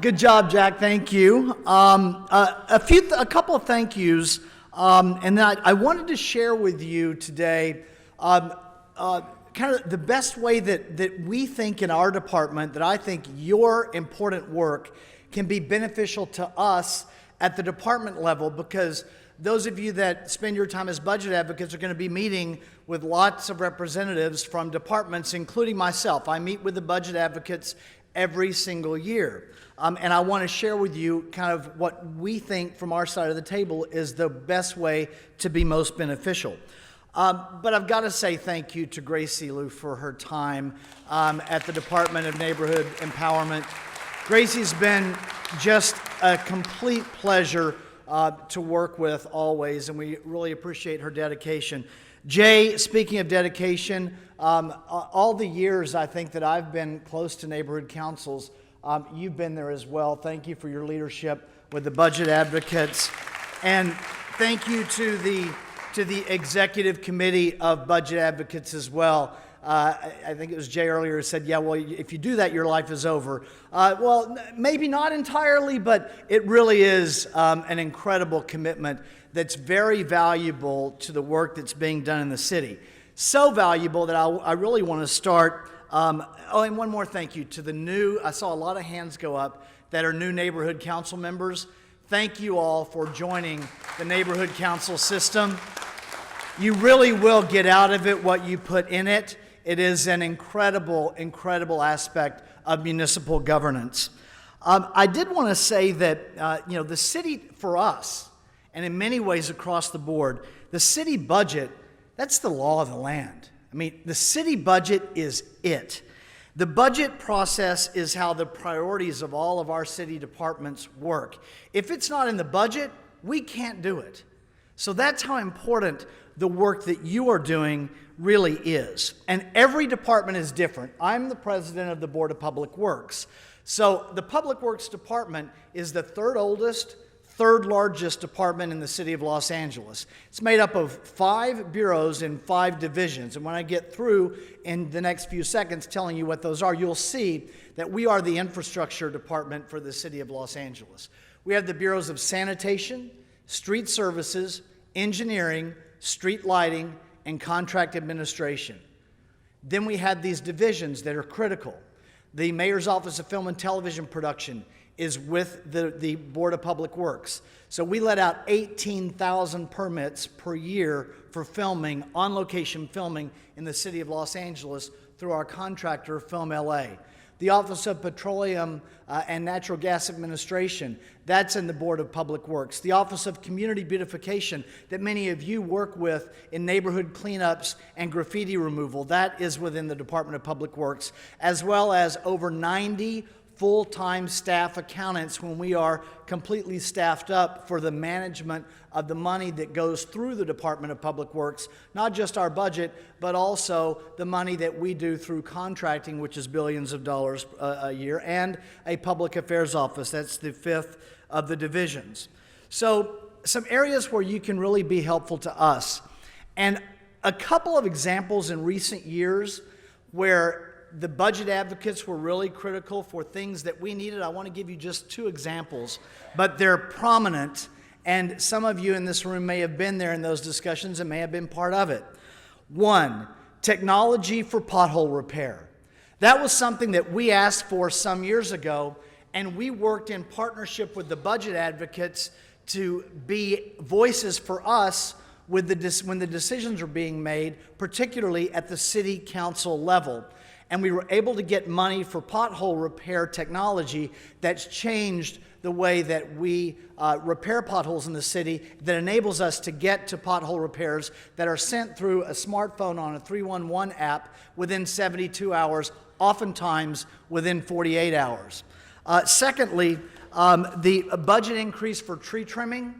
Good job, Jack, thank you. A couple of thank yous, and then I wanted to share with you today kind of the best way that we think in our department, that I think your important work can be beneficial to us at the department level, because those of you that spend your time as budget advocates are going to be meeting with lots of representatives from departments, including myself. I meet with the budget advocates every single year. And I want to share with you kind of what we think from our side of the table is the best way to be most beneficial. But I've got to say thank you to Gracie Lou for her time at the Department of Neighborhood Empowerment. Gracie's been just a complete pleasure to work with always, and we really appreciate her dedication. Jay, speaking of dedication, all the years I think that I've been close to neighborhood councils, you've been there as well. Thank you for your leadership with the budget advocates, and thank you to the executive committee of budget advocates as well. I think it was Jay earlier who said, yeah, well, if you do that, your life is over. Well, maybe not entirely, but it really is an incredible commitment that's very valuable to the work that's being done in the city. So valuable that I really want to start. And one more thank you to the new, I saw a lot of hands go up that are new neighborhood council members. Thank you all for joining the neighborhood council system. You really will get out of it what you put in it. It is an incredible, incredible aspect of municipal governance. I did want to say that, the city for us, and in many ways across the board, the city budget, that's the law of the land. I mean, the city budget is it. The budget process is how the priorities of all of our city departments work. If it's not in the budget, we can't do it. So that's how important the work that you are doing really is. And every department is different. I'm the president of the Board of Public Works. So the Public Works Department is the third oldest, third largest department in the city of Los Angeles. It's made up of 5 bureaus in 5 divisions. And when I get through in the next few seconds telling you what those are, you'll see that we are the infrastructure department for the city of Los Angeles. We have the bureaus of sanitation, street services, engineering, street lighting, and contract administration. Then we have these divisions that are critical. The Mayor's Office of Film and Television Production is with the Board of Public Works. So we let out 18,000 permits per year for filming, on-location filming in the city of Los Angeles through our contractor, Film LA. The Office of Petroleum and Natural Gas Administration, that's in the Board of Public Works. The Office of Community Beautification, that many of you work with in neighborhood cleanups and graffiti removal, that is within the Department of Public Works, as well as over 90 full-time staff accountants when we are completely staffed up for the management of the money that goes through the Department of Public Works, not just our budget, but also the money that we do through contracting, which is billions of dollars a year, and a public affairs office. That's the 5th of the divisions. So some areas where you can really be helpful to us. And a couple of examples in recent years where the budget advocates were really critical for things that we needed. I want to give you just 2 examples, but they're prominent, and some of you in this room may have been there in those discussions and may have been part of it. 1, technology for pothole repair. That was something that we asked for some years ago, and we worked in partnership with the budget advocates to be voices for us when the decisions are being made, particularly at the city council level. And we were able to get money for pothole repair technology that's changed the way that we repair potholes in the city, that enables us to get to pothole repairs that are sent through a smartphone on a 311 app within 72 hours, oftentimes within 48 hours. Secondly, the budget increase for tree trimming.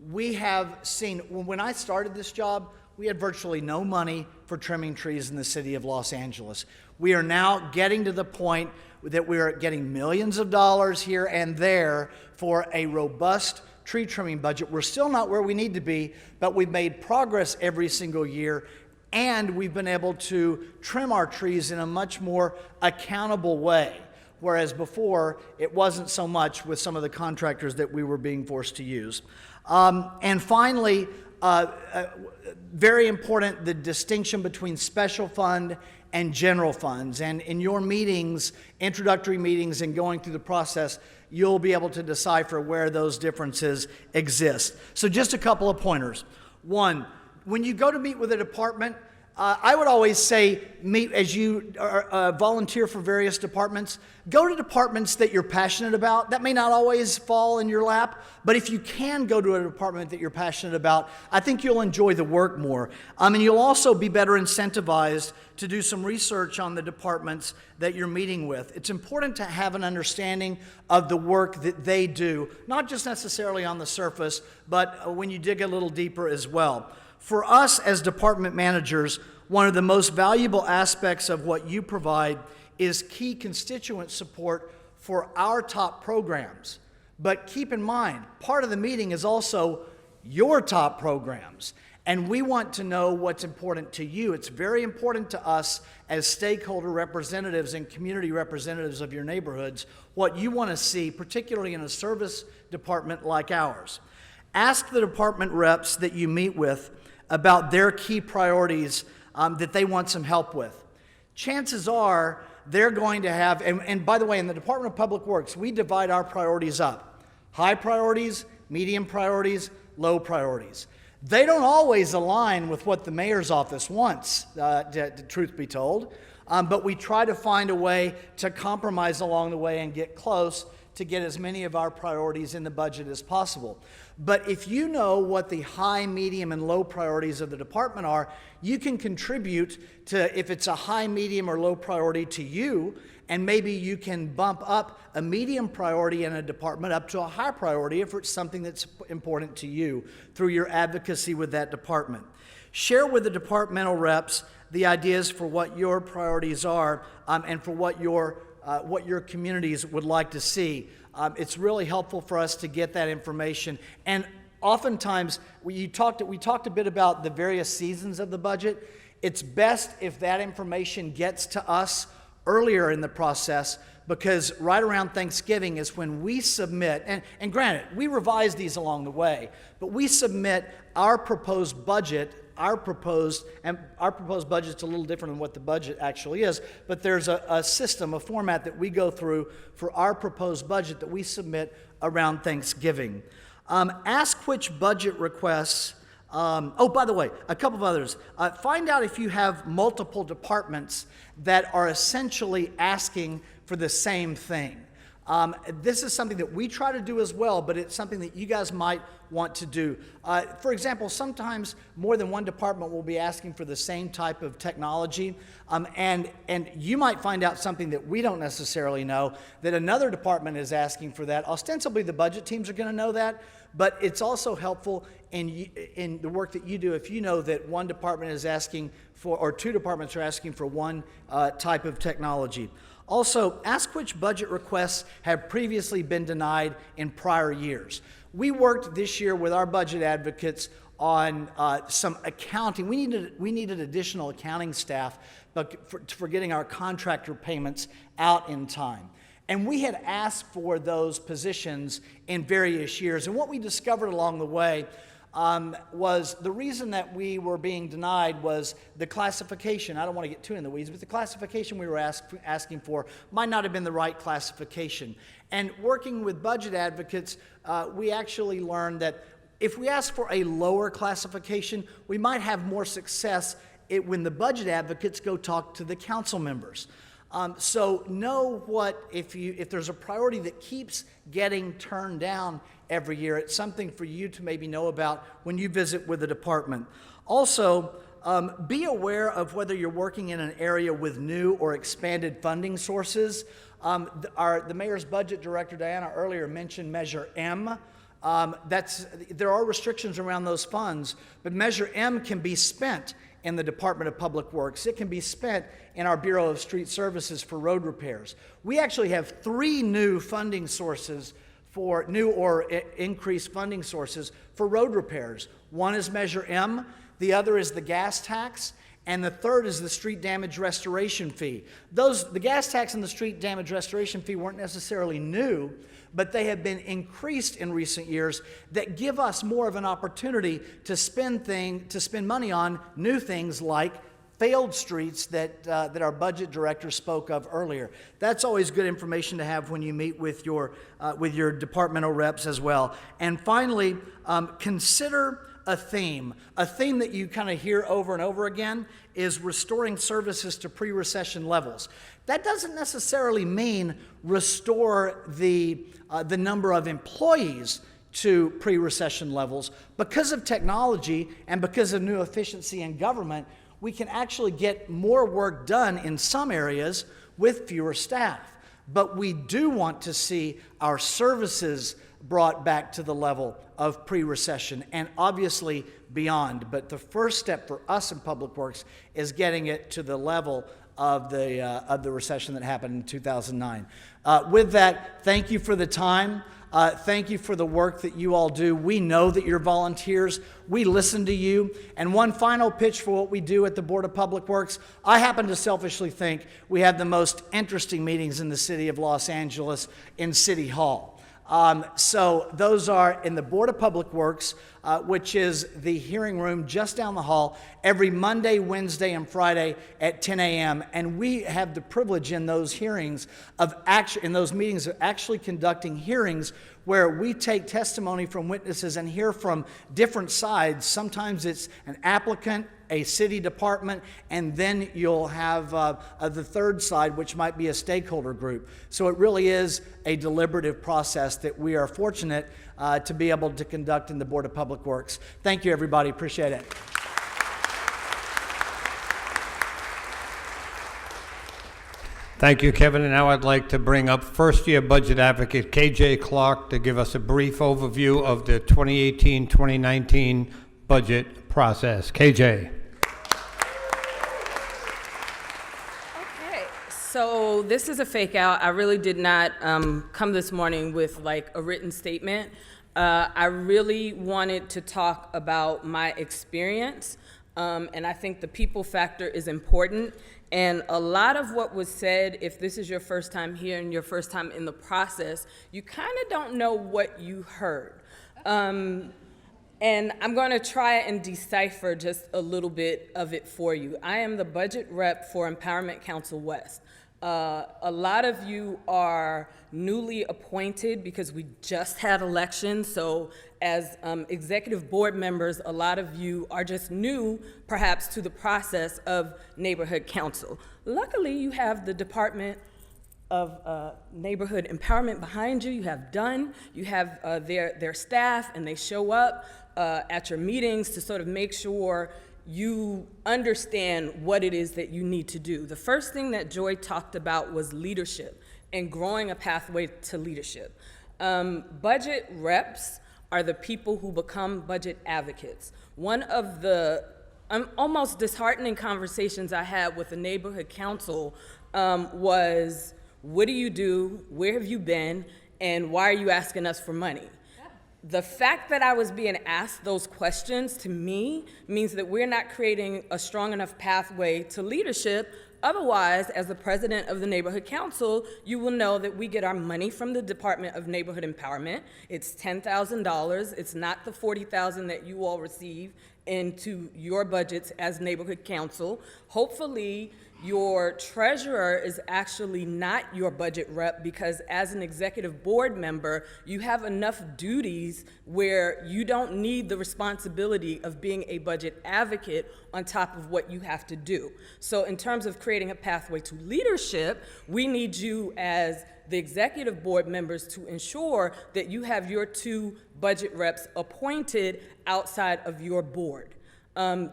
we have seen, when I started this job, we had virtually no money for trimming trees in the city of Los Angeles. We are now getting to the point that we are getting millions of dollars here and there for a robust tree trimming budget. We're still not where we need to be, but we've made progress every single year, and we've been able to trim our trees in a much more accountable way, whereas before it wasn't so much with some of the contractors that we were being forced to use. And finally, very important, the distinction between special fund and general funds. And in your meetings, introductory meetings, and going through the process, you'll be able to decipher where those differences exist. So just a couple of pointers. One, when you go to meet with a department, I would always say, meet as you volunteer for various departments, go to departments that you're passionate about. That may not always fall in your lap, but if you can go to a department that you're passionate about, I think you'll enjoy the work more. And you'll also be better incentivized to do some research on the departments that you're meeting with. It's important to have an understanding of the work that they do, not just necessarily on the surface, but when you dig a little deeper as well. For us as department managers, one of the most valuable aspects of what you provide is key constituent support for our top programs. But keep in mind, part of the meeting is also your top programs, and we want to know what's important to you. It's very important to us as stakeholder representatives and community representatives of your neighborhoods, what you want to see, particularly in a service department like ours. Ask the department reps that you meet with about their key priorities that they want some help with. Chances are they're going to have, and by the way, in the Department of Public Works, we divide our priorities up. High priorities, medium priorities, low priorities. They don't always align with what the mayor's office wants, truth be told, but we try to find a way to compromise along the way and get close to get as many of our priorities in the budget as possible. But if you know what the high, medium, and low priorities of the department are, you can contribute to, if it's a high, medium, or low priority to you, and maybe you can bump up a medium priority in a department up to a high priority if it's something that's important to you through your advocacy with that department. Share with the departmental reps the ideas for what your priorities are and for what your communities would like to see. It's really helpful for us to get that information. And oftentimes, we talked a bit about the various seasons of the budget. It's best if that information gets to us earlier in the process, because right around Thanksgiving is when we submit, and granted, we revise these along the way, but we submit our proposed budget. Our proposed budget's a little different than what the budget actually is, but there's a system, a format that we go through for our proposed budget that we submit around Thanksgiving. Ask which budget requests, by the way, a couple of others. Find out if you have multiple departments that are essentially asking for the same thing. This is something that we try to do as well, but it's something that you guys might want to do. For example, sometimes more than one department will be asking for the same type of technology, and you might find out something that we don't necessarily know, that another department is asking for that. Ostensibly, the budget teams are going to know that, but it's also helpful in the work that you do if you know that one department is asking for, or two departments are asking for one type of technology. Also, ask which budget requests have previously been denied in prior years. We worked this year with our budget advocates on some accounting. We needed additional accounting staff for getting our contractor payments out in time. And we had asked for those positions in various years. And what we discovered along the way was the reason that we were being denied was the classification. I don't want to get too in the weeds, but the classification we were asking for might not have been the right classification. And working with budget advocates, we actually learned that if we ask for a lower classification, we might have more success when the budget advocates go talk to the council members. So know what, if there's a priority that keeps getting turned down every year, it's something for you to maybe know about when you visit with the department. Also, be aware of whether you're working in an area with new or expanded funding sources. The mayor's budget director, Deanna, earlier mentioned Measure M. There are restrictions around those funds, but Measure M can be spent in the Department of Public Works. It can be spent in our Bureau of Street Services for road repairs. We actually have 3 new funding sources for new or increased funding sources for road repairs. One is Measure M, the other is the gas tax, and the third is the street damage restoration fee. The gas tax and the street damage restoration fee weren't necessarily new, but they have been increased in recent years that give us more of an opportunity to spend money on new things like failed streets that our budget director spoke of earlier. That's always good information to have when you meet with your departmental reps as well. And finally, consider a theme. A theme that you kind of hear over and over again is restoring services to pre-recession levels. That doesn't necessarily mean restore the number of employees to pre-recession levels. Because of technology and because of new efficiency in government, we can actually get more work done in some areas with fewer staff. But we do want to see our services brought back to the level of pre-recession and obviously beyond. But the first step for us in Public Works is getting it to the level of the recession that happened in 2009. With that, thank you for the time. Thank you for the work that you all do. We know that you're volunteers. We listen to you. And one final pitch for what we do at the Board of Public Works. I happen to selfishly think we have the most interesting meetings in the city of Los Angeles in City Hall. So those are in the Board of Public Works, which is the hearing room just down the hall, every Monday, Wednesday, and Friday at 10 a.m. And we have the privilege in those meetings of actually conducting hearings where we take testimony from witnesses and hear from different sides. Sometimes it's an applicant, a city department, and then you'll have the third side, which might be a stakeholder group. So it really is a deliberative process that we are fortunate to be able to conduct in the Board of Public Works. Thank you, everybody. Appreciate it. Thank you, Kevin. And now I'd like to bring up first-year budget advocate KJ Clark to give us a brief overview of the 2018-2019 budget process. KJ. Okay, so this is a fake out. I really did not come this morning with like a written statement. I really wanted to talk about my experience, and I think the people factor is important. And a lot of what was said, if this is your first time here and your first time in the process, you kind of don't know what you heard. And I'm going to try and decipher just a little bit of it for you. I am the budget rep for Empowerment Council West. A lot of you are newly appointed because we just had elections, so as executive board members, a lot of you are just new, perhaps, to the process of neighborhood council. Luckily, you have the Department of Neighborhood Empowerment behind you. You have DUN, you have their staff, and they show up at your meetings to sort of make sure you understand what it is that you need to do. The first thing that Joy talked about was leadership and growing a pathway to leadership. Budget reps are the people who become budget advocates. One of the almost disheartening conversations I had with the neighborhood council was, what do you do, where have you been, and why are you asking us for money? The fact that I was being asked those questions to me means that we're not creating a strong enough pathway to leadership. Otherwise, as the president of the neighborhood council, you will know that we get our money from the Department of Neighborhood Empowerment. It's $10,000. It's not the $40,000 that you all receive into your budgets as neighborhood council. Hopefully, your treasurer is actually not your budget rep, because as an executive board member, you have enough duties where you don't need the responsibility of being a budget advocate on top of what you have to do. So in terms of creating a pathway to leadership, we need you as the executive board members to ensure that you have your 2 budget reps appointed outside of your board.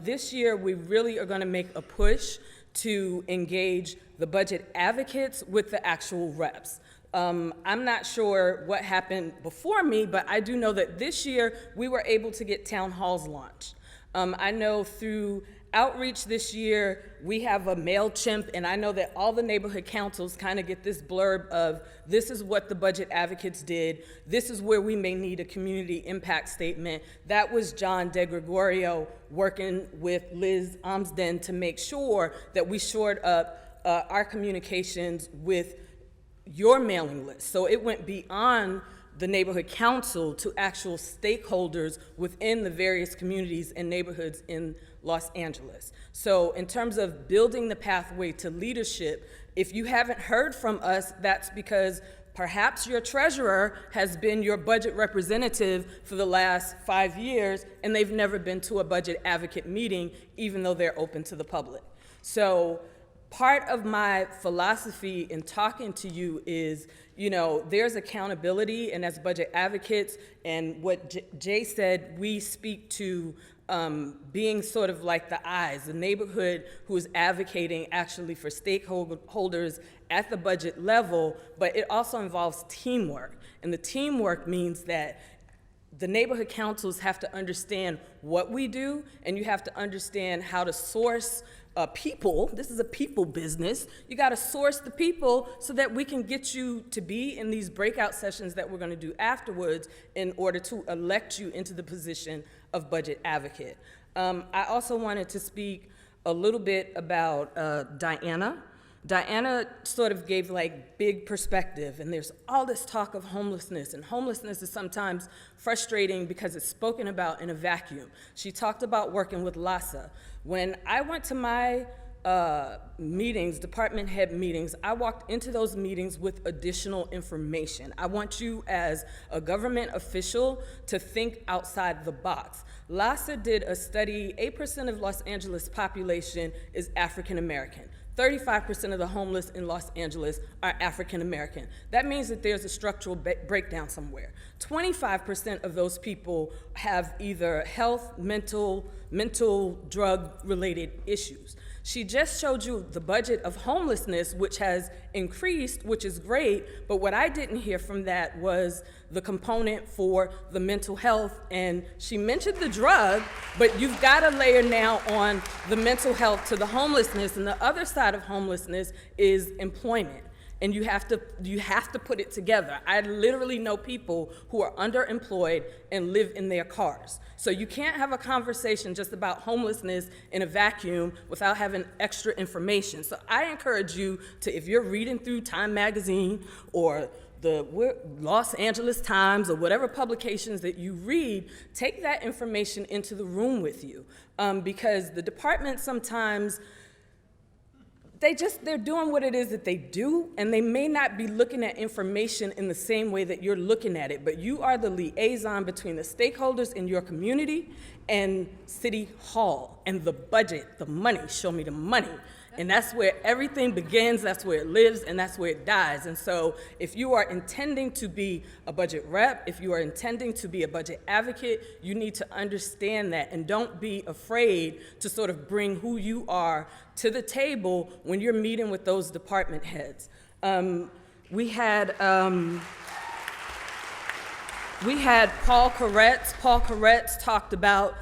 This year, we really are going to make a push to engage the budget advocates with the actual reps. I'm not sure what happened before me, but I do know that this year we were able to get town halls launched. I know through outreach this year, we have a MailChimp, and I know that all the neighborhood councils kind of get this blurb of, this is what the budget advocates did, this is where we may need a community impact statement. That was John DeGregorio working with Liz Amsden to make sure that we shored up our communications with your mailing list. So it went beyond the neighborhood council to actual stakeholders within the various communities and neighborhoods in Los Angeles. So in terms of building the pathway to leadership, if you haven't heard from us, that's because perhaps your treasurer has been your budget representative for the last 5 years, and they've never been to a budget advocate meeting, even though they're open to the public. So part of my philosophy in talking to you is, you know, there's accountability, and as budget advocates, and what Jay said, we speak to being sort of like the eyes, the neighborhood who is advocating actually for stakeholders at the budget level, but it also involves teamwork. And the teamwork means that the neighborhood councils have to understand what we do, and you have to understand how to source people. This is a people business. You got to source the people so that we can get you to be in these breakout sessions that we're going to do afterwards in order to elect you into the position of budget advocate. I also wanted to speak a little bit about Deanna. Deanna sort of gave like big perspective, and there's all this talk of homelessness, and homelessness is sometimes frustrating because it's spoken about in a vacuum. She talked about working with LASA. When I went to my meetings, department head meetings, I walked into those meetings with additional information. I want you as a government official to think outside the box. LASA did a study, 8% of Los Angeles population is African American. 35% of the homeless in Los Angeles are African American. That means that there's a structural breakdown somewhere. 25% of those people have either health, mental drug-related issues. She just showed you the budget of homelessness, which has increased, which is great, but what I didn't hear from that was the component for the mental health, and she mentioned the drug, but you've got to layer now on the mental health to the homelessness, and the other side of homelessness is employment. And you have to put it together. I literally know people who are underemployed and live in their cars. So you can't have a conversation just about homelessness in a vacuum without having extra information. So I encourage you to, if you're reading through Time Magazine or the Los Angeles Times or whatever publications that you read, take that information into the room with you. Because the department sometimes, they're doing what it is that they do, and they may not be looking at information in the same way that you're looking at it, but you are the liaison between the stakeholders in your community and City Hall and the budget, the money, show me the money. And that's where everything begins, that's where it lives, and that's where it dies. And so if you are intending to be a budget rep, if you are intending to be a budget advocate, you need to understand that, and don't be afraid to sort of bring who you are to the table when you're meeting with those department heads. We had Paul Koretz. Paul Koretz talked about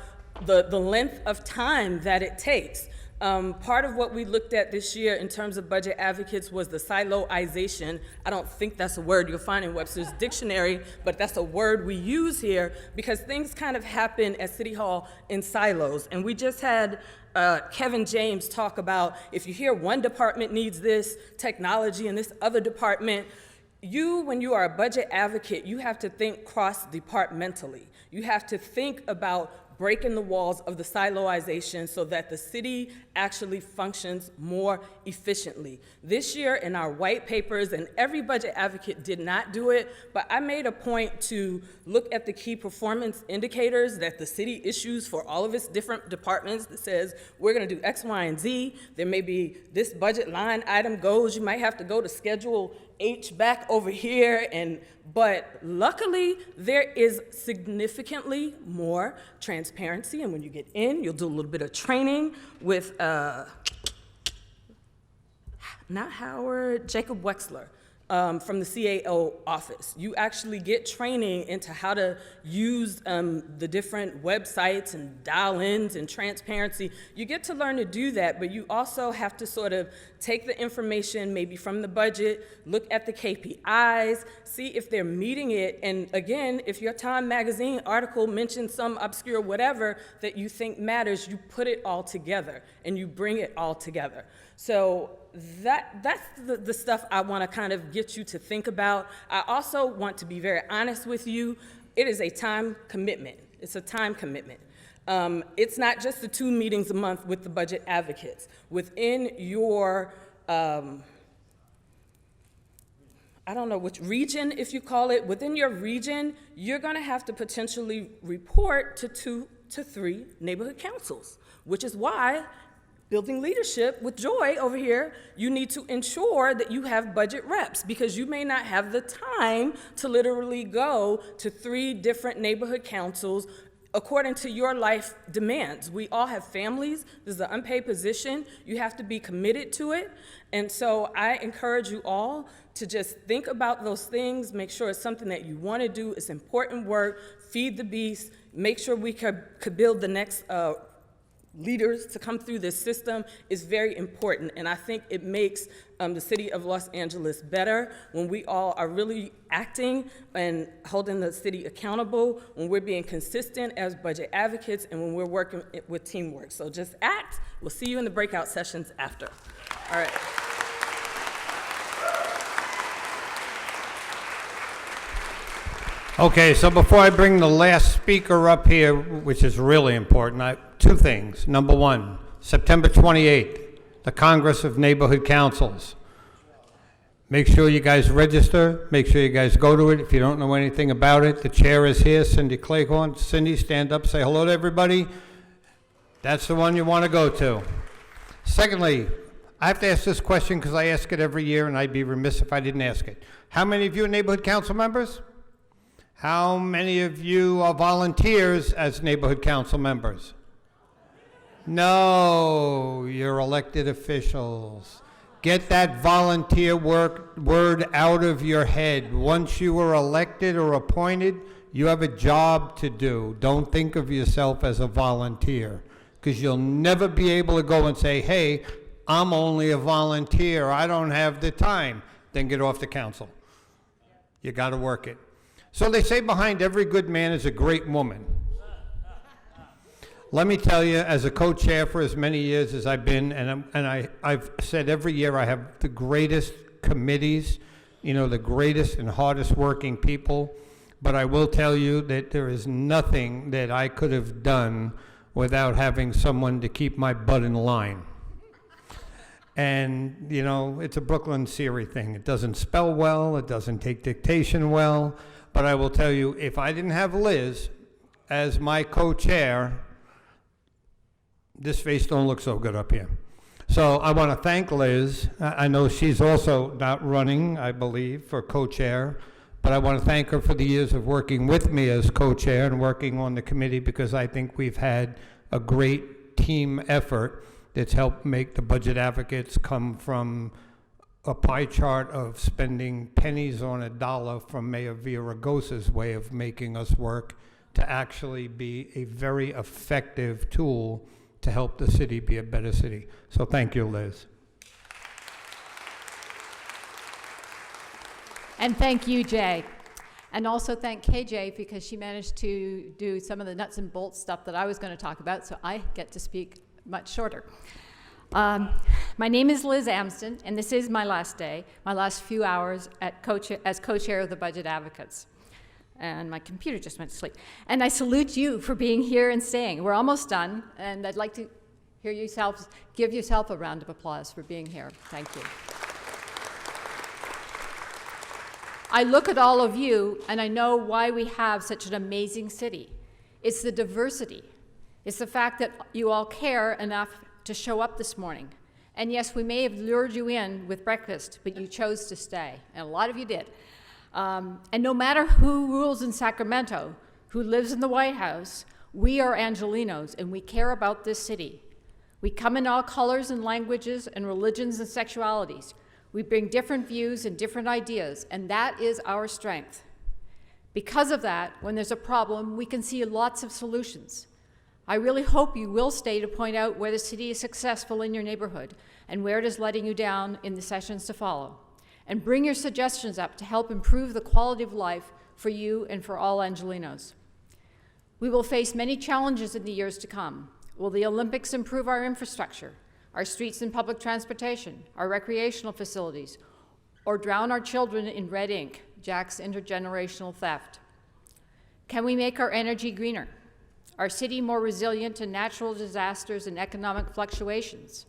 the length of time that it takes. Part of what we looked at this year in terms of budget advocates was the siloization. I don't think that's a word you'll find in Webster's dictionary, but that's a word we use here because things kind of happen at City Hall in silos. And we just had Kevin James talk about, if you hear one department needs this technology and this other department, when you are a budget advocate, you have to think cross-departmentally. You have to think about breaking the walls of the siloization so that the city actually functions more efficiently. This year in our white papers, and every budget advocate did not do it, but I made a point to look at the key performance indicators that the city issues for all of its different departments that says, we're gonna do X, Y, and Z. There may be this budget line item goes, you might have to go to Schedule H back over here, but luckily there is significantly more transparency, and when you get in, you'll do a little bit of training with, not Howard, Jacob Wexler. from the CAO office. You actually get training into how to use the different websites and dial-ins and transparency. You get to learn to do that, but you also have to sort of take the information maybe from the budget, look at the KPIs, see if they're meeting it, and again, if your Time magazine article mentions some obscure whatever that you think matters, you put it all together and you bring it all together. So that's the stuff I want to kind of get you to think about. I also want to be very honest with you. It is a time commitment. It's a time commitment. It's not just the 2 meetings a month with the budget advocates. Within your, I don't know which region, if you call it, within your region, you're going to have to potentially report to 2 to 3 neighborhood councils, which is why building leadership with Joy over here, you need to ensure that you have budget reps, because you may not have the time to literally go to 3 different neighborhood councils according to your life demands. We all have families. This is an unpaid position. You have to be committed to it. And so I encourage you all to just think about those things, make sure it's something that you want to do. It's important work. Feed the beast. Make sure we could build the next leaders to come through this system is very important, and I think it makes the city of Los Angeles better when we all are really acting and holding the city accountable, when we're being consistent as budget advocates, and when we're working with teamwork. So just act. We'll see you in the breakout sessions after. All right. Okay, so before I bring the last speaker up here, which is really important, 2 things. Number 1, September 28th, the Congress of Neighborhood Councils. Make sure you guys register. Make sure you guys go to it. If you don't know anything about it, the chair is here, Cindy Cleghorn. Cindy, stand up, say hello to everybody. That's the one you want to go to. Secondly, I have to ask this question because I ask it every year, and I'd be remiss if I didn't ask it. How many of you are neighborhood council members? How many of you are volunteers as neighborhood council members? No, you're elected officials. Get that volunteer word out of your head. Once you are elected or appointed, you have a job to do. Don't think of yourself as a volunteer, because you'll never be able to go and say, hey, I'm only a volunteer, I don't have the time. Then get off the council. You got to work it. So they say behind every good man is a great woman. Let me tell you, as a co-chair for as many years as I've been, I've said every year I have the greatest committees, the greatest and hardest working people, but I will tell you that there is nothing that I could have done without having someone to keep my butt in line. And, it's a Brooklyn Siri thing. It doesn't spell well, it doesn't take dictation well, but I will tell you, if I didn't have Liz as my co-chair, this face don't look so good up here. So I want to thank Liz. I know she's also not running, I believe, for co-chair, but I want to thank her for the years of working with me as co-chair and working on the committee, because I think we've had a great team effort that's helped make the budget advocates come from a pie chart of spending pennies on a dollar from Mayor Villaraigosa's way of making us work to actually be a very effective tool to help the city be a better city. So thank you, Liz. And thank you, Jay. And also thank KJ, because she managed to do some of the nuts and bolts stuff that I was going to talk about, so I get to speak much shorter. My name is Liz Amsden, and this is my last day, my last few hours as co-chair of the Budget Advocates. And my computer just went to sleep. And I salute you for being here and staying. We're almost done, and I'd like to hear yourselves give yourself a round of applause for being here. Thank you. I look at all of you, and I know why we have such an amazing city. It's the diversity. It's the fact that you all care enough to show up this morning. And yes, we may have lured you in with breakfast, but you chose to stay, and a lot of you did. And no matter who rules in Sacramento, who lives in the White House, we are Angelinos, and we care about this city. We come in all colors and languages and religions and sexualities. We bring different views and different ideas, and that is our strength. Because of that, when there's a problem, we can see lots of solutions. I really hope you will stay to point out where the city is successful in your neighborhood and where it is letting you down in the sessions to follow. And bring your suggestions up to help improve the quality of life for you and for all Angelenos. We will face many challenges in the years to come. Will the Olympics improve our infrastructure, our streets and public transportation, our recreational facilities, or drown our children in red ink, Jack's intergenerational theft? Can we make our energy greener, our city more resilient to natural disasters and economic fluctuations?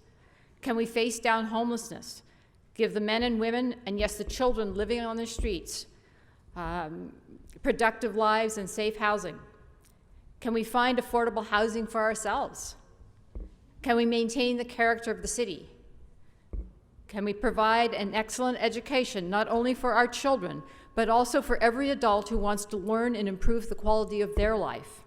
Can we face down homelessness, give the men and women, and yes, the children living on the streets, productive lives and safe housing? Can we find affordable housing for ourselves? Can we maintain the character of the city? Can we provide an excellent education, not only for our children, but also for every adult who wants to learn and improve the quality of their life?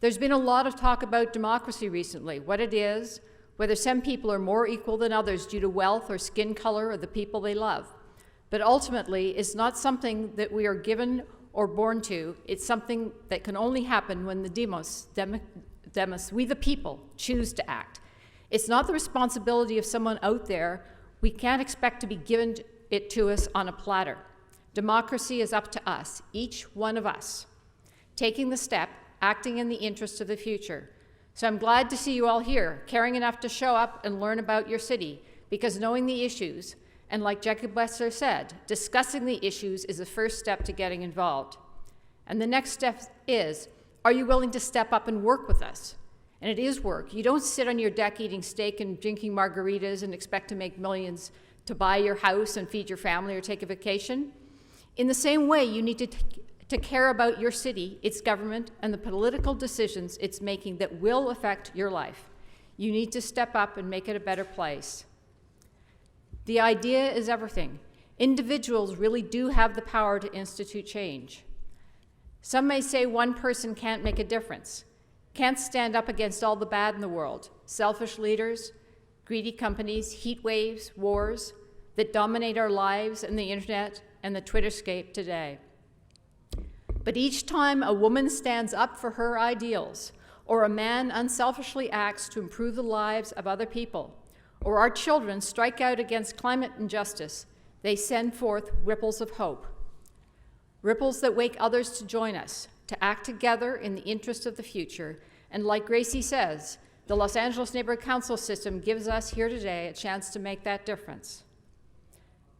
There's been a lot of talk about democracy recently, what it is, whether some people are more equal than others due to wealth or skin color or the people they love. But ultimately, it's not something that we are given or born to. It's something that can only happen when the demos, we the people, choose to act. It's not the responsibility of someone out there. We can't expect to be given it to us on a platter. Democracy is up to us, each one of us, taking the step, acting in the interest of the future. So I'm glad to see you all here, caring enough to show up and learn about your city, because knowing the issues, and like Jacob Wessler said, discussing the issues is the first step to getting involved. And the next step is, are you willing to step up and work with us? And it is work. You don't sit on your deck eating steak and drinking margaritas and expect to make millions to buy your house and feed your family or take a vacation. In the same way, you need to care about your city, its government, and the political decisions it's making that will affect your life. You need to step up and make it a better place. The idea is everything. Individuals really do have the power to institute change. Some may say one person can't make a difference, can't stand up against all the bad in the world, selfish leaders, greedy companies, heat waves, wars that dominate our lives and the internet and the Twitterscape today. But each time a woman stands up for her ideals, or a man unselfishly acts to improve the lives of other people, or our children strike out against climate injustice, they send forth ripples of hope. Ripples that wake others to join us, to act together in the interest of the future. And like Gracie says, the Los Angeles Neighborhood Council system gives us here today a chance to make that difference.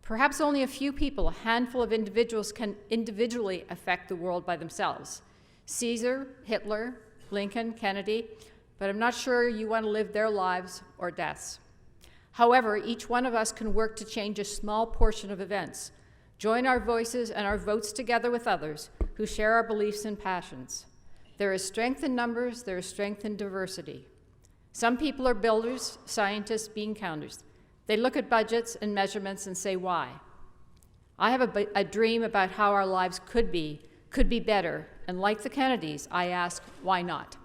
Perhaps only a few people, a handful of individuals, can individually affect the world by themselves. Caesar, Hitler, Lincoln, Kennedy, but I'm not sure you want to live their lives or deaths. However, each one of us can work to change a small portion of events, join our voices and our votes together with others who share our beliefs and passions. There is strength in numbers, there is strength in diversity. Some people are builders, scientists, bean counters. They look at budgets and measurements and say, why? I have a dream about how our lives could be better, and like the Kennedys, I ask, why not?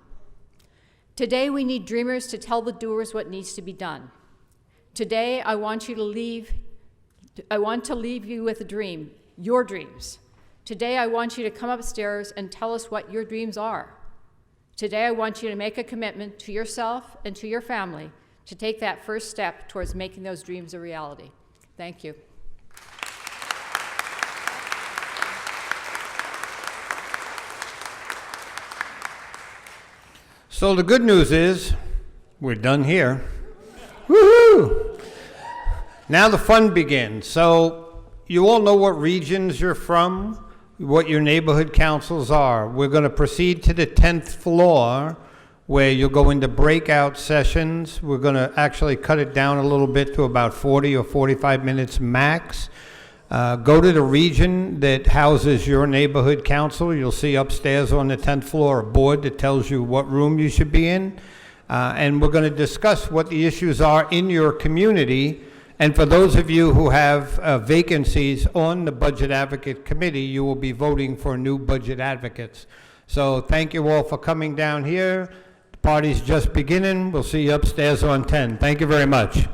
Today, we need dreamers to tell the doers what needs to be done. Today, I want to leave you with a dream, your dreams. Today, I want you to come upstairs and tell us what your dreams are. Today, I want you to make a commitment to yourself and to your family to take that first step towards making those dreams a reality. Thank you. So the good news is, we're done here. Woohoo! Now the fun begins. So you all know what regions you're from, what your neighborhood councils are. We're going to proceed to the 10th floor, where you'll go into breakout sessions. We're going to actually cut it down a little bit to about 40 or 45 minutes max. Go to the region that houses your neighborhood council. You'll see upstairs on the 10th floor a board that tells you what room you should be in. And we're going to discuss what the issues are in your community. And for those of you who have vacancies on the Budget Advocate Committee, you will be voting for new budget advocates. So thank you all for coming down here. The party's just beginning. We'll see you upstairs on 10. Thank you very much.